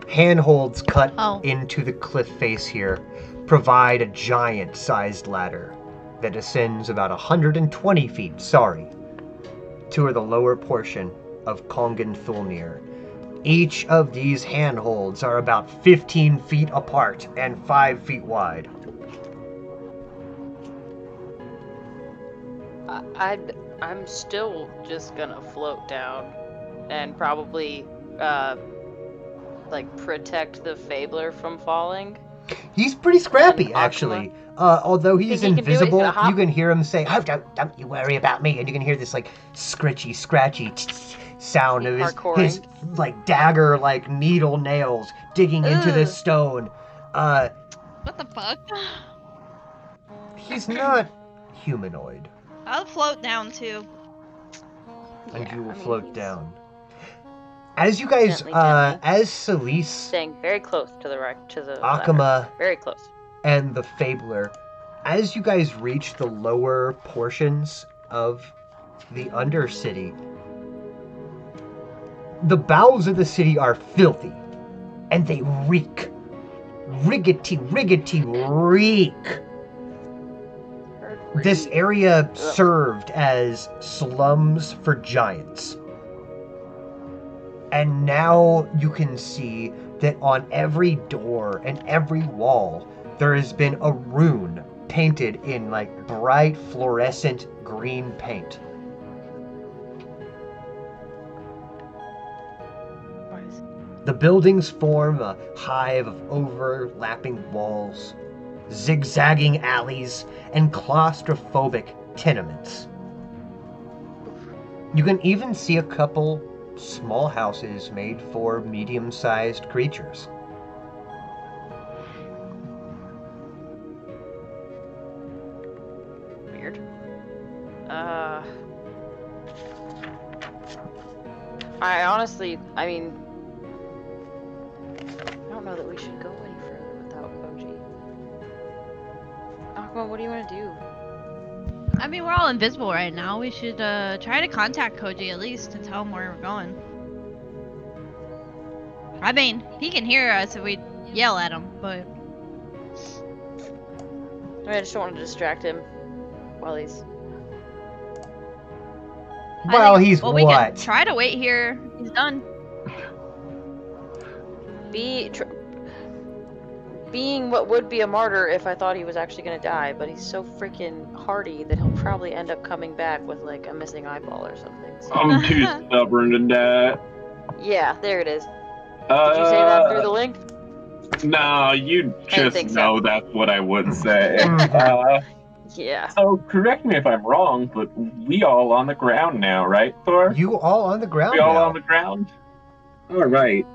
Handholds cut into the cliff face here provide a giant-sized ladder that ascends about 120 feet, to the lower portion of Kongan Thulnir. Each of these handholds are about 15 feet apart and 5 feet wide. I'm still just gonna float down and probably protect the Fabler from falling. He's pretty scrappy, actually. Although he's Think he can do it? He's invisible, gonna hop? you can hear him say, "Oh, don't you worry about me," and you can hear this scratchy sound of his dagger needle nails digging into this stone. What the fuck? He's not humanoid. I'll float down too. And you will float down. As you guys, Gently. as Celise, Staying very close to the Akama, ladder. Very close. and the Fabler, as you guys reach the lower portions of the Undercity, the bowels of the city are filthy, and they reek. Riggety, reek. This area served as slums for giants. And now you can see that on every door and every wall, there has been a rune painted in bright fluorescent green paint. The buildings form a hive of overlapping walls, zigzagging alleys, and claustrophobic tenements. You can even see a couple small houses made for medium-sized creatures. Weird. I don't know that we should go any further without Koji. Akuma, what do you want to do? I mean, we're all invisible right now. We should try to contact Koji at least to tell him where we're going. I mean, he can hear us if we yell at him, but... I just don't want to distract him while he's... Well, he's well, what? We can try to wait here. He's done. Being what would be a martyr if I thought he was actually gonna die, but he's so freaking hardy that he'll probably end up coming back with a missing eyeball or something. So. I'm too stubborn to die. Yeah, there it is. Did you say that through the link? No, you just know that's what I would say. Yeah. So correct me if I'm wrong, but we all on the ground now, right, Thor? You all on the ground We all now. on the ground? All right.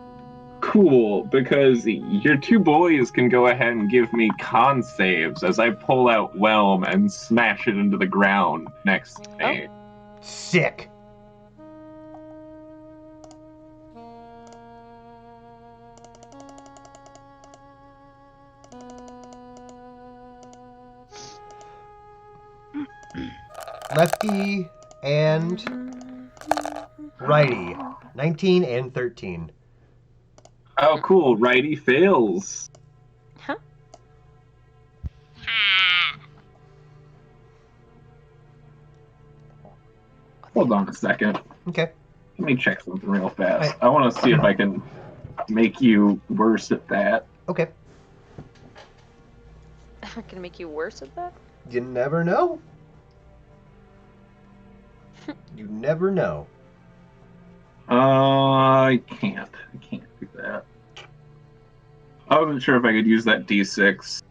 Cool, because your two boys can go ahead and give me con saves as I pull out Whelm and smash it into the ground next to me. Sick. Lefty and righty. 19 and 13. Oh, cool. Righty fails. Ha. Hold on a second. Okay. Let me check something real fast. Right. I want to see if I can make you worse at that. Okay. Can make you worse at that? You never know. You never know. I can't. I can't do that. I wasn't sure if I could use that D6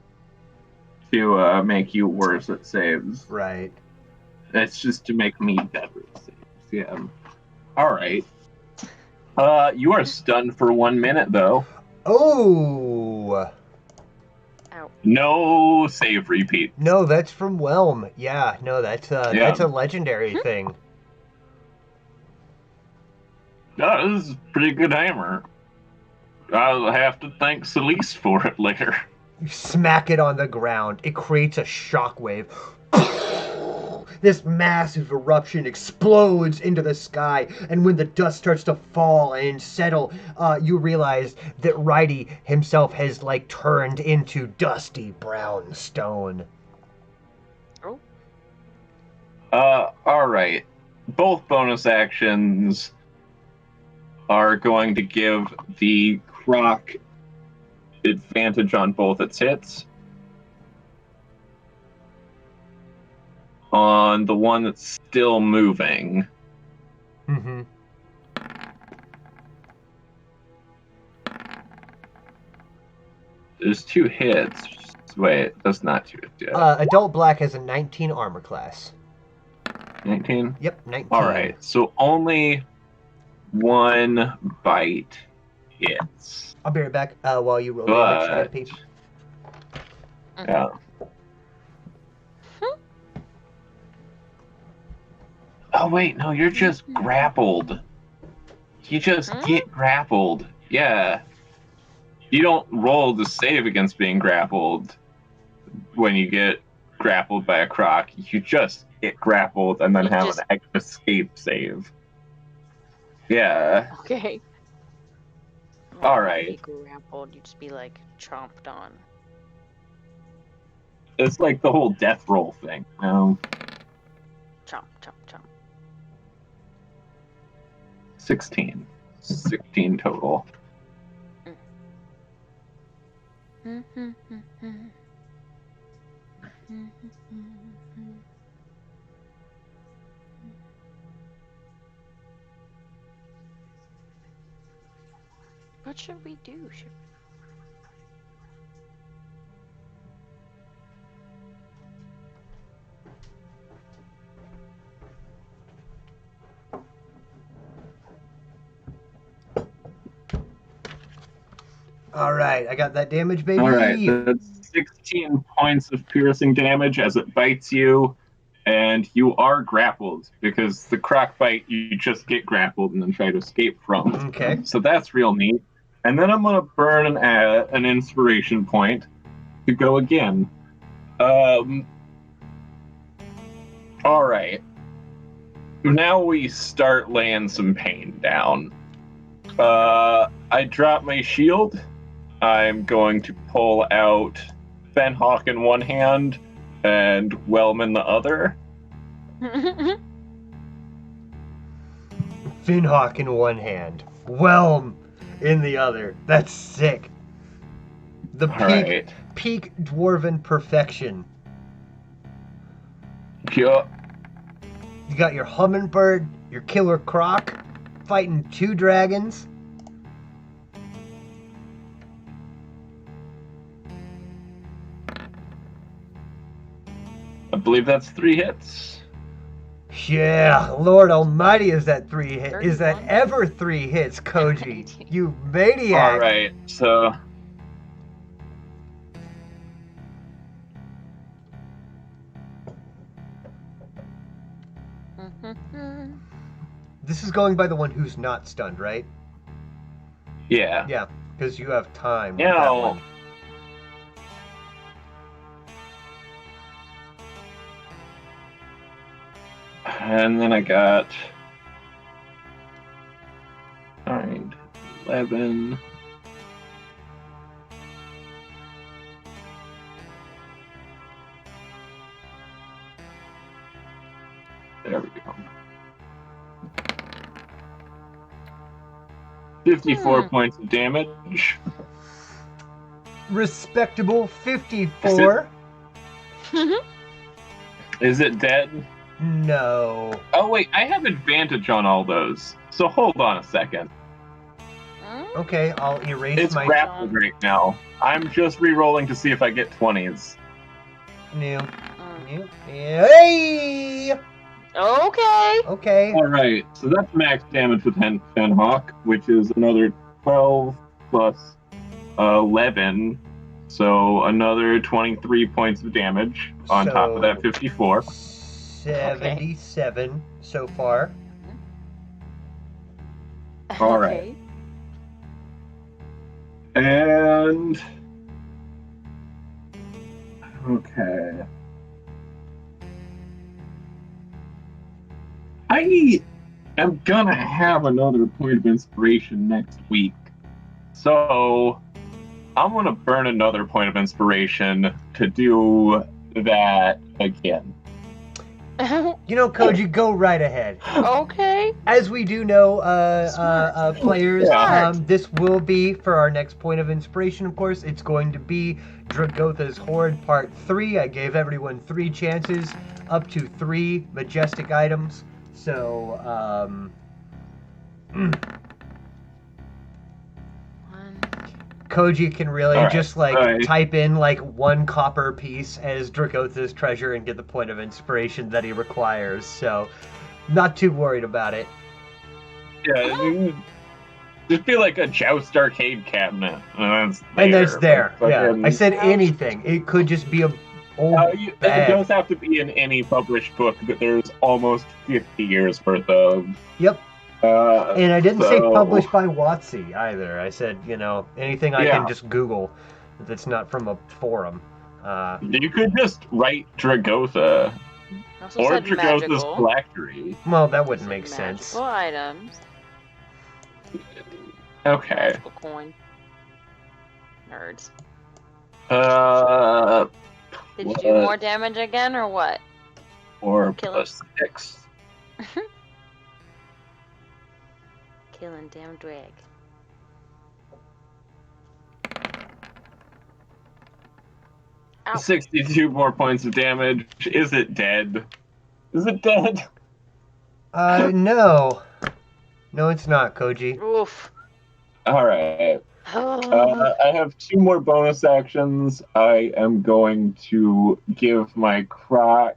to make you worse at saves. Right. That's just to make me better at saves. Yeah. All right. You are stunned for 1 minute, though. Oh! Ow. No save repeat. No, that's from Whelm. Yeah, no, that's a legendary thing. No, this is a pretty good hammer. I'll have to thank Celise for it later. You smack it on the ground. It creates a shockwave. This massive eruption explodes into the sky, and when the dust starts to fall and settle, you realize that Righty himself has like turned into dusty brown stone. All right. Both bonus actions are going to give the Croc advantage on both its hits. On the one that's still moving. Mm-hmm. There's 2 hits. Wait, that's not 2 hits yet. Adult Black has a 19 armor class. 19? Yep, 19. Alright, so only 1 bite hits. I'll be right back while you roll But- damage, Pete. Yeah. Oh wait, no, you're just grappled. You just get grappled. Yeah. You don't roll to save against being grappled when you get grappled by a croc. You just get grappled and then You have just- an escape save. Yeah. Okay. All right. Grappled, you'd just be like chomped on. It's like the whole death roll thing. Chomp, chomp, chomp. 16. 16 total. What should we do? All right, I got that damage, baby. All right, that's 16 points of piercing damage as it bites you, and you are grappled because the croc bite you just get grappled and then try to escape from. Okay. So that's real neat. And then I'm gonna burn an inspiration point to go again. All right. Now we start laying some pain down. I drop my shield. I'm going to pull out Fenhawk in one hand and Whelm in the other. Finhawk in one hand, Whelm in the other. That's sick. The All right. peak dwarven perfection. Yeah. You got your hummingbird, your killer croc, fighting 2 dragons. I believe that's 3 hits. Yeah, Lord Almighty, is that 3 hit? Is that 31? ever 3 hits, Koji? You maniac! All right, so This is going by the one who's not stunned, right? yeah. Yeah, because you have time. with Yeah. that one. And then I got 9, 11. There we go. 54 points of damage. Respectable 54. Is it dead? No. Oh wait, I have advantage on all those. So hold on a second. Okay, I'll erase It's my grappled right now. I'm just re-rolling to see if I get 20s. new. Hey! Okay. Okay. Alright, so that's max damage with Fenhawk, which is another 12 plus 11. So another 23 points of damage on top of that 54. 77 so far. All right. And okay. I am gonna have another point of inspiration next week. So I'm gonna burn another point of inspiration to do that again. You know, Koji, go right ahead. Okay. As we do know, players, Smart. this will be for our next point of inspiration, of course. It's going to be Dragotha's Horde Part 3. I gave everyone 3 chances, up to 3 majestic items. So, Koji can really Alright, just alright. type in 1 copper piece as Dragotha's treasure and get the point of inspiration that he requires. So, not too worried about it. Yeah, just be like a Joust arcade cabinet. And It's there. Yeah, Fucking- I said anything. It could just be a old it bag. does have to be in any published book that there's almost 50 years worth of. Yep. And I didn't say so- published by WotC either. I said, anything I Yeah. can just Google that's not from a forum. You could just write Dragotha Also or said Dragotha's magical. Phylactery. Well, that wouldn't Said make sense. Magical items. Okay. Magical coin. Nerds. Did you do What? more damage again or what? 4 Kill plus 6. Killing damn drag. Ow. 62 more points of damage. Is it dead? Is it dead? No. No, it's not, Koji. Oof. Alright. I have 2 more bonus actions. I am going to give my Croc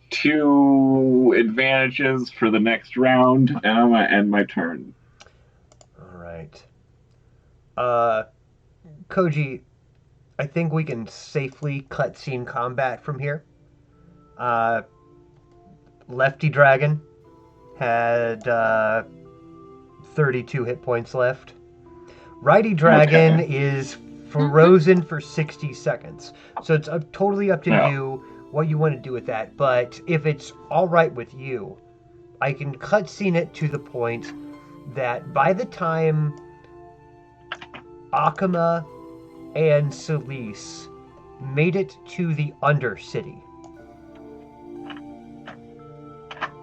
2 advantages for the next round, and I'm going to end my turn. Alright. Koji, I think we can safely cutscene combat from here. Lefty Dragon had 32 hit points left. Righty Dragon is frozen for 60 seconds. So it's totally up to Yeah. you what you want to do with that. But if it's all right with you, I can cutscene it to the point that by the time Akuma and Celise made it to the Undercity,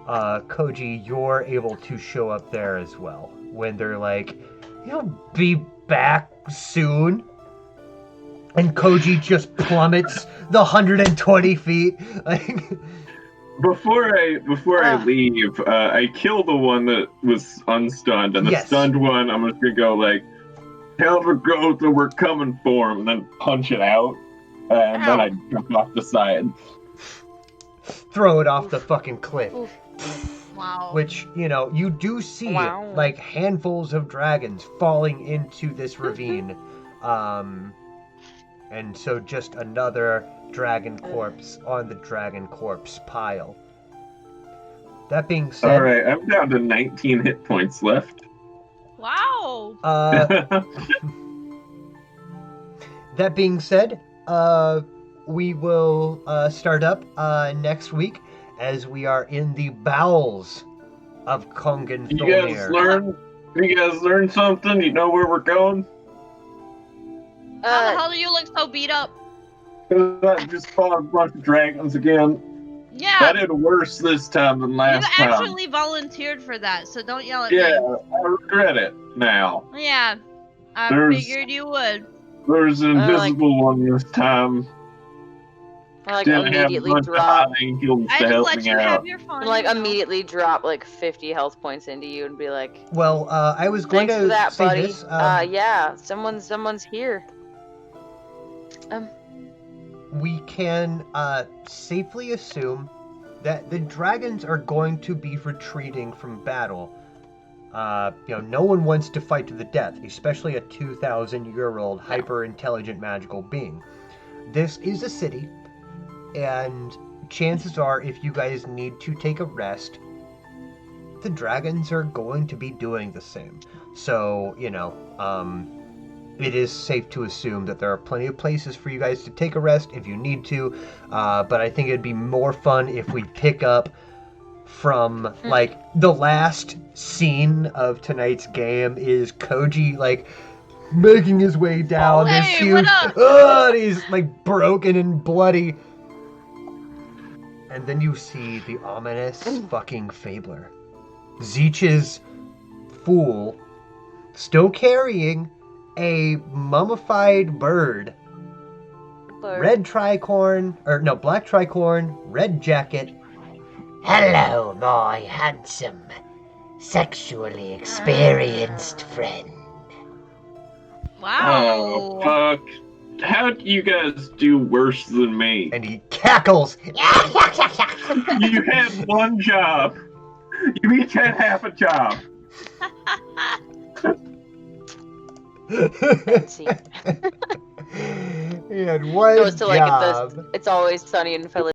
Koji, you're able to show up there as well. When they're like, "He'll be back soon," and Koji just plummets the 120 feet. Like, Before I leave, I kill the one that was unstunned, and the Yes. stunned one, I'm just gonna go like, "Tell Dragotha we're coming for him," and then punch it out, and then I jump off the side. throw it off the fucking cliff. Wow. Which, you know, you do see Wow. like handfuls of dragons falling into this ravine. And so just another dragon corpse on the dragon corpse pile. That being said, All right, I'm down to 19 hit points left. Wow. That being said, we will start up next week as we are in the bowels of Kongan You guys learn something? You know where we're going? How the hell do you look so beat up? I just fought a bunch of dragons again. I Yeah, did worse this time than you last time. actually volunteered for that, so don't yell at Yeah, me. I regret it now. Yeah, I There's- figured you would. There's an invisible one this time. I like Didn't have a immediately bunch of drop. hot angels I to just help let me you have out. your fun. And like you know. immediately drop like 50 health points into you and be like, Well, I was going thanks to for that, say buddy. this. Yeah, someone's here. We can safely assume that the dragons are going to be retreating from battle. No one wants to fight to the death, especially a 2,000-year-old hyper-intelligent magical being. This is a city, and chances are, if you guys need to take a rest, the dragons are going to be doing the same. So, it is safe to assume that there are plenty of places for you guys to take a rest if you need to, but I think it'd be more fun if we pick up from, like, the last scene of tonight's game is Koji, like, making his way down this hey, huge... what up? And he's, like, broken and bloody. And then you see the ominous fucking Fabler. Zeech's fool, still carrying a mummified bird. Black tricorn, red jacket. Hello, my handsome, sexually experienced friend. Wow. Oh, fuck. How do you guys do worse than me? And he cackles. You had one job. You each had half a job. Fancy. He had one So it's to like job. it's always sunny in Philadelphia.